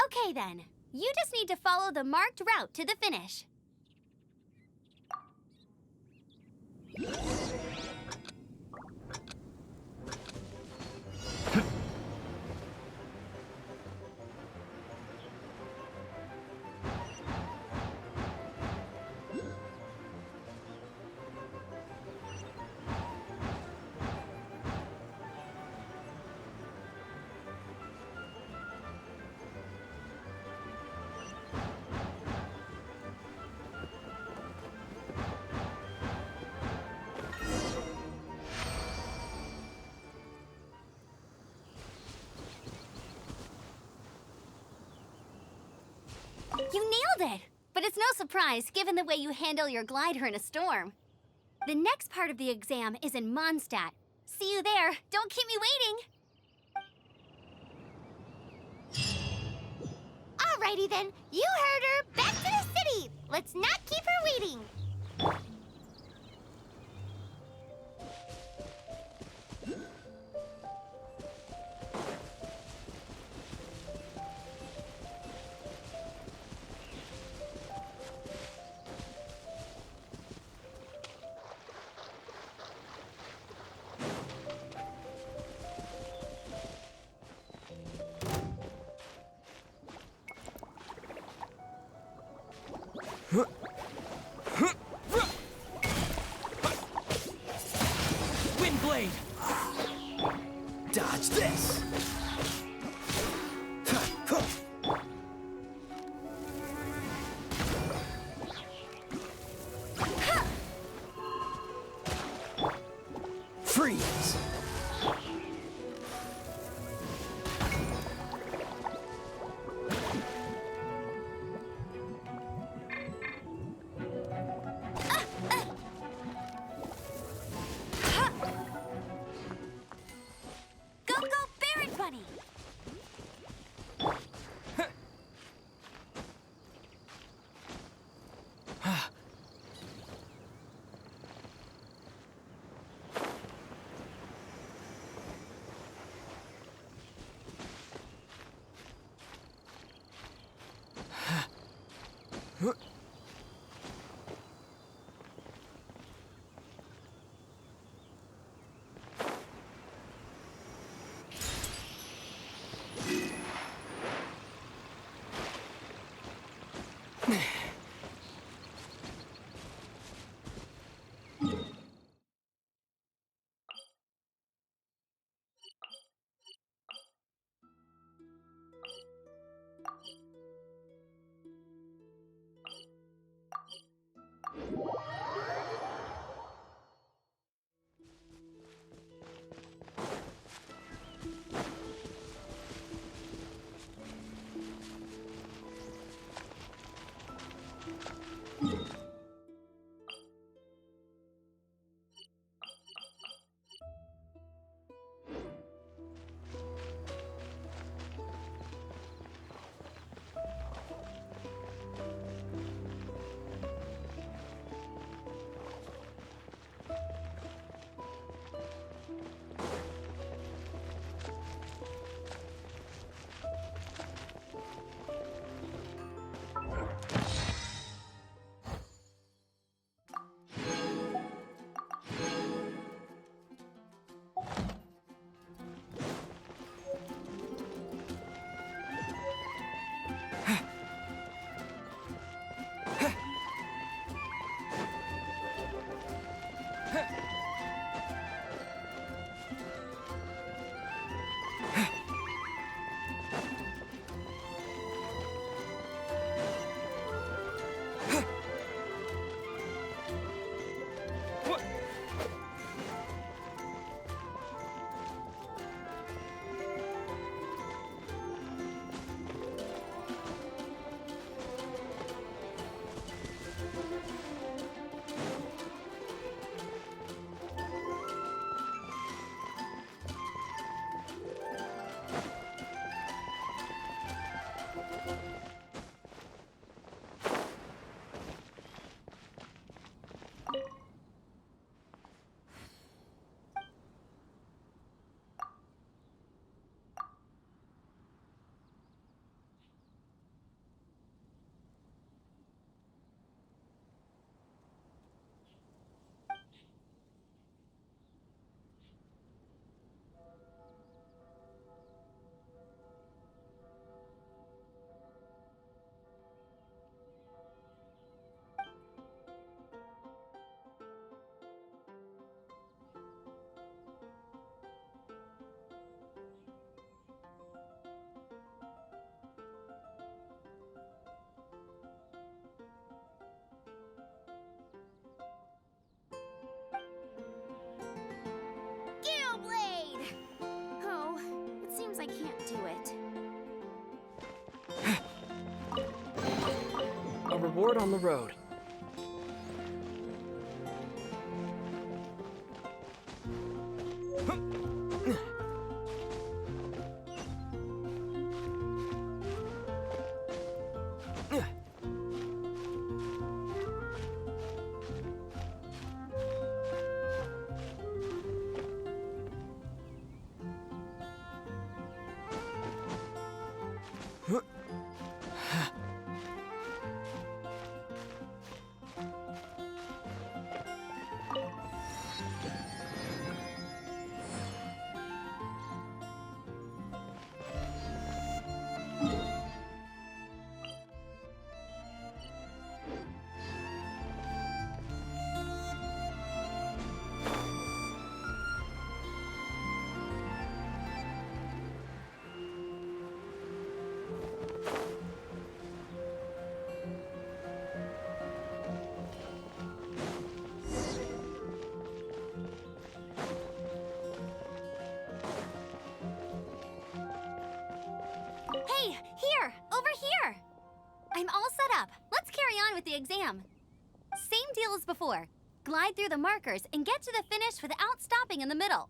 Okay then, You just need to follow the marked route to the finish. You nailed it! But it's no surprise, given the way you handle your glider in a storm. The next part of the exam is in Mondstadt. See you there. Don't keep me waiting. Alrighty then, you heard her. Back to the city. Let's not keep her waiting. Windblade! Dodge this! Freeze! do it. A reward on the road. Hey, here! Over here! I'm all set up. Let's carry on with the exam. Same deal as before. Glide through the markers and get to the finish without stopping in the middle.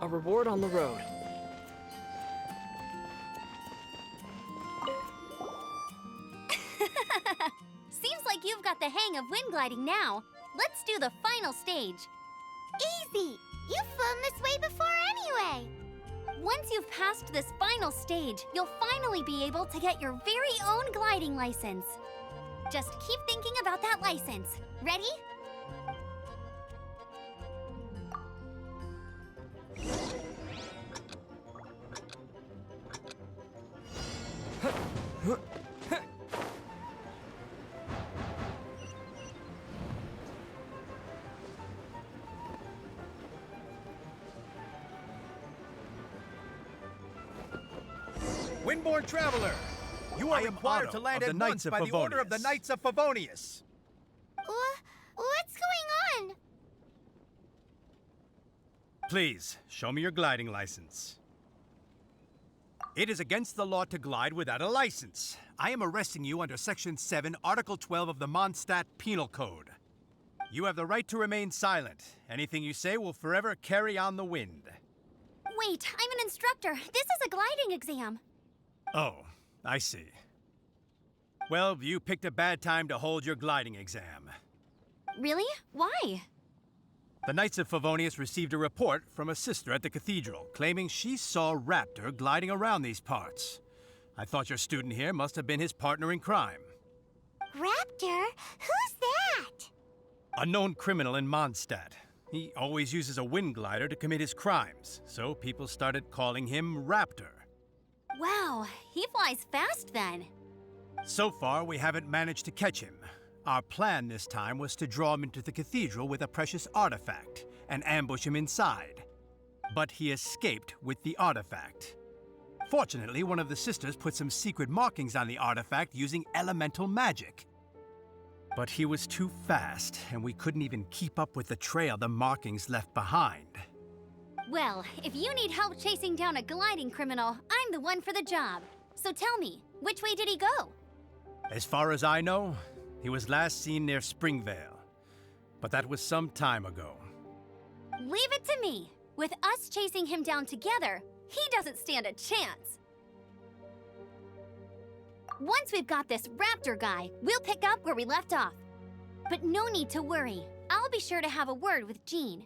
A reward on the road. Seems like you've got the hang of wind gliding now. Let's do the final stage. Easy! You've flown this way before anyway! Once you've passed this final stage, you'll finally be able to get your very own gliding license. Just keep thinking about that license. Ready? Windborne Traveler! You are required to land at once by the order of the Knights of Favonius. What's going on? Please, show me your gliding license. It is against the law to glide without a license. I am arresting you under Section 7, Article 12 of the Mondstadt Penal Code. You have the right to remain silent. Anything you say will forever carry on the wind. Wait, I'm an instructor. This is a gliding exam. Oh, I see. Well, you picked a bad time to hold your gliding exam. Really? Why? The Knights of Favonius received a report from a sister at the cathedral claiming she saw Raptor gliding around these parts. I thought your student here must have been his partner in crime. Raptor? Who's that? A known criminal in Mondstadt. He always uses a wind glider to commit his crimes, so people started calling him Raptor. Wow, he flies fast then. So far, we haven't managed to catch him. Our plan this time was to draw him into the cathedral with a precious artifact and ambush him inside. But he escaped with the artifact. Fortunately, one of the sisters put some secret markings on the artifact using elemental magic. But he was too fast, and we couldn't even keep up with the trail the markings left behind. Well, if you need help chasing down a gliding criminal, I'm the one for the job. So tell me, which way did he go? As far as I know, he was last seen near Springvale. But that was some time ago. Leave it to me. With us chasing him down together, he doesn't stand a chance. Once we've got this Raptor guy, we'll pick up where we left off. But no need to worry. I'll be sure to have a word with Jean.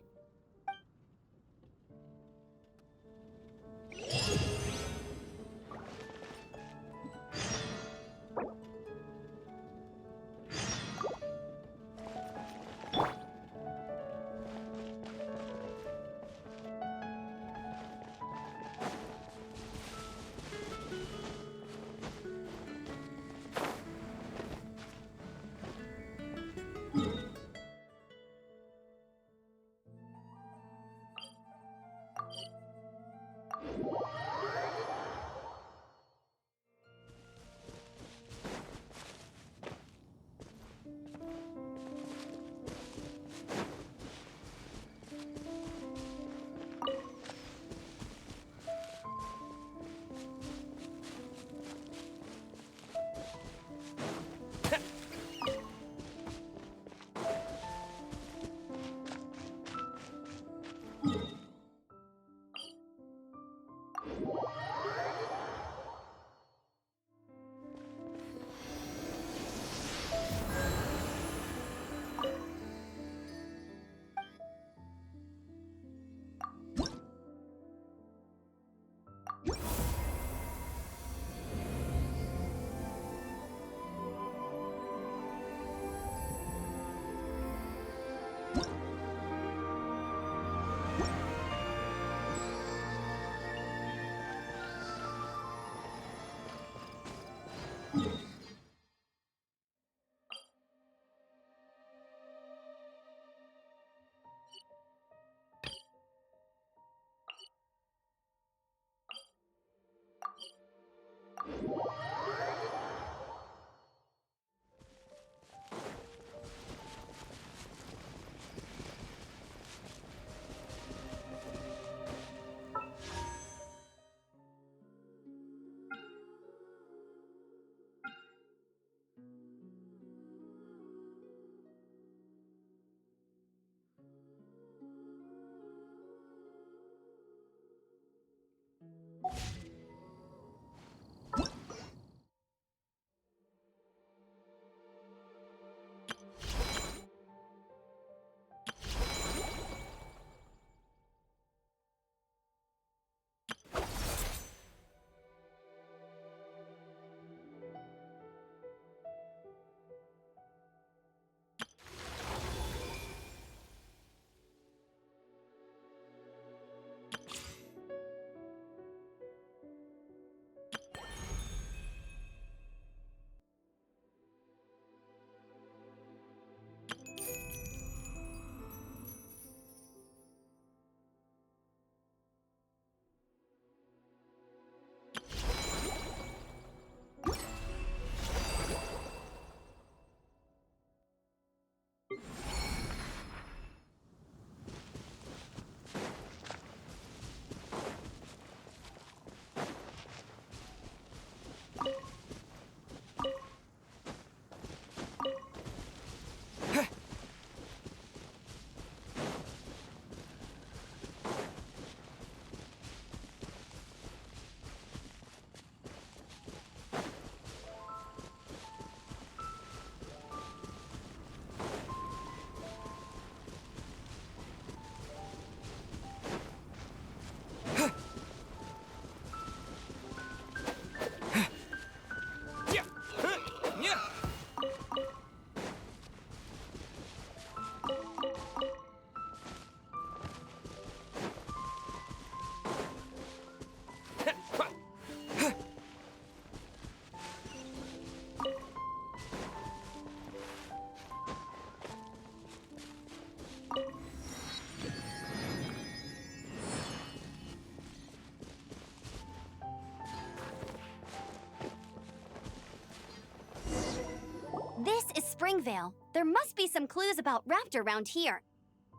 This is Springvale. There must be some clues about Raptor around here.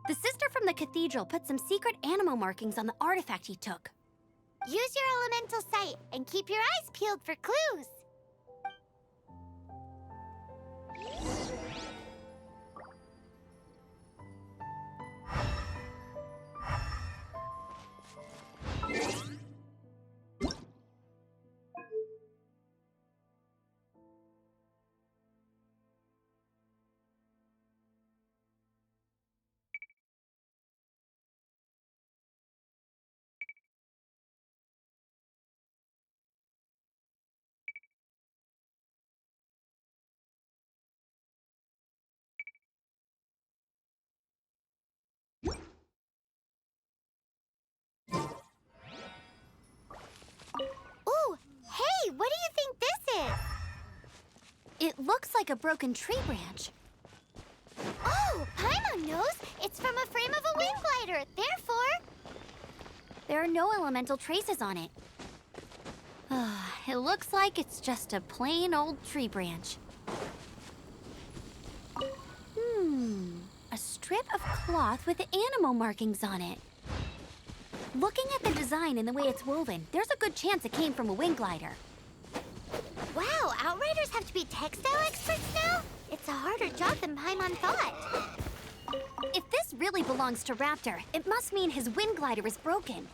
The sister from the cathedral put some secret animal markings on the artifact he took. Use your elemental sight and keep your eyes peeled for clues. Ooh, hey, what do you think this is? It looks like a broken tree branch. Oh, Paimon knows. It's from a frame of a wing glider. Therefore, there are no elemental traces on it. It looks like it's just a plain old tree branch. A strip of cloth with animal markings on it. Looking at the design and the way it's woven, there's a good chance it came from a wing glider. Wow, Outriders have to be textile experts now? It's a harder job than Paimon thought. If this this really belongs to Raptor, it must mean his wind glider is broken.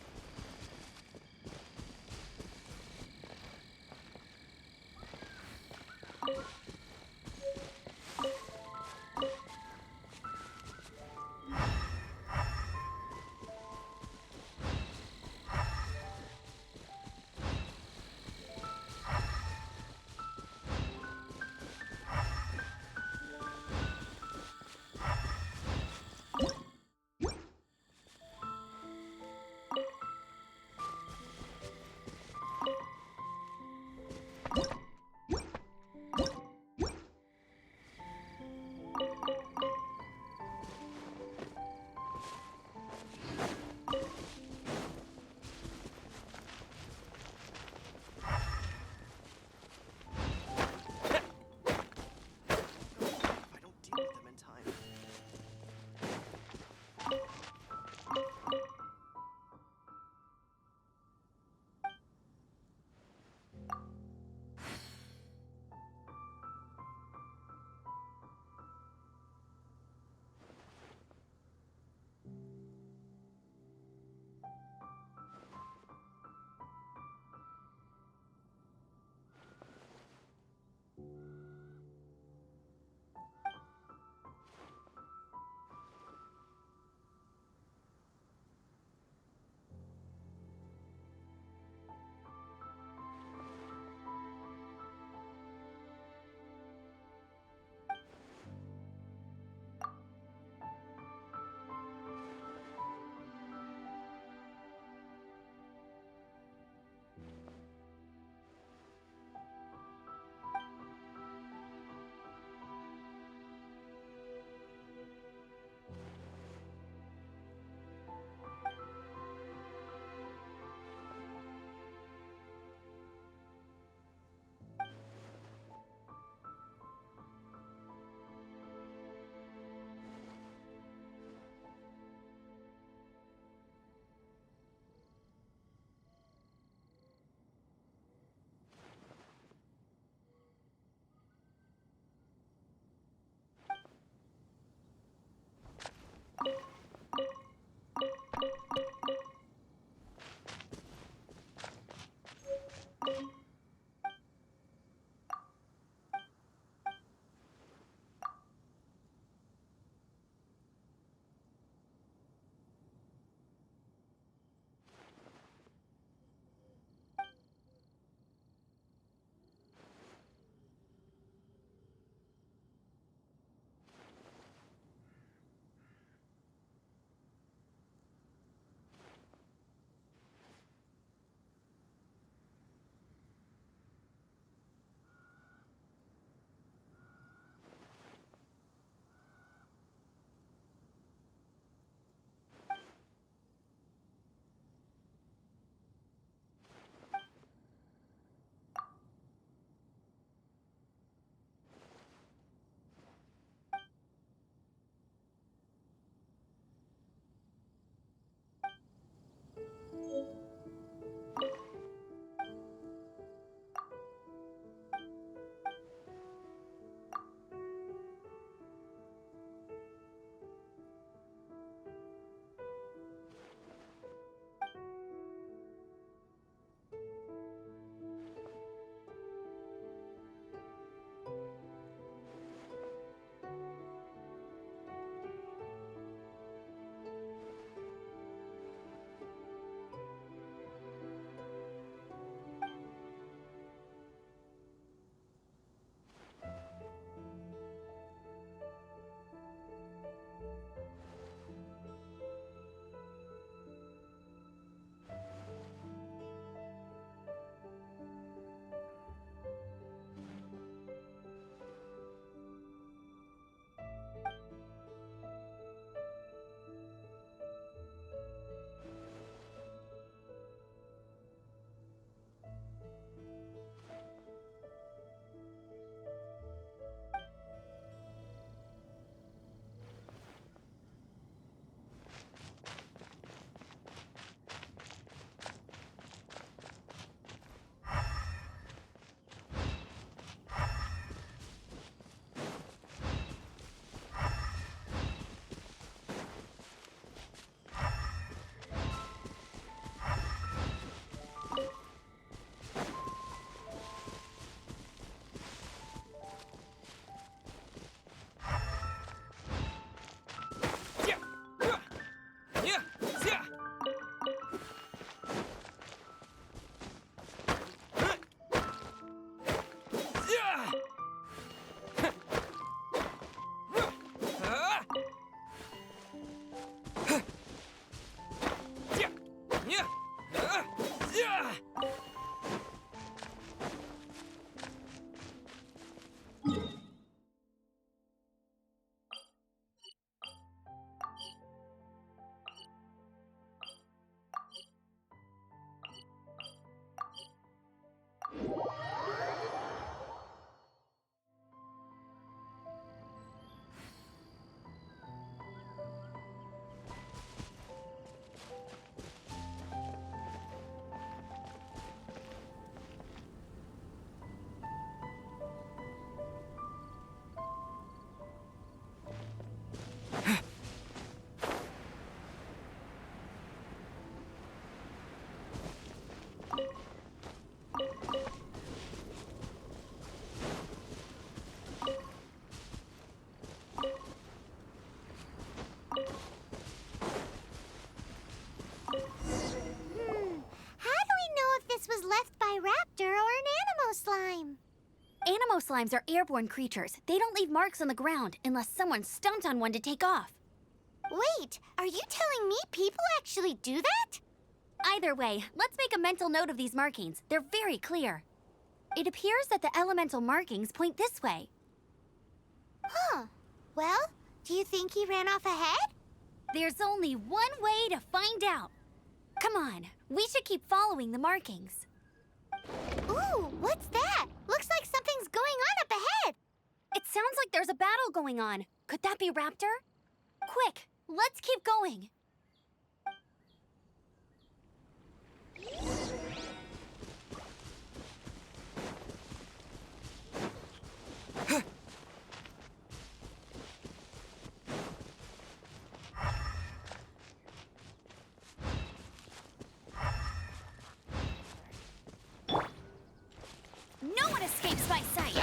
Snow slimes are airborne creatures. They don't leave marks on the ground unless someone stomped on one to take off. Wait, are you telling me people actually do that? Either way, let's make a mental note of these markings. They're very clear. It appears that the elemental markings point this way. Huh. Well, do you think he ran off ahead? There's only one way to find out. Come on, we should keep following the markings. Ooh, what's that? Looks like something's going on up ahead. It sounds like there's a battle going on. Could that be Raptor? Quick, let's keep going. No one escapes my sight!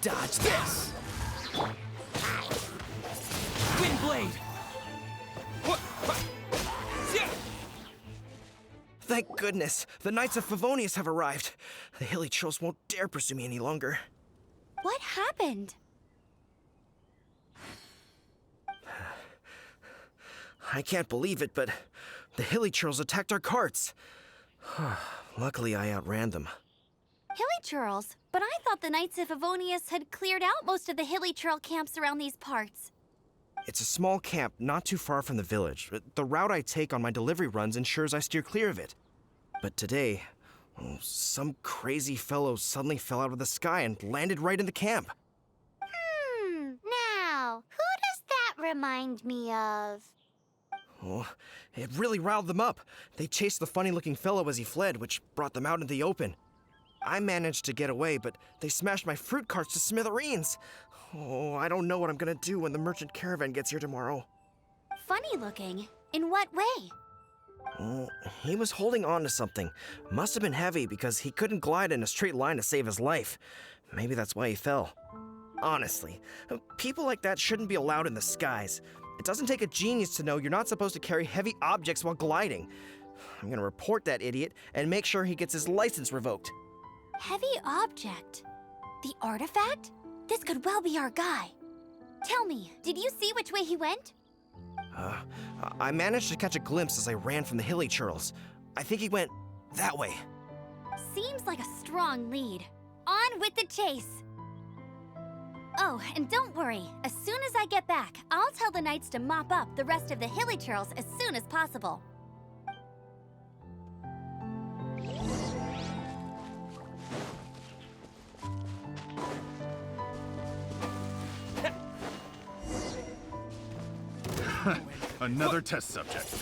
Dodge this! Windblade! Thank goodness, the Knights of Favonius have arrived. The hilly trolls won't dare pursue me any longer. What happened? I can't believe it, but the hilly trolls attacked our carts. Luckily, I outran them. Hilly churls? But I thought the Knights of Favonius had cleared out most of the hilly churl camps around these parts. It's a small camp not too far from the village. The route I take on my delivery runs ensures I steer clear of it. But today, some crazy fellow suddenly fell out of the sky and landed right in the camp. Now, who does that remind me of? Oh, it really riled them up. They chased the funny-looking fellow as he fled, which brought them out into the open. I managed to get away, but they smashed my fruit carts to smithereens. Oh, I don't know what I'm gonna do when the merchant caravan gets here tomorrow. Funny looking? In what way? Oh, he was holding on to something. Must have been heavy because he couldn't glide in a straight line to save his life. Maybe that's why he fell. Honestly, people like that shouldn't be allowed in the skies. It doesn't take a genius to know you're not supposed to carry heavy objects while gliding. I'm gonna report that idiot and make sure he gets his license revoked. Heavy object? The artifact? This could well be our guy. Tell me, did you see which way he went? I managed to catch a glimpse as I ran from the hilly churls. I think he went that way. Seems like a strong lead. On with the chase! Oh, and don't worry. As soon as I get back, I'll tell the knights to mop up the rest of the hilly churls as soon as possible. Another test subject.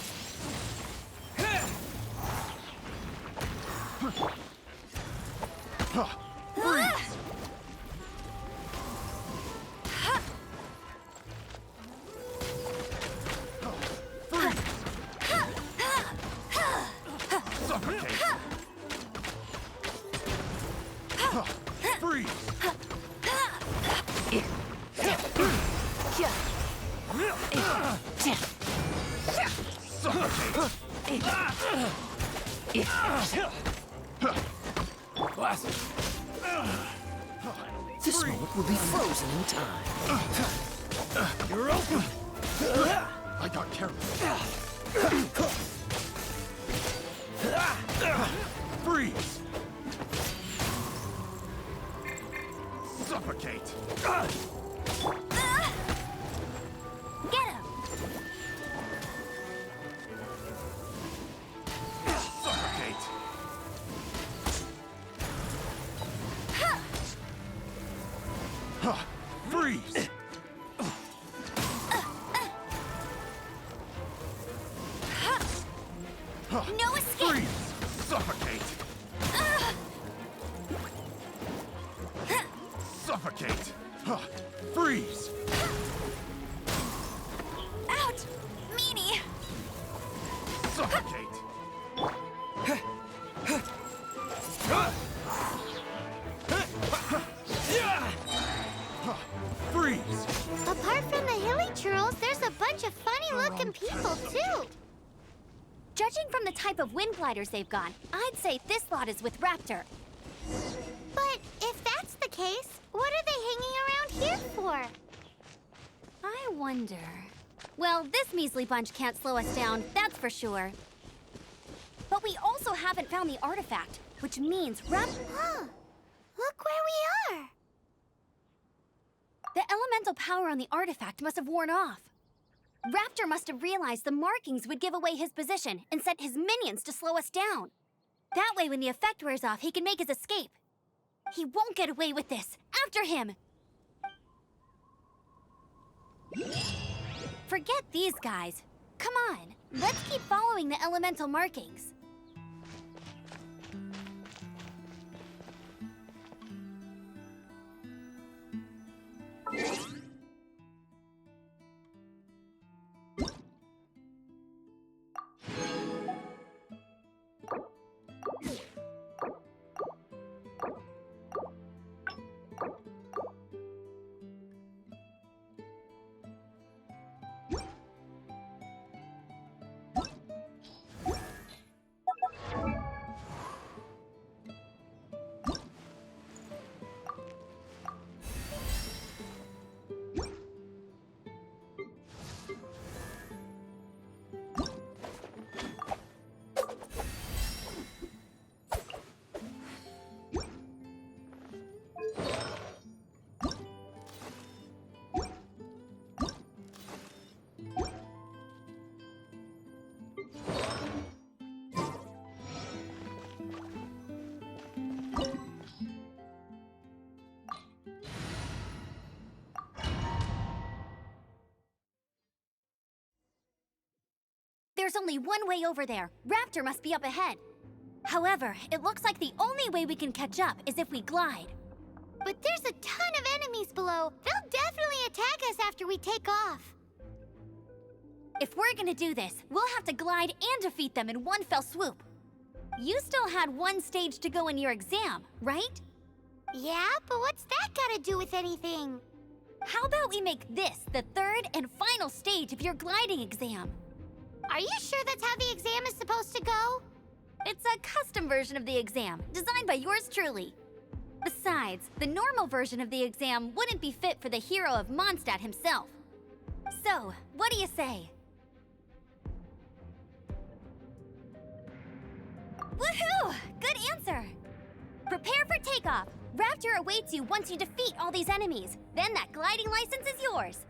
This moment will be frozen in time. You're open! I got carried. Freeze! Suffocate! Get him! Suffocate! Freeze! No escape! Freeze! Suffocate! Suffocate! Freeze! Out! Suffocate! Freeze! Apart from the hilly churls, there's a bunch of funny-looking people, too. Judging from the type of wind gliders they've got, I'd say this lot is with Raptor. But if that's the case, what are they hanging around here for? I wonder... Well, this measly bunch can't slow us down, that's for sure. But we also haven't found the artifact, which means Huh. Look where we are. the elemental power on the artifact must have worn off. Raptor must have realized the markings would give away his position and sent his minions to slow us down. That way, when the effect wears off, he can make his escape. He won't get away with this. After him! Forget these guys. Come on, let's keep following the elemental markings. There's only one way over there. Raptor must be up ahead. However, it looks like the only way we can catch up is if we glide. But there's a ton of enemies below. They'll definitely attack us after we take off. If we're gonna do this, we'll have to glide and defeat them in one fell swoop. You still had one stage to go in your exam, right? Yeah, but what's that gotta do with anything? How about we make this the third and final stage of your gliding exam? Are you sure that's how the exam is supposed to go? It's a custom version of the exam, designed by yours truly. Besides, the normal version of the exam wouldn't be fit for the hero of Mondstadt himself. So, what do you say? Woohoo! Good answer! Prepare for takeoff. Raptor awaits you once you defeat all these enemies. Then that gliding license is yours.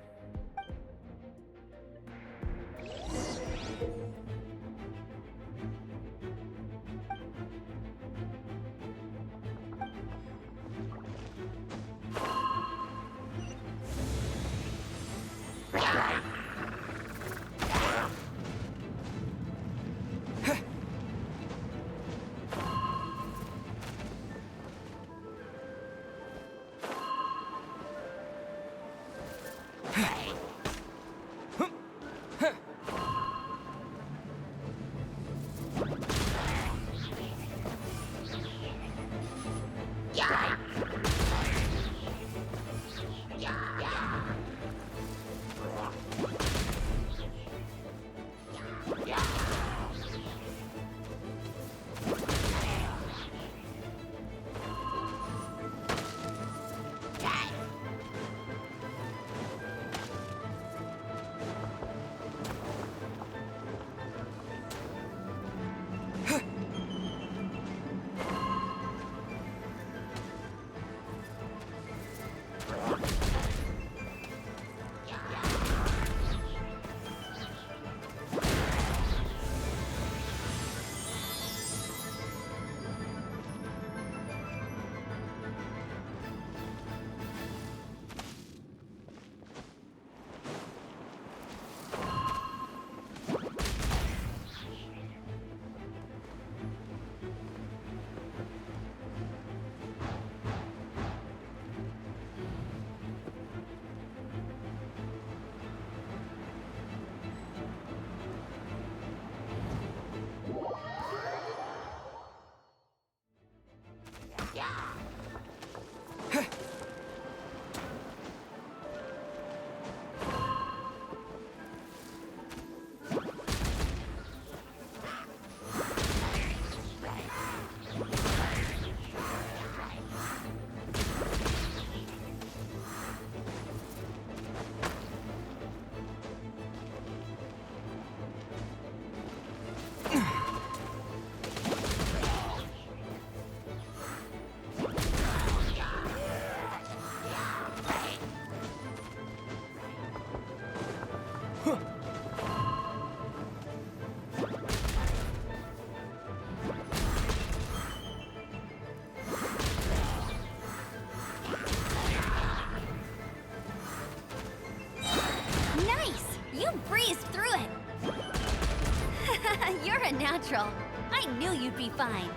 natural. I knew you'd be fine.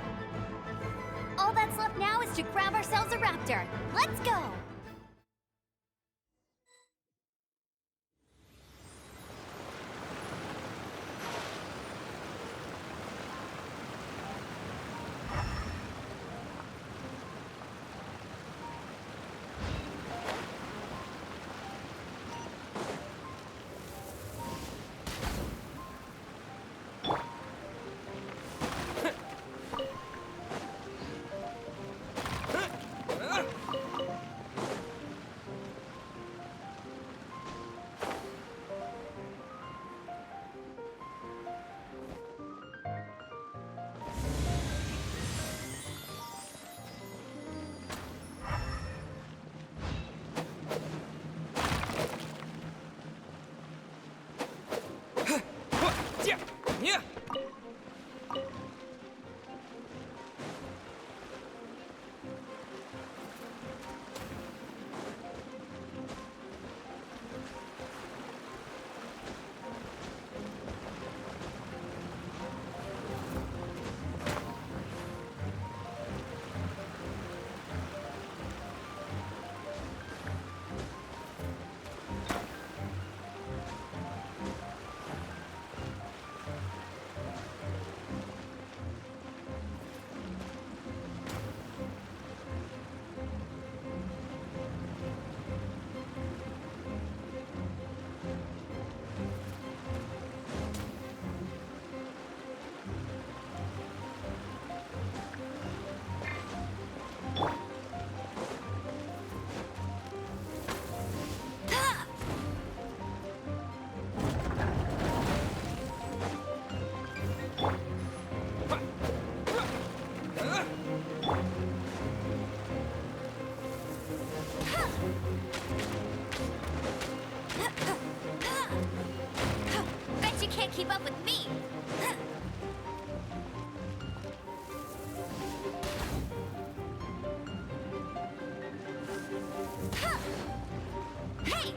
All that's left now is to grab ourselves a raptor. Let's go! Yeah! Bet you can't keep up with me! Hey!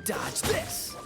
Dodge this!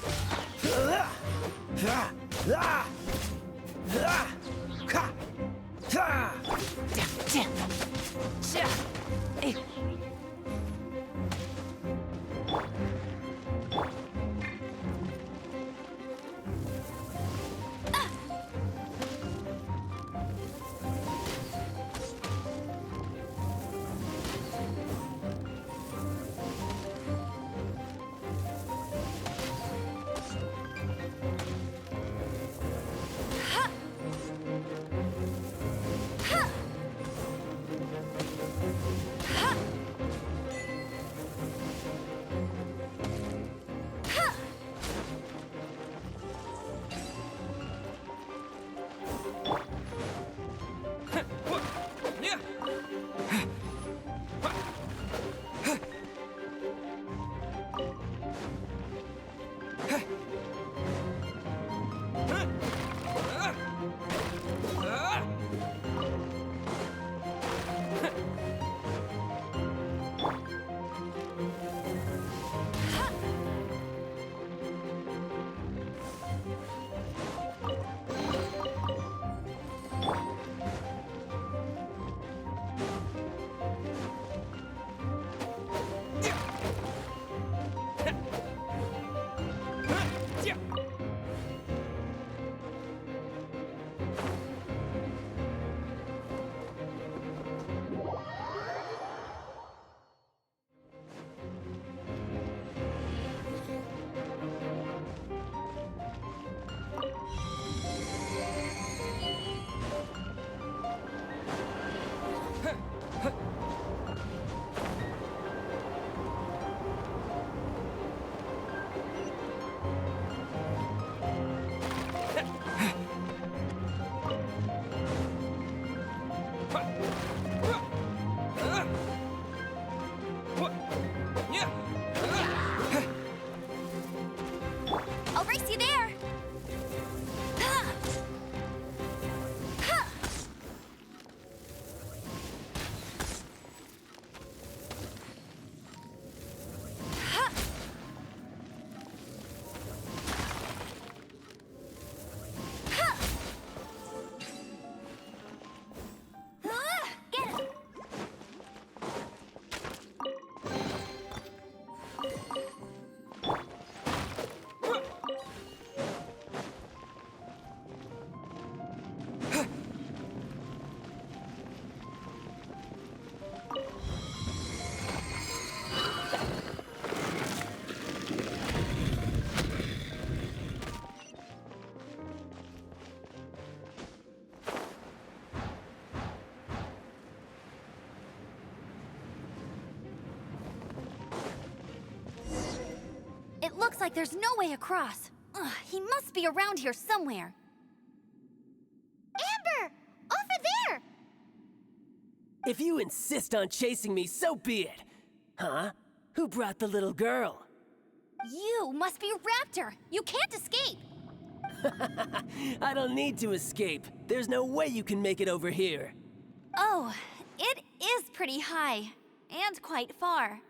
I'll race you there! It looks like there's no way across. Ugh, he must be around here somewhere. Amber! Over there! If you insist on chasing me, so be it. Huh? Who brought the little girl? You must be Raptor! You can't escape! I don't need to escape. There's no way you can make it over here. Oh, it is pretty high. And quite far.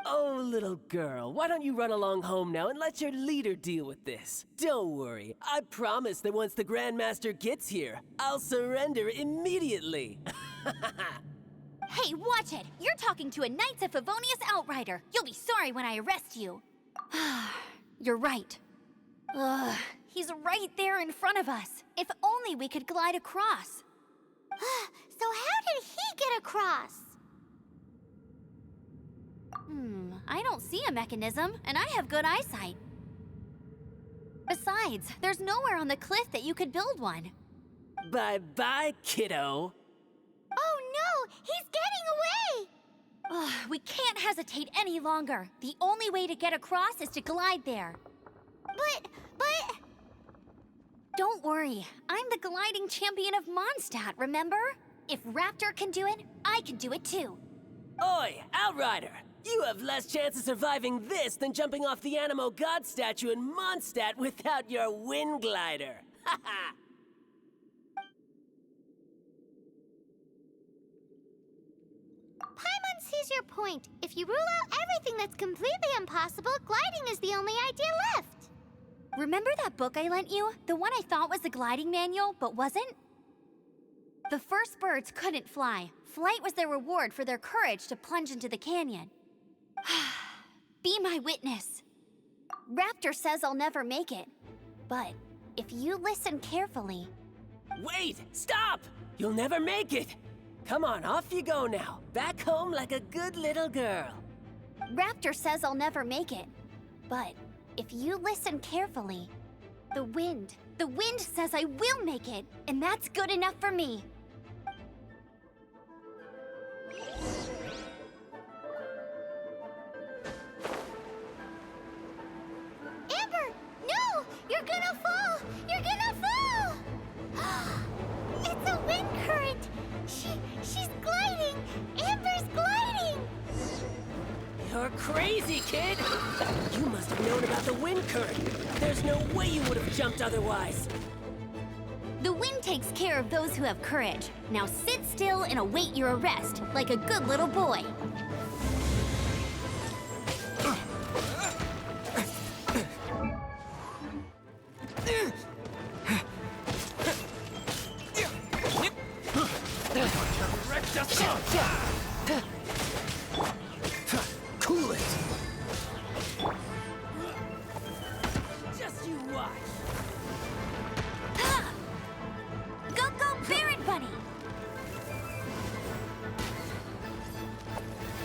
Oh, little girl, why don't you run along home now and let your leader deal with this? Don't worry, I promise that once the Grandmaster gets here, I'll surrender immediately. Hey, watch it! You're talking to a Knights of Favonius outrider. You'll be sorry when I arrest you. You're right. Ugh, he's right there in front of us. If only we could glide across. So how did he get across? I don't see a mechanism, and I have good eyesight. Besides, there's nowhere on the cliff that you could build one. Bye-bye, kiddo. Oh no! He's getting away! Ugh, we can't hesitate any longer. The only way to get across is to glide there. But... Don't worry. I'm the gliding champion of Mondstadt, remember? If Raptor can do it, I can do it too. Oi, Outrider! You have less chance of surviving this than jumping off the Animo God statue in Mondstadt without your wind glider. Haha! Paimon sees proves your point. If you rule out everything that's completely impossible, gliding is the only idea left. Remember that book I lent you? The one I thought was the gliding manual, but wasn't? The first birds couldn't fly. Flight was their reward for their courage to plunge into the canyon. Be my witness. Raptor says I'll never make it. But if you listen carefully... Wait! Stop! You'll never make it! Come on, off you go now. Back home like a good little girl. Raptor says I'll never make it. But if you listen carefully, the wind says I will make it, and that's good enough for me. Amber! No! You're gonna fall! You're gonna fall! It's a wind current! She's gliding! Amber's gliding! You're crazy, kid! You must have known about the wind current. There's no way you would have jumped otherwise. The wind takes care of those who have courage. Now sit still and await your arrest, like a good little boy. Cool it! Just you watch! Go, Baron Bunny!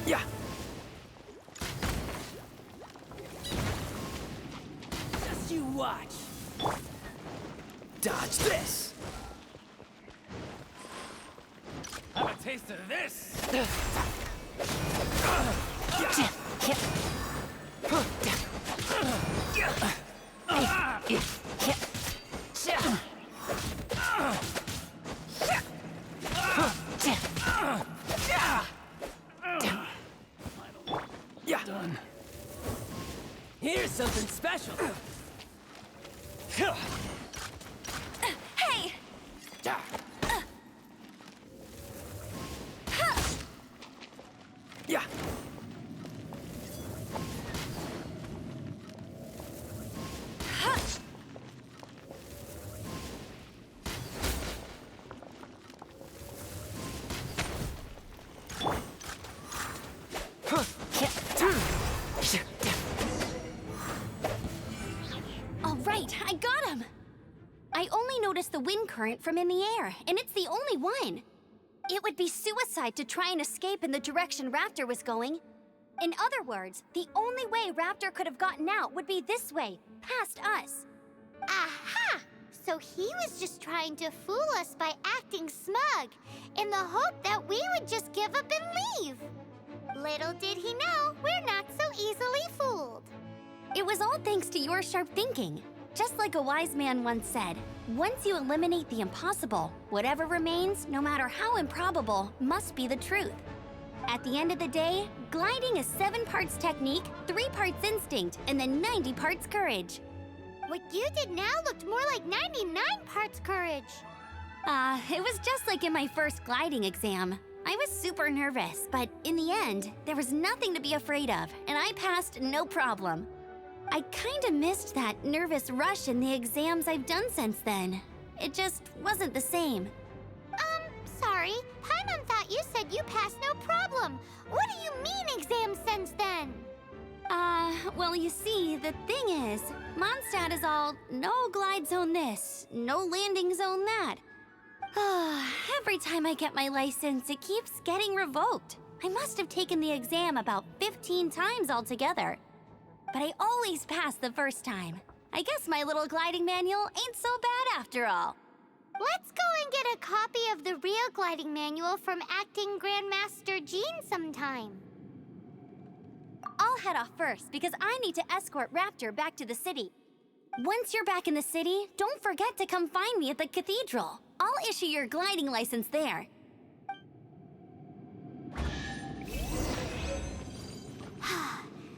Yeah! Just you watch! Dodge this! Have a taste of this! Done. Here's something special. Hey! Yeah. All right, I got him! I only noticed the wind current from in the air, and it's the only one. It would be suicide to try and escape in the direction Raptor was going. In other words, the only way Raptor could have gotten out would be this way, past us. Aha! So he was just trying to fool us by acting smug, in the hope that we would just give up and leave. Little did he know, we're not so easily fooled. It was all thanks to your sharp thinking. Just like a wise man once said, once you eliminate the impossible, whatever remains, no matter how improbable, must be the truth. At the end of the day, gliding is 7 parts technique, 3 parts instinct, and then 90 parts courage. What you did now looked more like 99 parts courage. It was just like in my first gliding exam. I was super nervous, but in the end, there was nothing to be afraid of, and I passed no problem. I kinda missed that nervous rush in the exams I've done since then. It just wasn't the same. Sorry. Paimon thought you said you passed no problem. What do you mean exams since then? Well, you see, the thing is, Mondstadt is all no glide zone this, no landing zone that. Every time I get my license, it keeps getting revoked. I must have taken the exam about 15 times altogether. But I always pass the first time. I guess my little gliding manual ain't so bad after all. Let's go and get a copy of the real gliding manual from Acting Grandmaster Jean sometime. I'll head off first because I need to escort Raptor back to the city. Once you're back in the city, don't forget to come find me at the cathedral. I'll issue your gliding license there.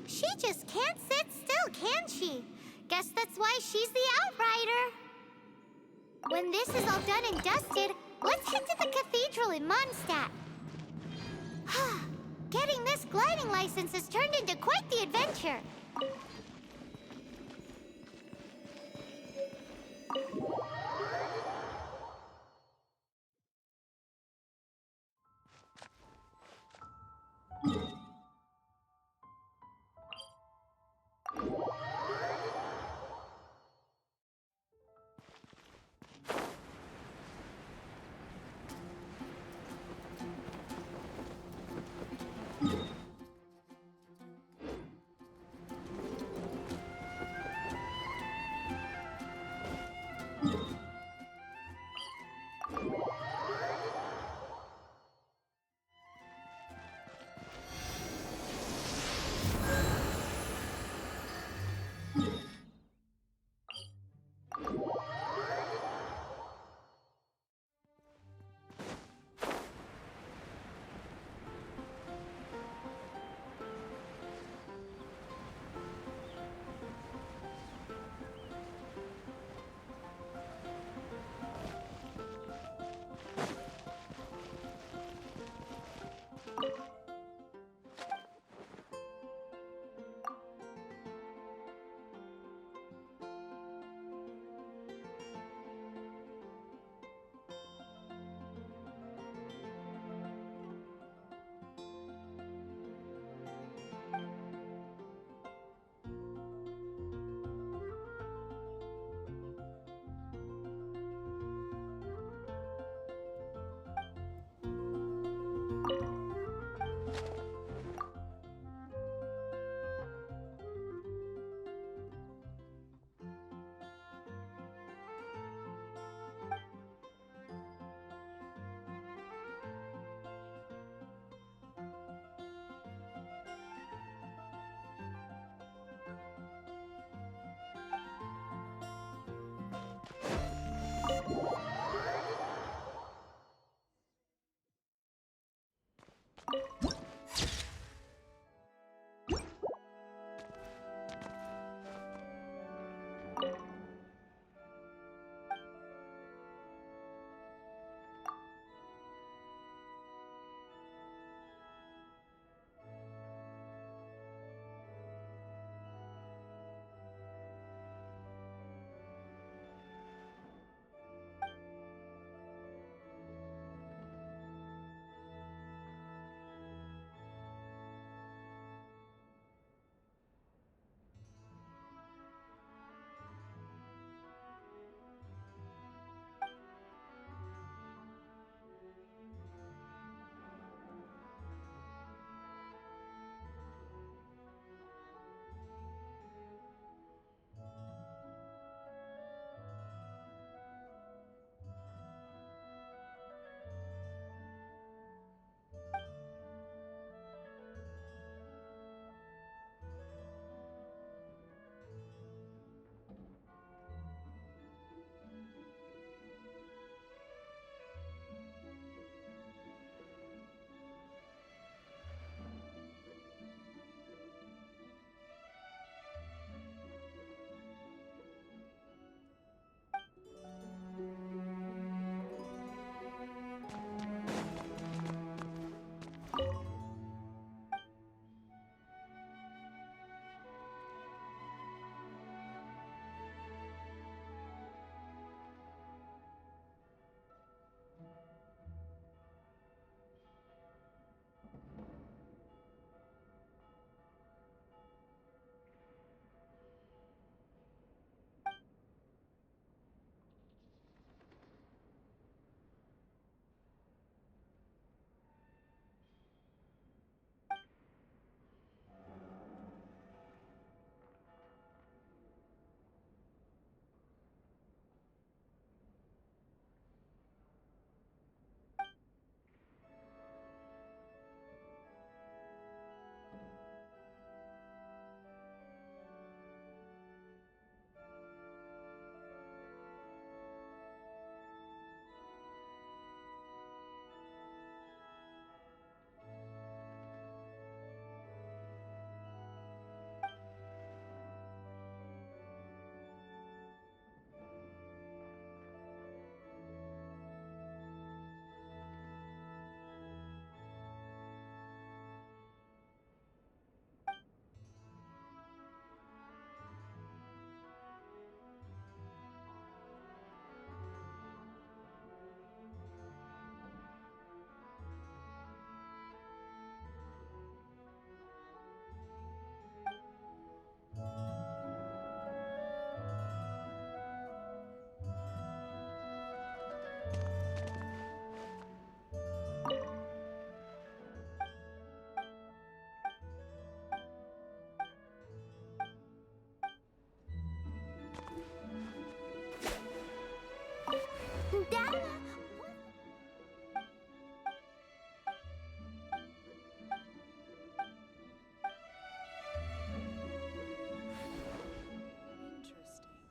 She just can't sit still, can she? Guess that's why she's the Outrider. When this is all done and dusted, let's head to the cathedral in Mondstadt. Getting this gliding license has turned into quite the adventure.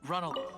run along.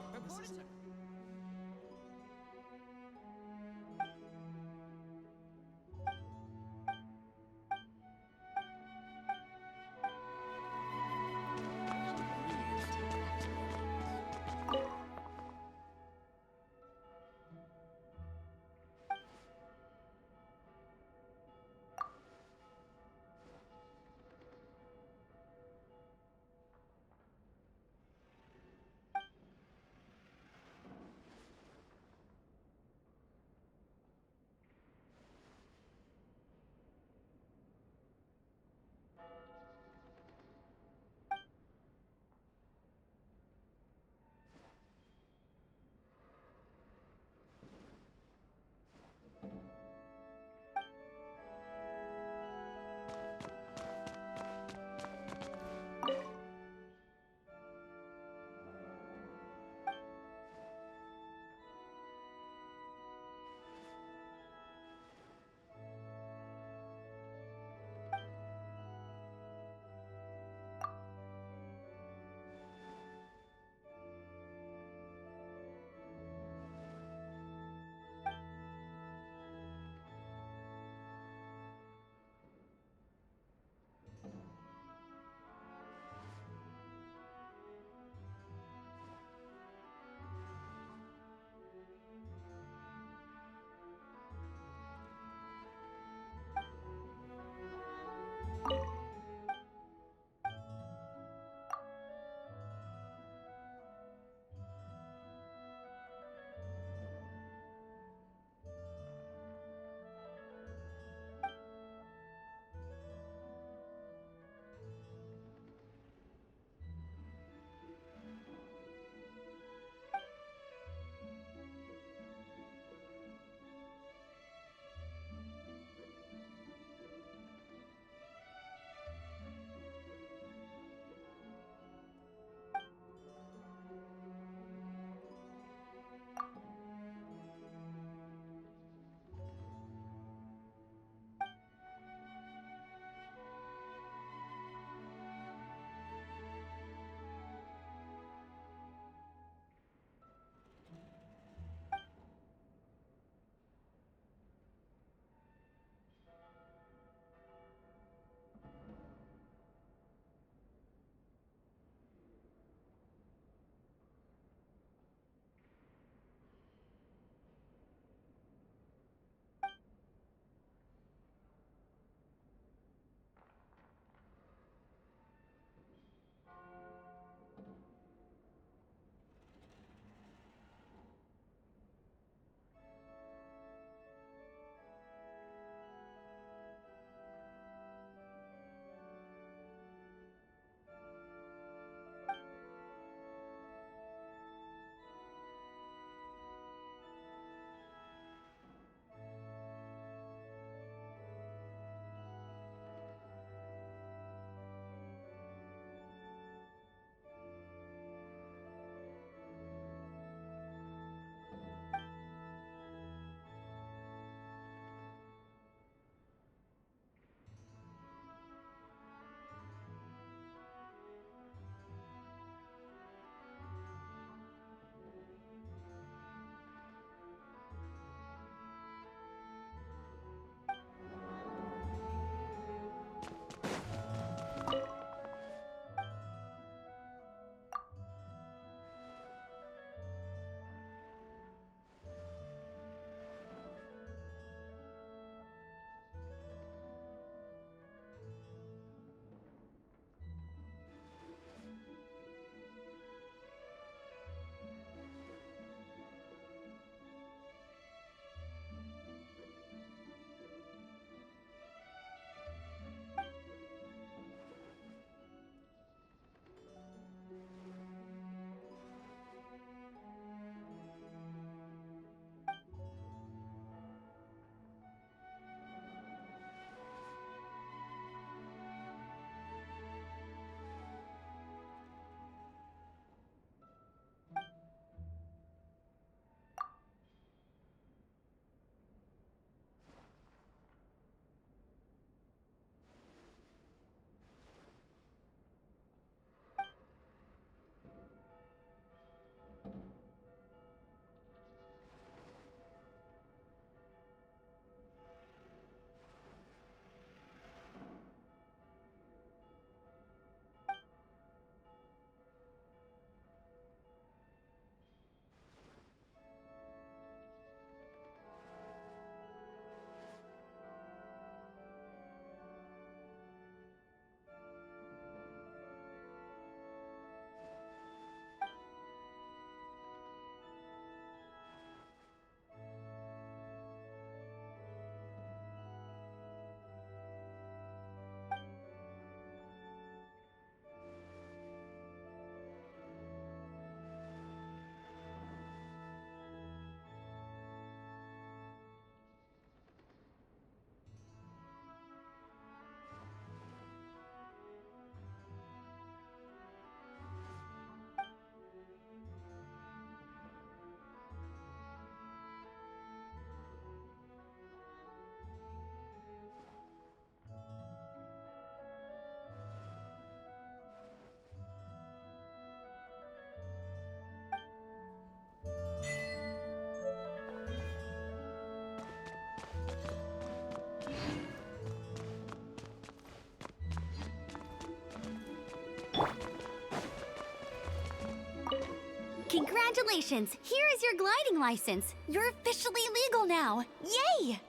Congratulations! Here is your gliding license. You're officially legal now. Yay!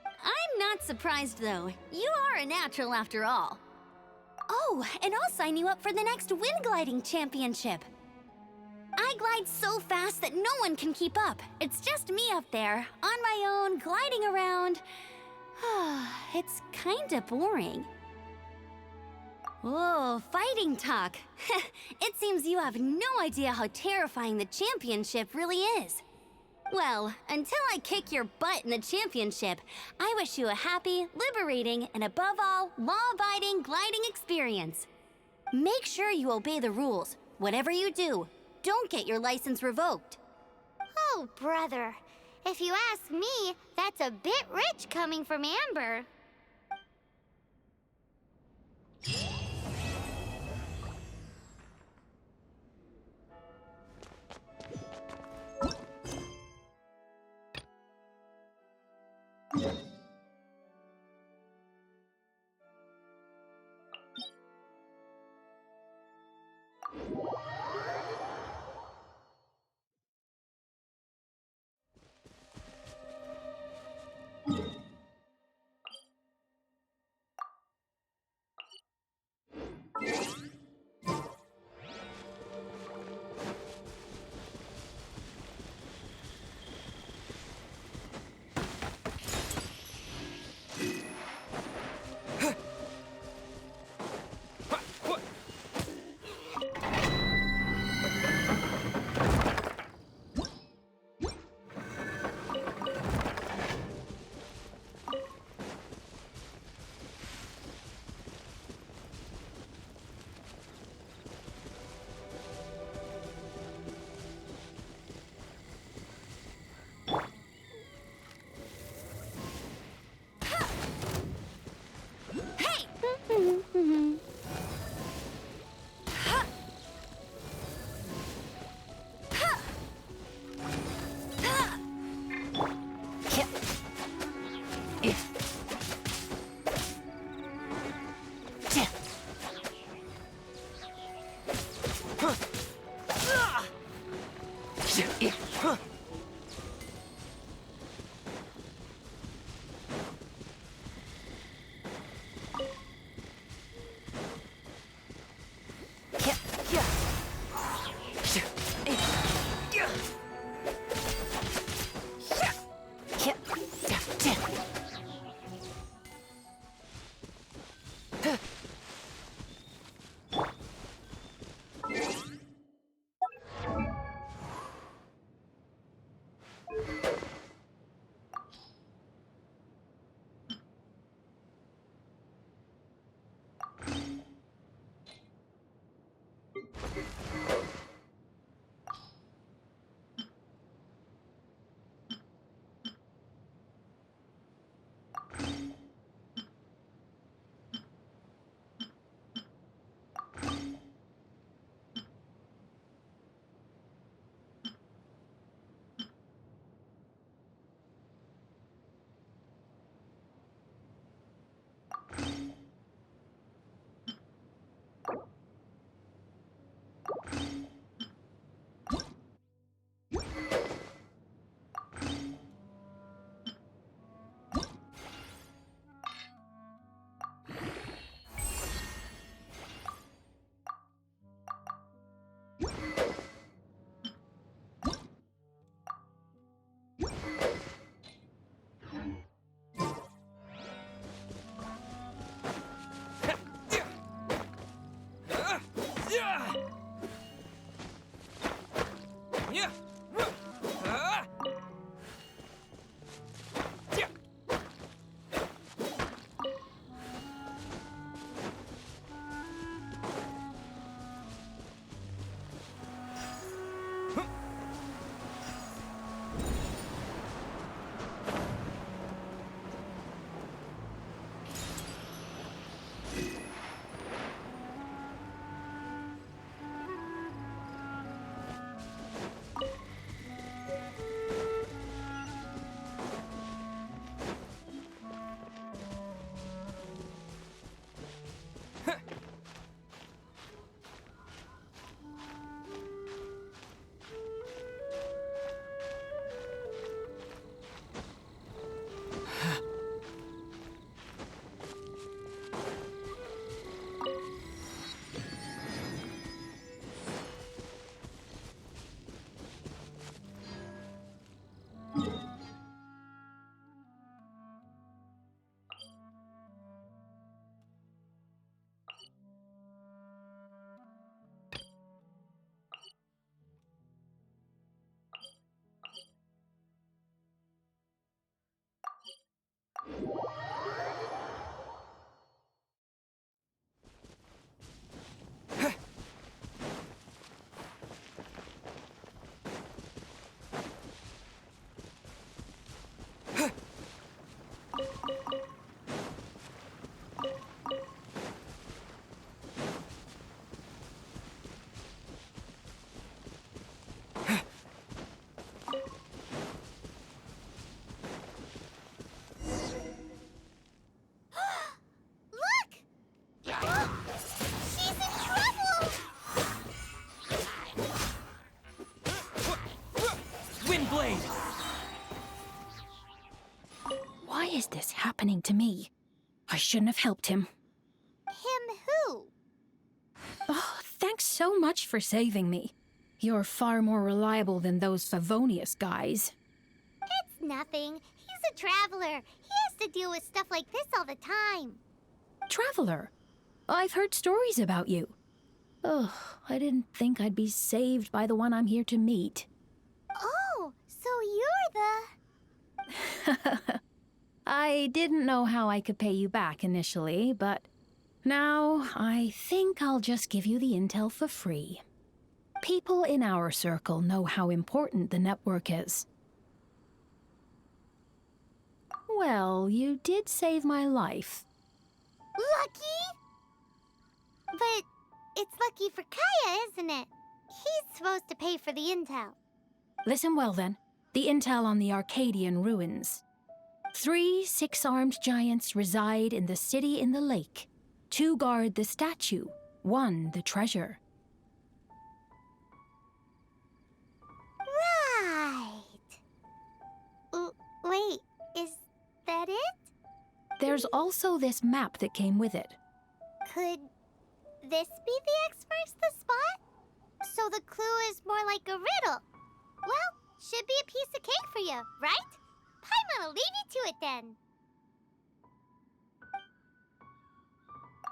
I'm not surprised, though. You are a natural after all. Oh, and I'll sign you up for the next wind gliding championship. I glide so fast that no one can keep up. It's just me up there, on my own, gliding around. It's kinda boring. Oh, fighting talk. It seems you have no idea how terrifying the championship really is. Well, until I kick your butt in the championship, I wish you a happy, liberating, and above all, law-abiding gliding experience. Make sure you obey the rules. Whatever you do, don't get your license revoked. Oh, brother. If you ask me, that's a bit rich coming from Amber. happening to me. I shouldn't have helped him. Him who? Oh, thanks so much for saving me. You're far more reliable than those Favonius guys. It's nothing. He's a traveler. He has to deal with stuff like this all the time. Traveler? I've heard stories about you. Ugh, I didn't think I'd be saved by the one I'm here to meet. Oh, so you're the... I didn't know how I could pay you back initially, but now I think I'll just give you the intel for free. People in our circle know how important the network is. Well, you did save my life. Lucky? But it's lucky for Kaya, isn't it? He's supposed to pay for the intel. Listen well then. The intel on the Arcadian ruins. 3 6-armed giants reside in the city in the lake. 2 guard the statue, 1 the treasure. Right. Wait, is that it? There's also this map that came with it. Could this be the X-Marks the spot? So the clue is more like a riddle. Well, should be a piece of cake for you, right? Paimon'll leave you to it then.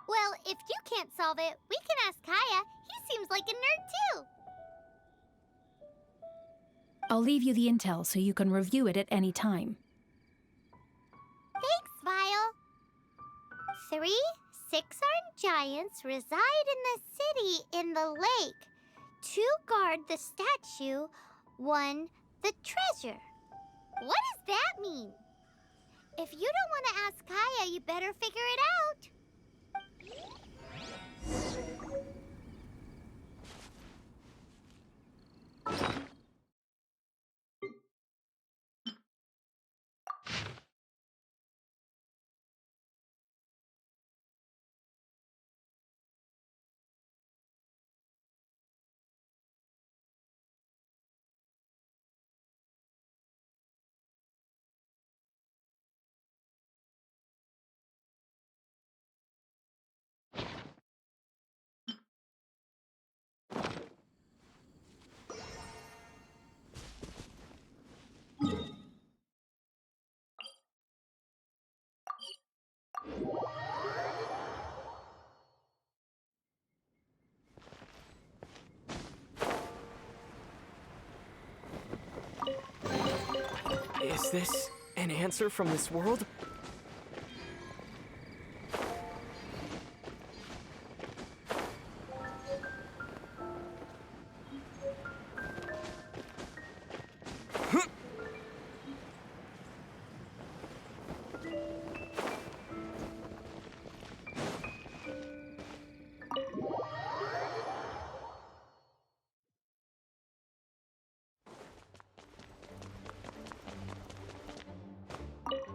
Well, if you can't solve it, we can ask Kaya. He seems like a nerd too. I'll leave you the intel so you can review it at any time. Thanks, Vile. 3 6-armed giants reside in the city in the lake. 2 guard the statue, 1 the treasure. What does that mean? If you don't want to ask Kaya, you better figure it out. Is this an answer from this world?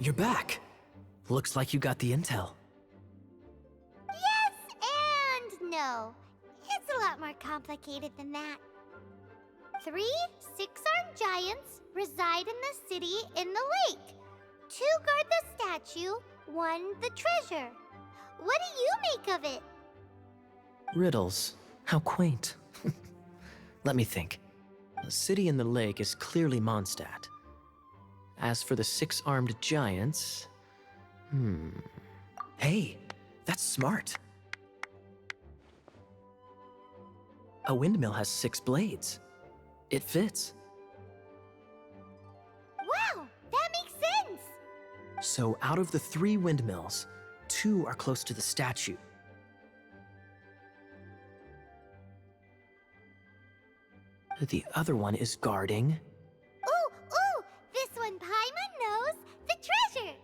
You're back. Looks like you got the intel. Yes and no. It's a lot more complicated than that. 3 6-armed giants reside in the city in the lake. 2 guard the statue, 1 the treasure. What do you make of it? Riddles. How quaint. Let me think. The city in the lake is clearly Mondstadt. As for the 6-armed giants... Hey, that's smart. A windmill has 6 blades. It fits. Wow, that makes sense! So out of the 3 windmills, 2 are close to the statue. The other one is guarding... Ooh! This one Paimon knows! The treasure!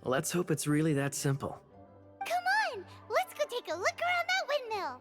Let's hope it's really that simple. Come on! Let's go take a look around that windmill!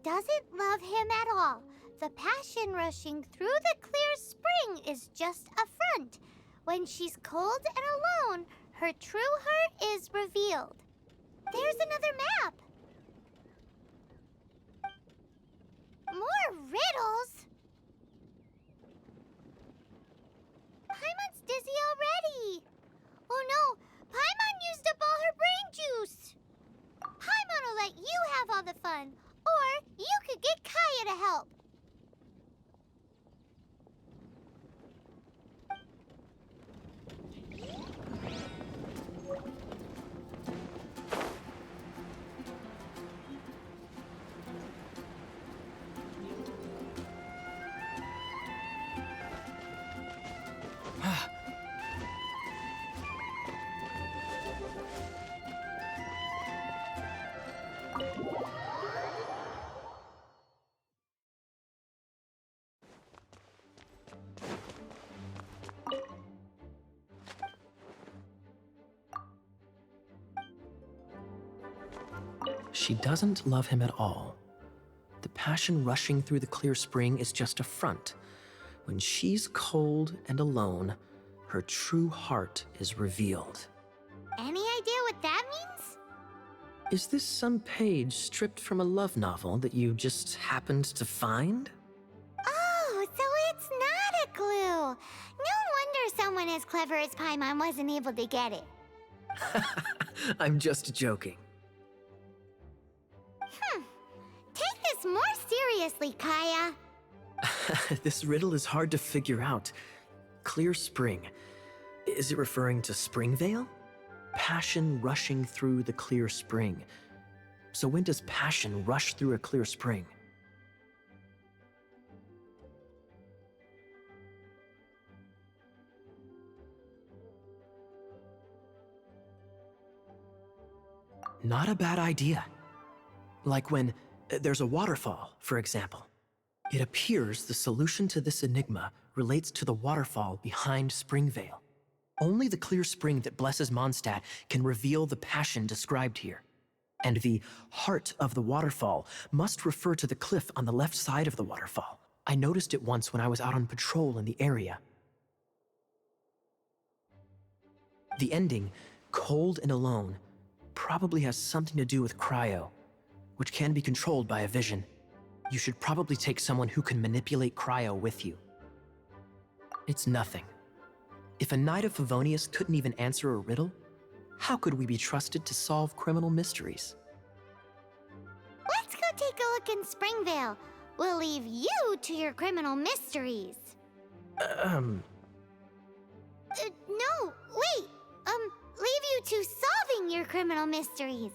doesn't love him at all. The passion rushing through the clear spring is just a front. When she's cold and alone, her true heart is revealed. There's another map. More riddles? Paimon's dizzy already. Oh no, Paimon used up all her brain juice. Paimon will let you have all the fun, or you could get Kaya to help. She doesn't love him at all. The passion rushing through the clear spring is just a front. When she's cold and alone, her true heart is revealed. Any idea what that means? Is this some page stripped from a love novel that you just happened to find? Oh, so it's not a clue. No wonder someone as clever as Paimon wasn't able to get it. I'm just joking. Take this more seriously, Kaya. This riddle is hard to figure out. Clear spring. Is it referring to Springvale? Passion rushing through the clear spring. So when does passion rush through a clear spring? Not a bad idea. Like when there's a waterfall, for example. It appears the solution to this enigma relates to the waterfall behind Springvale. Only the clear spring that blesses Mondstadt can reveal the passion described here. And the heart of the waterfall must refer to the cliff on the left side of the waterfall. I noticed it once when I was out on patrol in the area. The ending, cold and alone, probably has something to do with cryo, which can be controlled by a vision. You should probably take someone who can manipulate cryo with you. It's nothing. If a knight of Favonius couldn't even answer a riddle, how could we be trusted to solve criminal mysteries? Let's go take a look in Springvale. We'll leave you to your criminal mysteries. No, wait. Leave you to solving your criminal mysteries.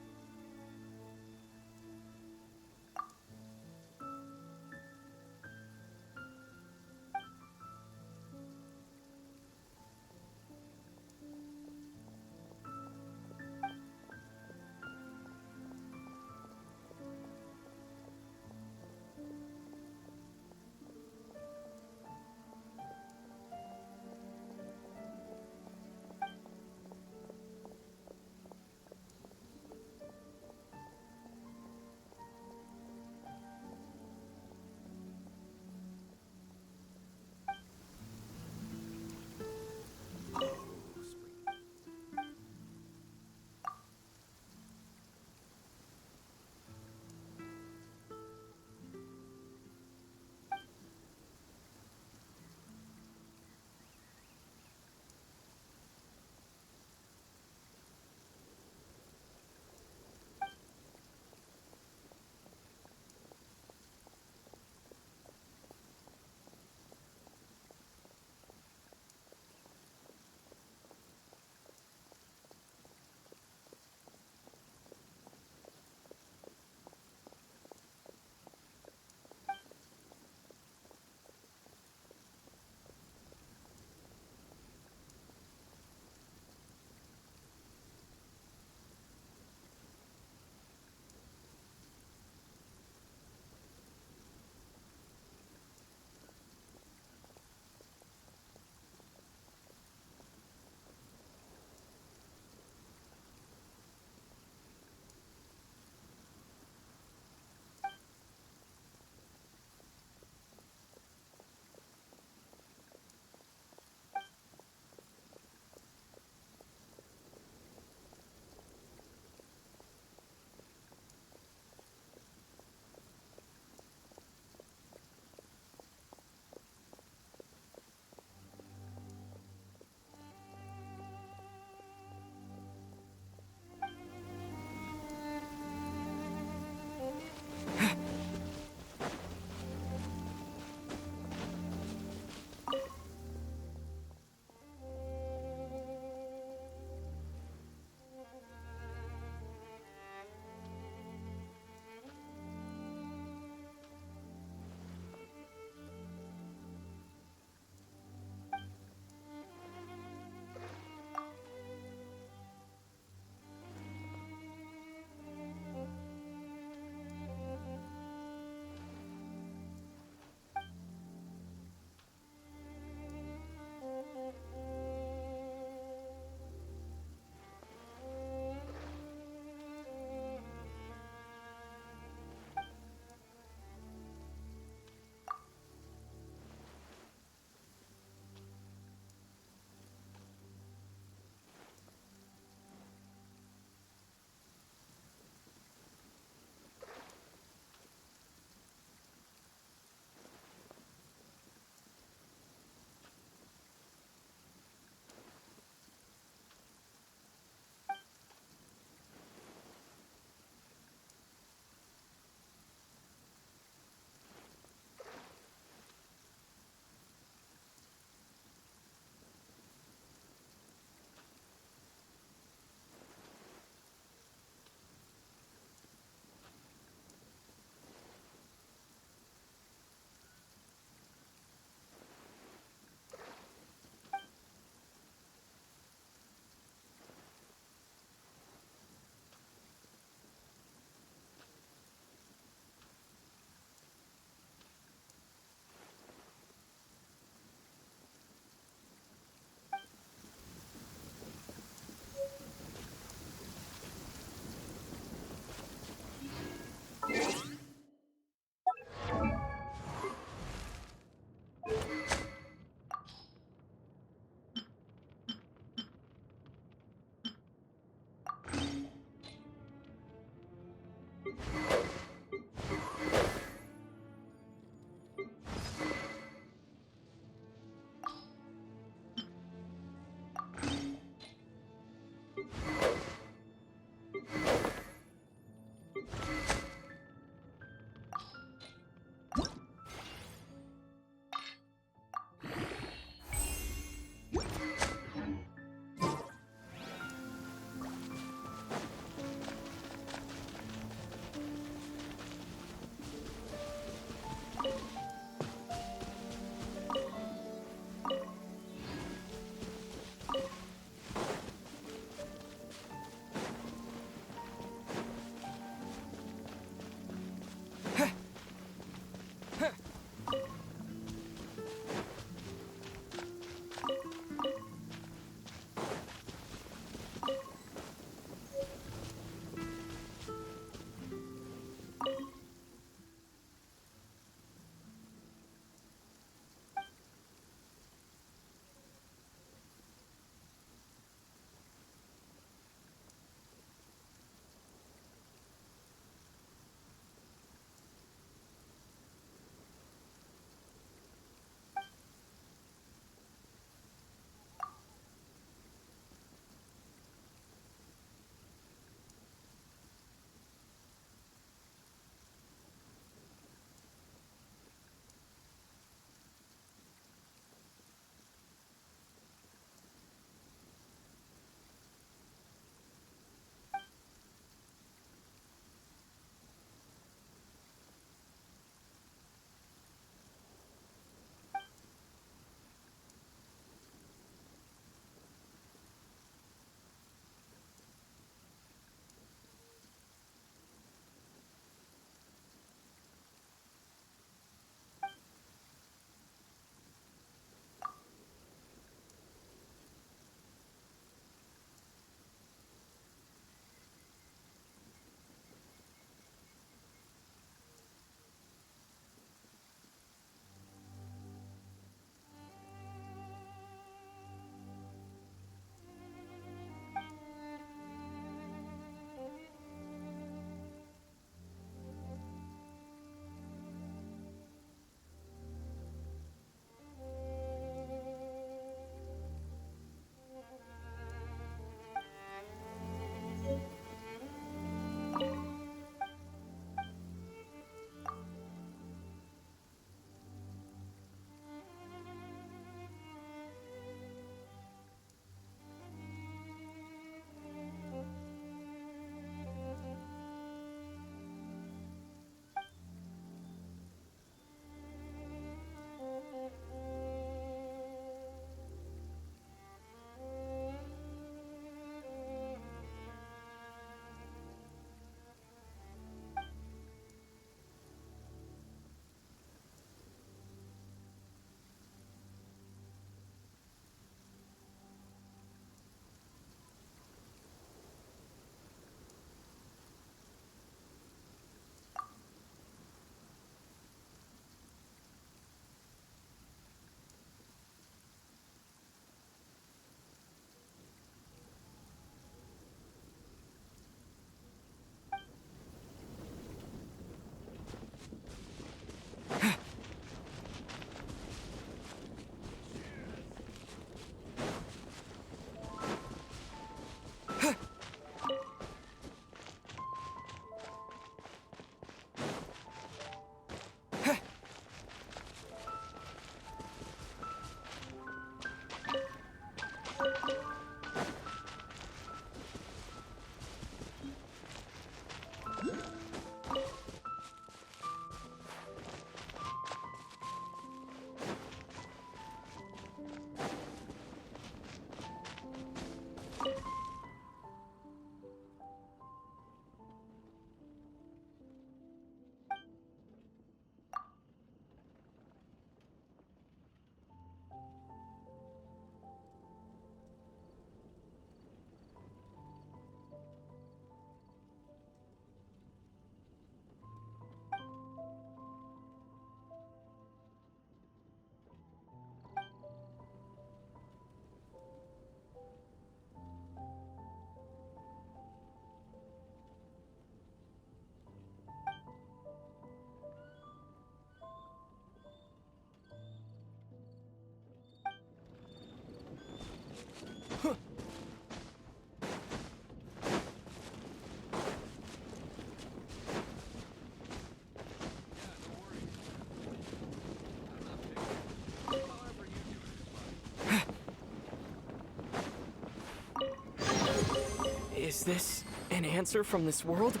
Is this an answer from this world?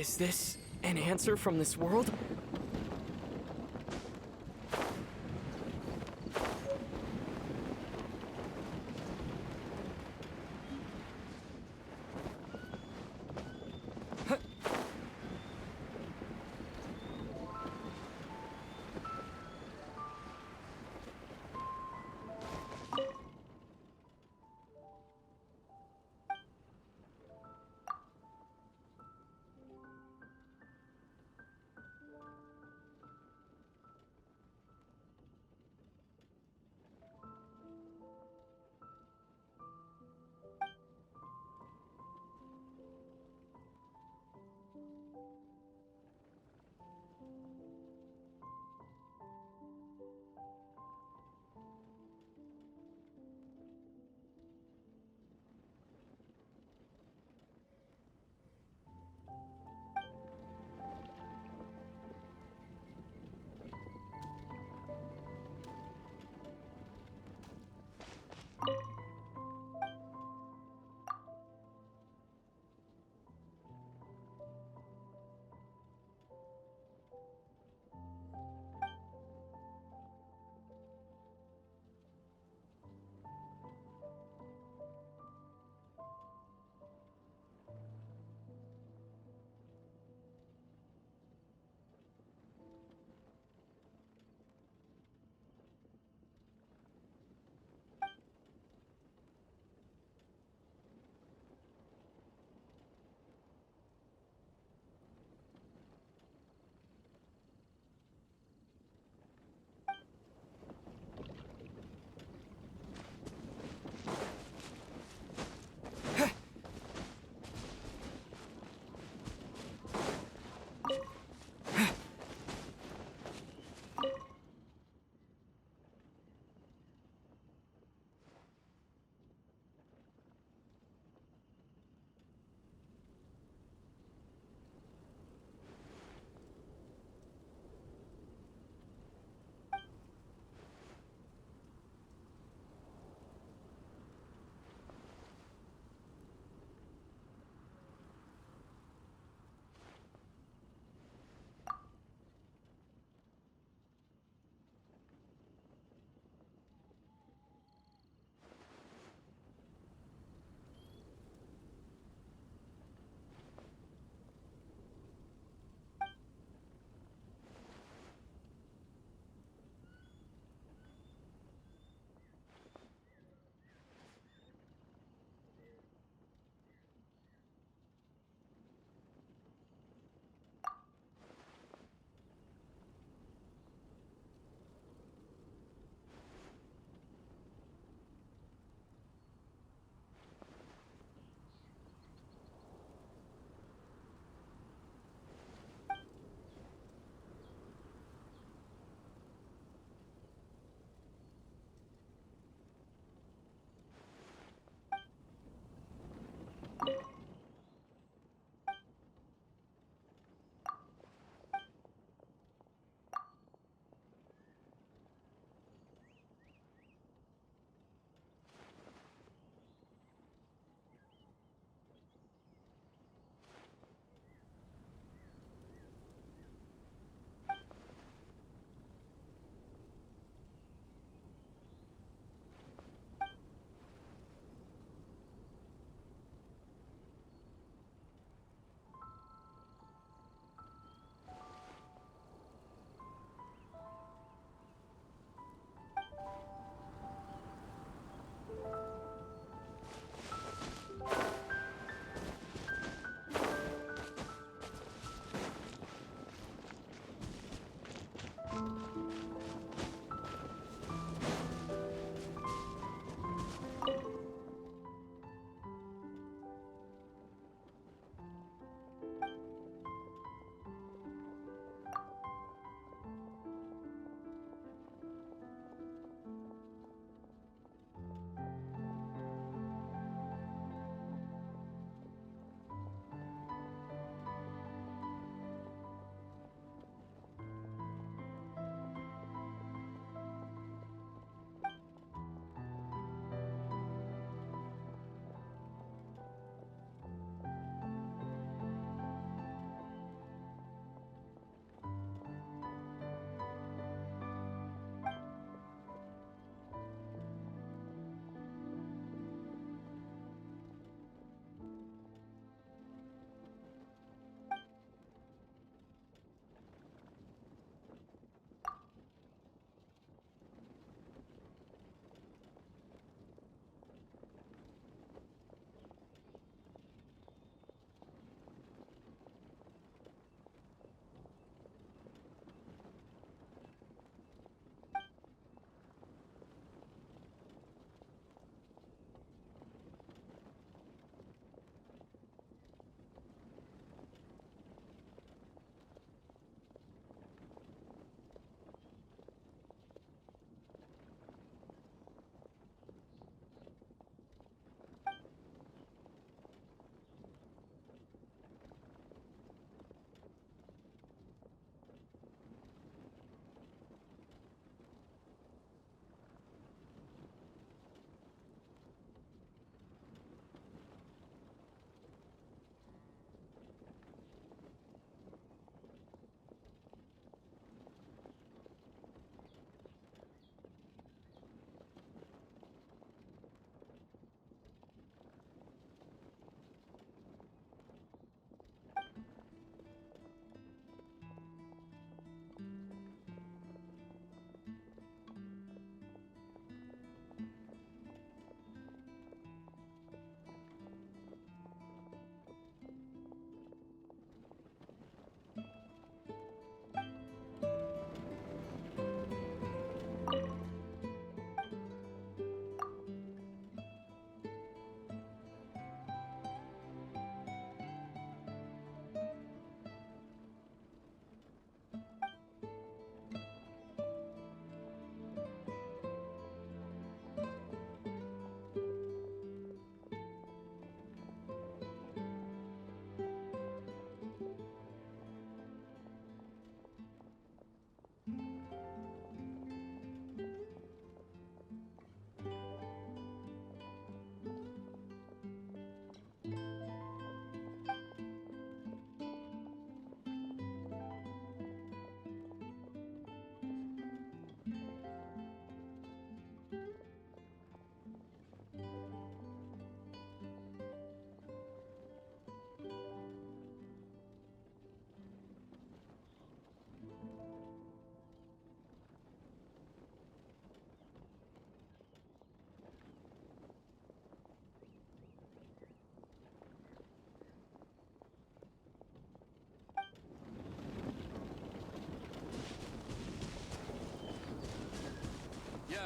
Is this an answer from this world?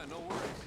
no worries.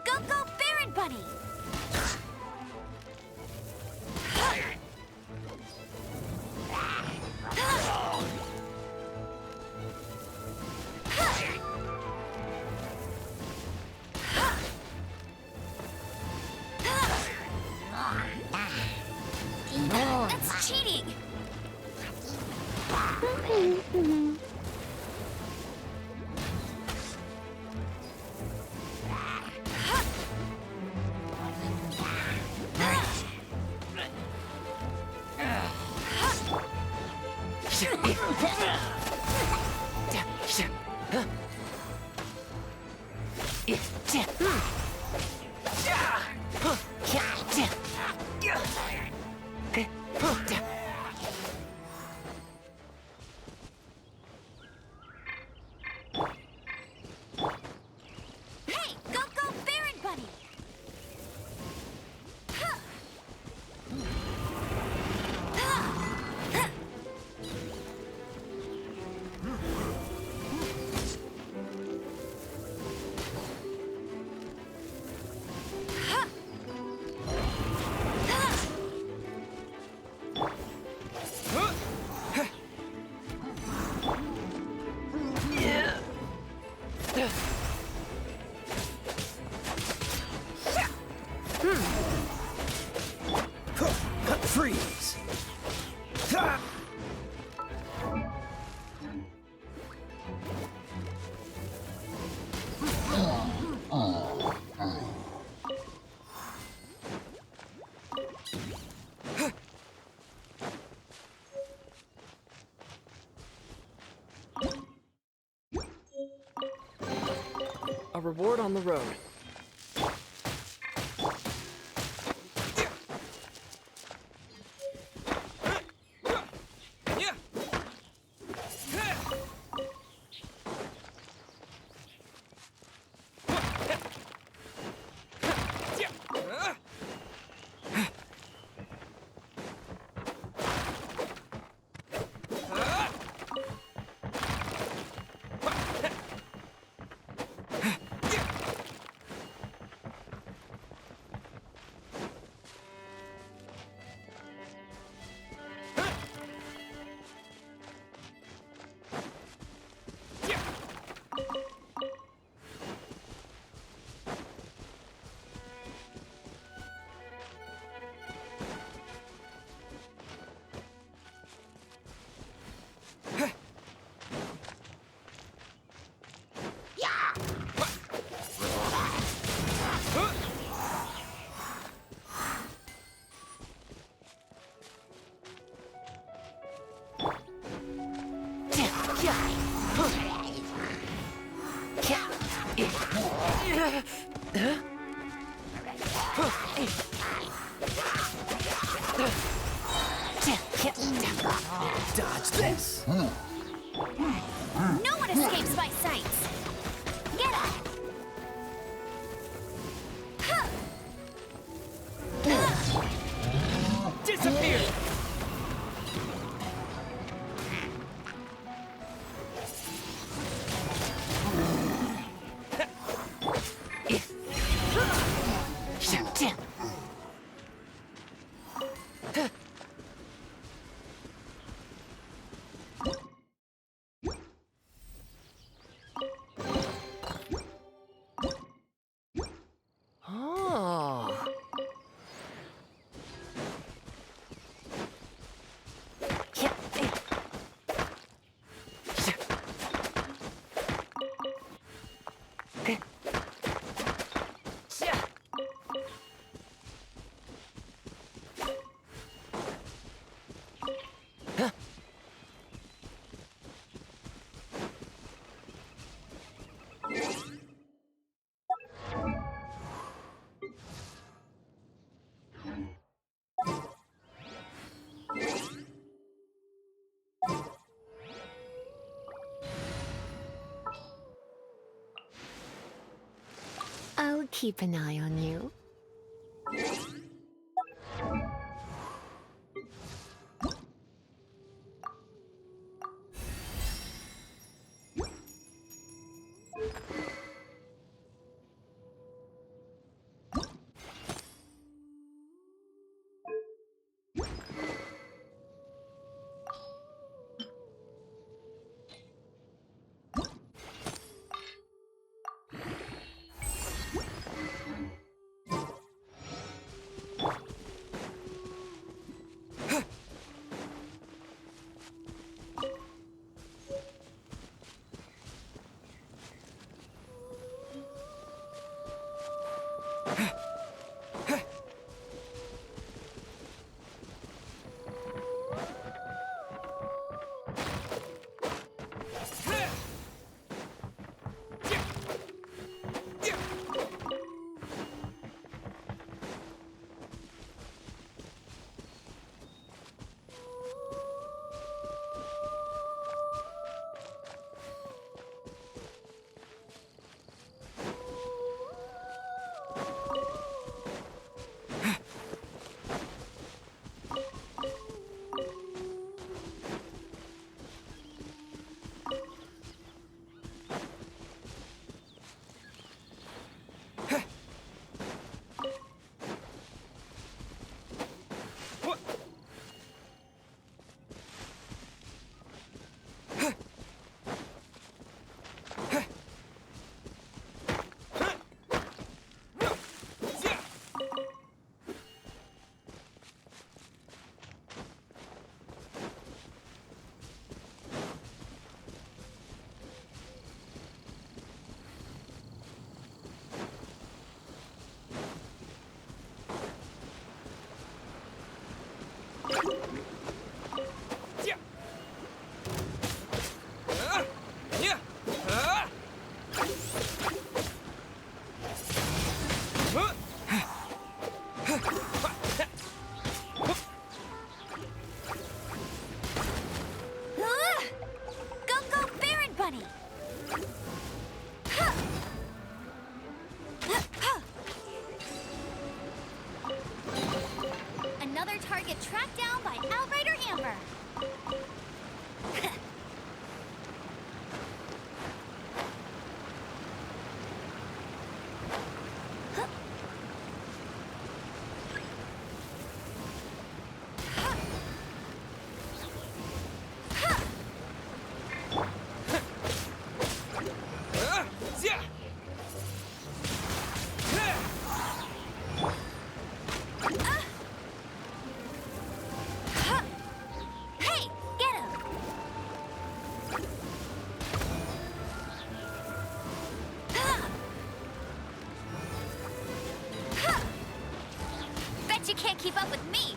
Go, go, Baron Bunny! That's cheating! Hey, go, go, Baron Bunny! Freeze! reward on the road. Dodge this. No one escapes my sights. Get up. Disappear. I'll keep an eye on you. Bet you can't keep up with me!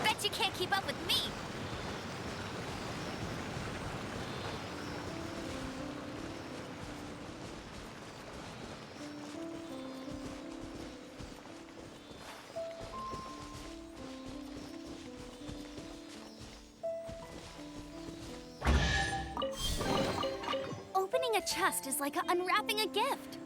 Bet you can't keep up with me! Opening a chest is like unwrapping a gift.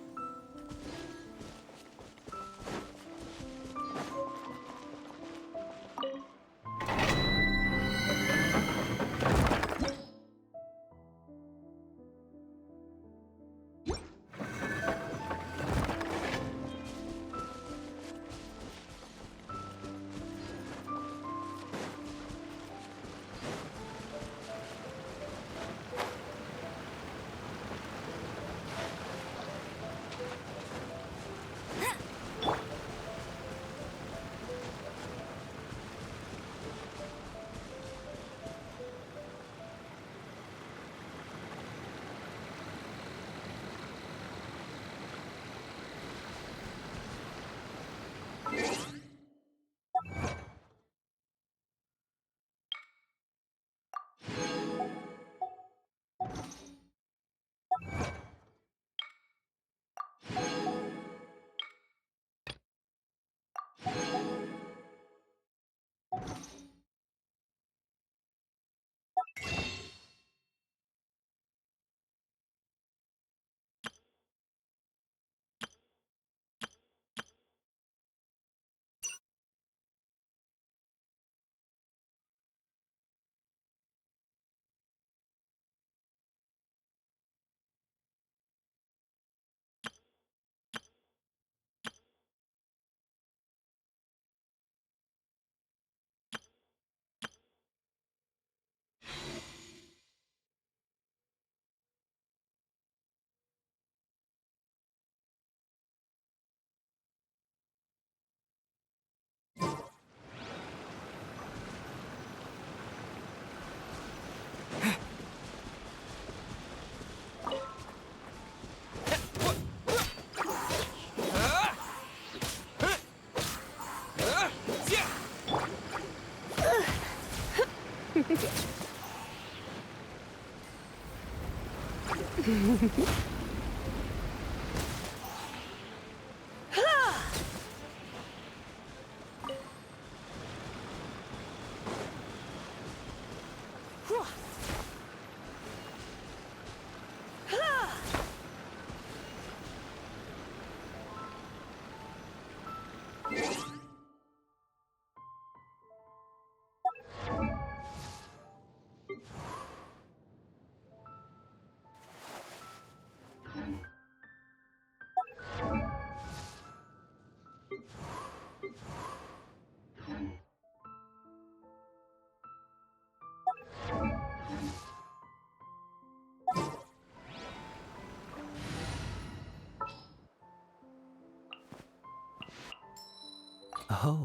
Oh,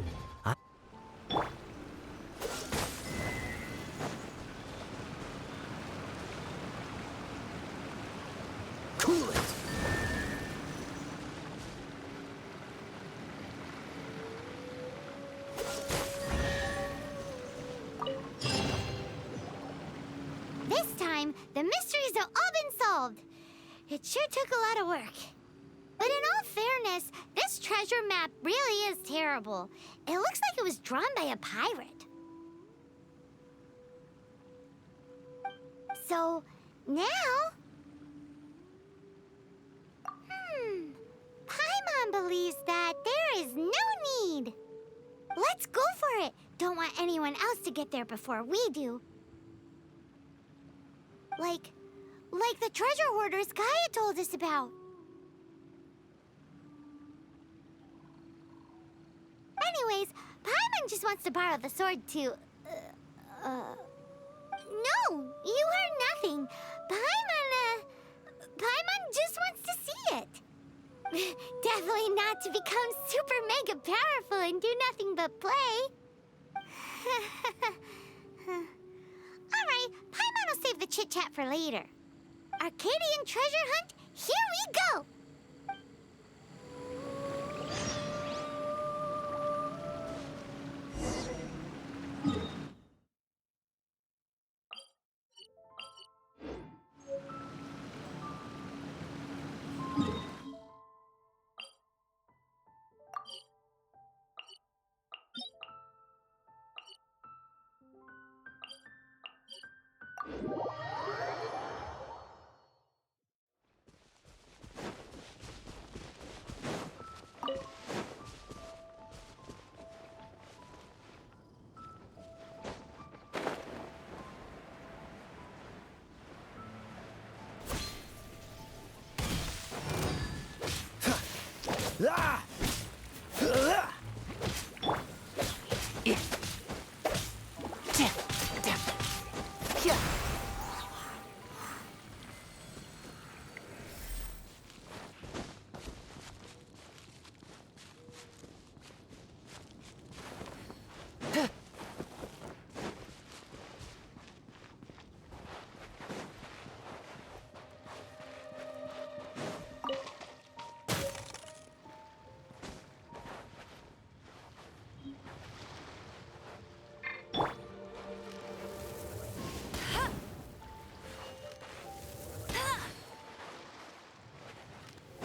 Cool it! This time, the mysteries have all been solved. It sure took a lot of work. But in all fairness, this treasure map really is terrible. It looks like it was drawn by a pirate. So, now... Paimon believes that there is no need. Let's go for it. Don't want anyone else to get there before we do. Like the treasure hoarders Gaia told us about. Anyways, Paimon just wants to borrow the sword to... No, you heard nothing. Paimon just wants to see it. Definitely not to become super mega powerful and do nothing but play. Alright, Paimon will save the chit-chat for later. Arcadian treasure hunt, here we go!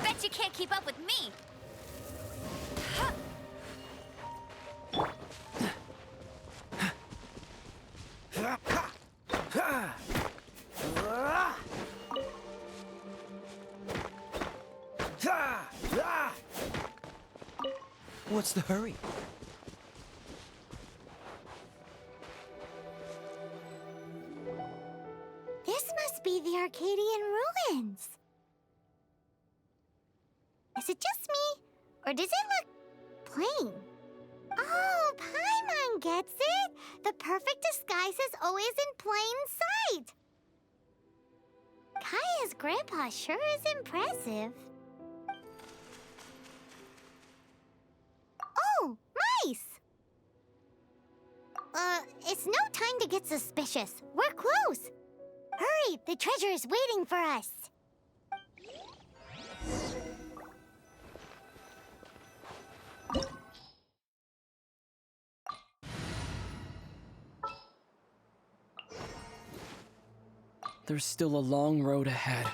Bet you can't keep up with me! What's the hurry? This must be the Arcadian ruins. Is it just me, or does it look plain? Oh, Paimon gets it! The perfect disguise is always in plain sight! Kaya's grandpa sure is impressive. Oh, mice! It's no time to get suspicious. We're close. Hurry, the treasure is waiting for us. There's still a long road ahead.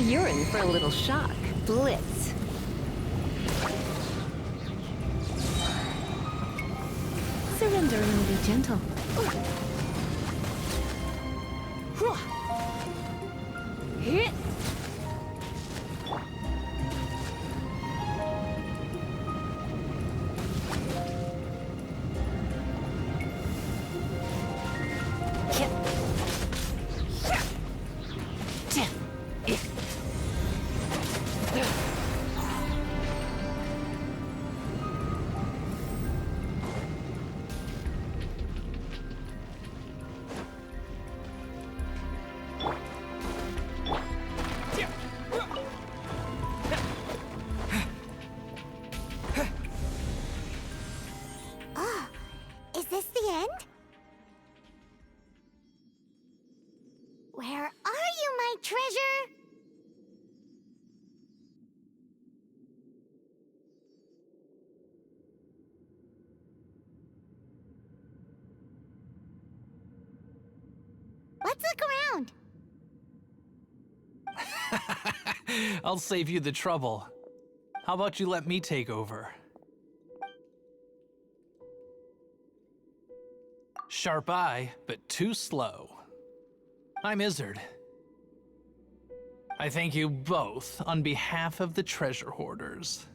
You're in for a little shock. Blitz. Outlander may be gentle. Hit! Is this the end? Where are you, my treasure? Let's look around. I'll save you the trouble. How about you let me take over? Sharp eye, but too slow. I'm Izzard. I thank you both on behalf of the treasure hoarders.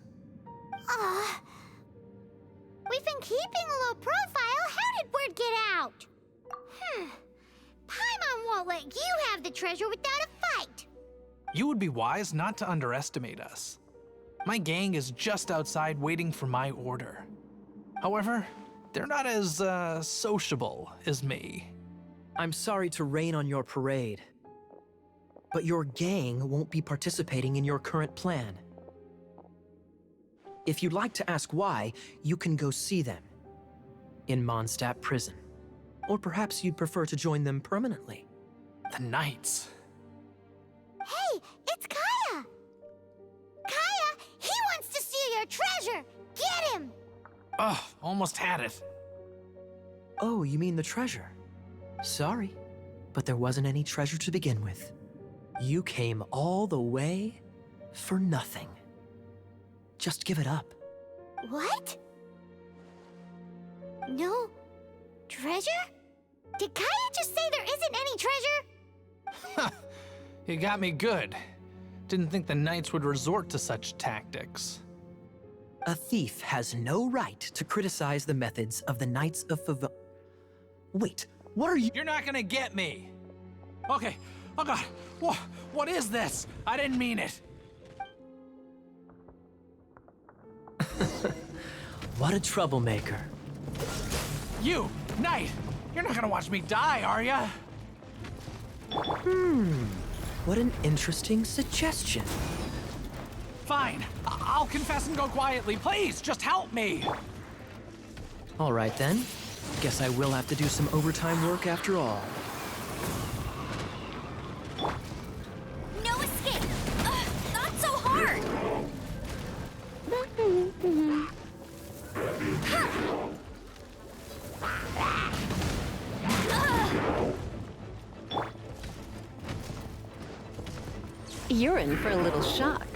We've been keeping a low profile. How did word get out? Paimon won't let you have the treasure without a fight. You would be wise not to underestimate us. My gang is just outside waiting for my order. However, they're not as, sociable as me. I'm sorry to rain on your parade, but your gang won't be participating in your current plan. If you'd like to ask why, you can go see them in Mondstadt prison. Or perhaps you'd prefer to join them permanently. The Knights. Hey, it's Kaya! Kaya, he wants to steal your treasure! Get him! Ugh, almost had it. Oh, you mean the treasure? Sorry, but there wasn't any treasure to begin with. You came all the way for nothing. Just give it up. What? No treasure? Did Kaya just say there isn't any treasure? You got me good. Didn't think the Knights would resort to such tactics. A thief has no right to criticize the methods of the Knights of Favonius. Wait, what are you— You're not gonna get me! Okay, oh god, what is this? I didn't mean it! What a troublemaker. You, Knight! You're not gonna watch me die, are ya? What an interesting suggestion. Fine, I'll confess and go quietly. Please, just help me! All right then. Guess I will have to do some overtime work after all. No escape! Ugh, not so hard! You're in for a little shock.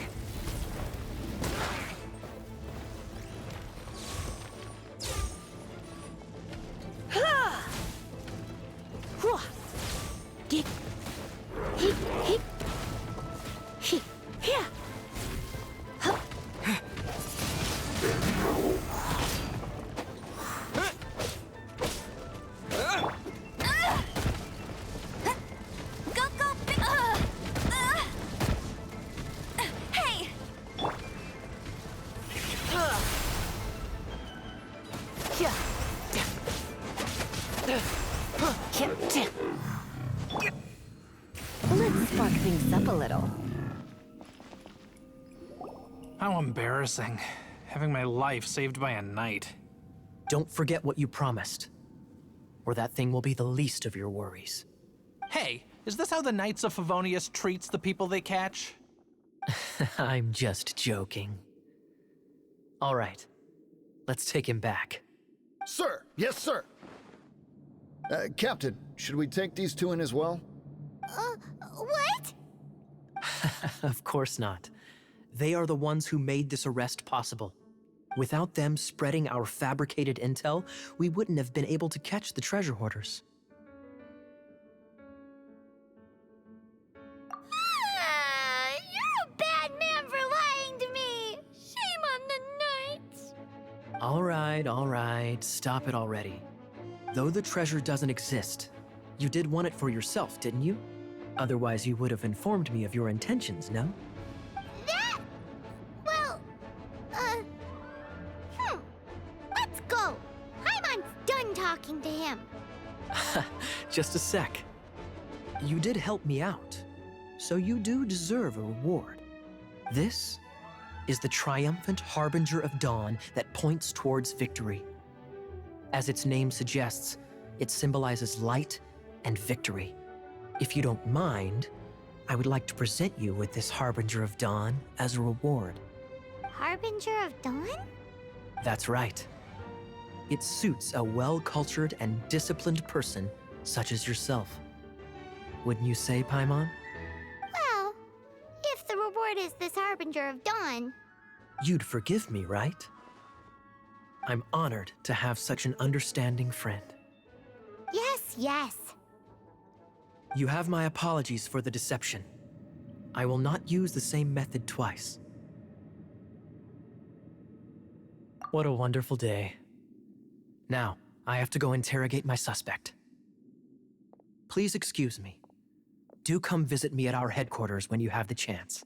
Let's spark things up a little. How embarrassing. Having my life saved by a knight. Don't forget what you promised, or that thing will be the least of your worries. Hey, is this how the Knights of Favonius treats the people they catch? I'm just joking. All right, let's take him back. Sir! Yes, sir! Captain, should we take these two in as well? What? Of course not. They are the ones who made this arrest possible. Without them spreading our fabricated intel, we wouldn't have been able to catch the treasure hoarders. You're a bad man for lying to me! Shame on the knights! All right, stop it already. Though the treasure doesn't exist, you did want it for yourself, didn't you? Otherwise, you would have informed me of your intentions, no? That? Well, let's go! Paimon's done talking to him. Just a sec. You did help me out, so you do deserve a reward. This is the triumphant harbinger of dawn that points towards victory. As its name suggests, it symbolizes light and victory. If you don't mind, I would like to present you with this harbinger of dawn as a reward. Harbinger of Dawn? That's right. It suits a well-cultured and disciplined person such as yourself. Wouldn't you say, Paimon? Well, if the reward is this Harbinger of Dawn... You'd forgive me, right? I'm honored to have such an understanding friend. Yes. You have my apologies for the deception. I will not use the same method twice. What a wonderful day. Now, I have to go interrogate my suspect. Please excuse me. Do come visit me at our headquarters when you have the chance.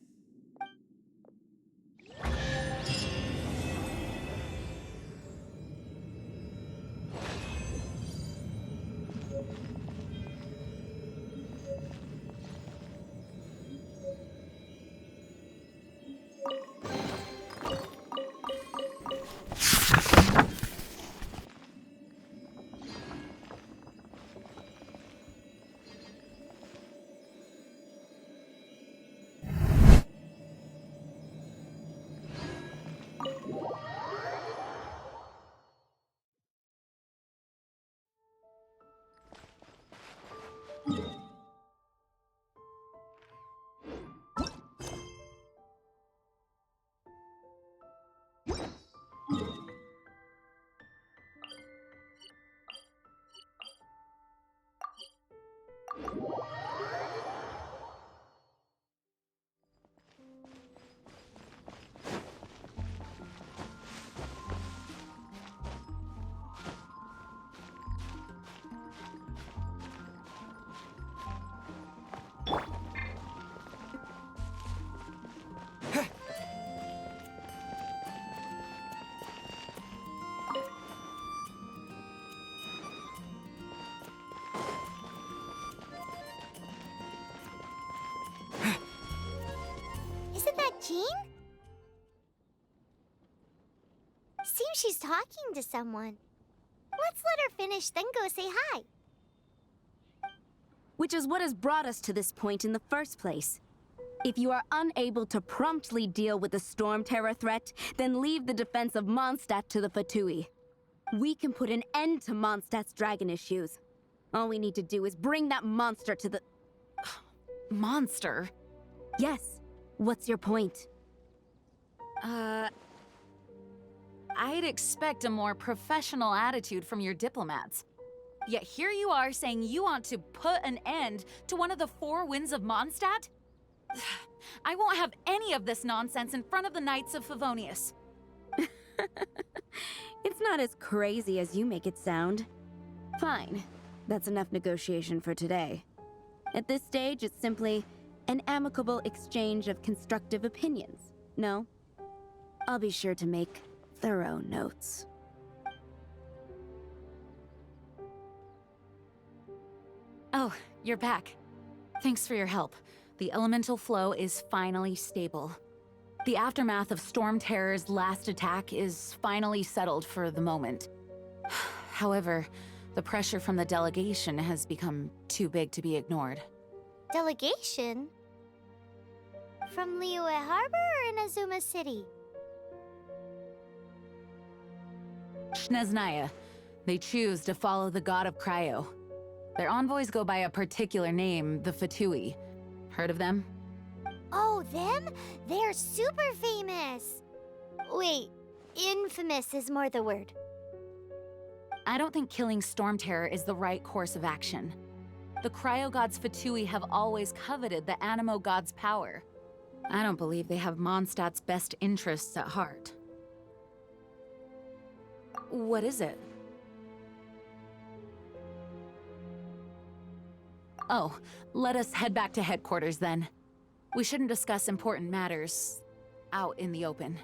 Isn't that Jean? Seems she's talking to someone. Let's let her finish, then go say hi. Which is what has brought us to this point in the first place. If you are unable to promptly deal with the Storm Terror threat, then leave the defense of Mondstadt to the Fatui. We can put an end to Mondstadt's dragon issues. All we need to do is bring that monster to the... Monster? Yes. What's your point? I'd expect a more professional attitude from your diplomats. Yet here you are saying you want to put an end to one of the four winds of Mondstadt? I won't have any of this nonsense in front of the Knights of Favonius. It's not as crazy as you make it sound. Fine. That's enough negotiation for today. At this stage, it's simply an amicable exchange of constructive opinions. No? I'll be sure to make thorough notes. Oh, you're back. Thanks for your help. The elemental flow is finally stable. The aftermath of Storm Terror's last attack is finally settled for the moment. However, the pressure from the delegation has become too big to be ignored. Delegation? From Liyue Harbor or Inazuma City? Shneznaya. They choose to follow the god of Cryo. Their envoys go by a particular name, the Fatui. Heard of them? Oh, them? They're super famous! Wait, infamous is more the word. I don't think killing Storm Terror is the right course of action. The Cryo Gods Fatui have always coveted the Animo God's power. I don't believe they have Mondstadt's best interests at heart. What is it? Oh, let us head back to headquarters then. We shouldn't discuss important matters out in the open.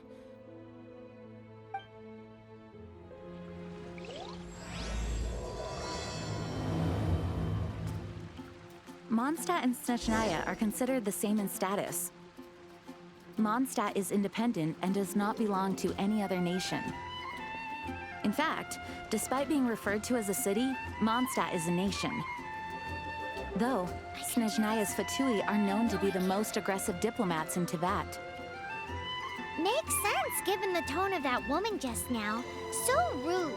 Mondstadt and Snezhnaya are considered the same in status. Mondstadt is independent and does not belong to any other nation. In fact, despite being referred to as a city, Mondstadt is a nation. Though, Snezhnaya's Fatui are known to be the most aggressive diplomats in Teyvat. Makes sense given the tone of that woman just now. So rude.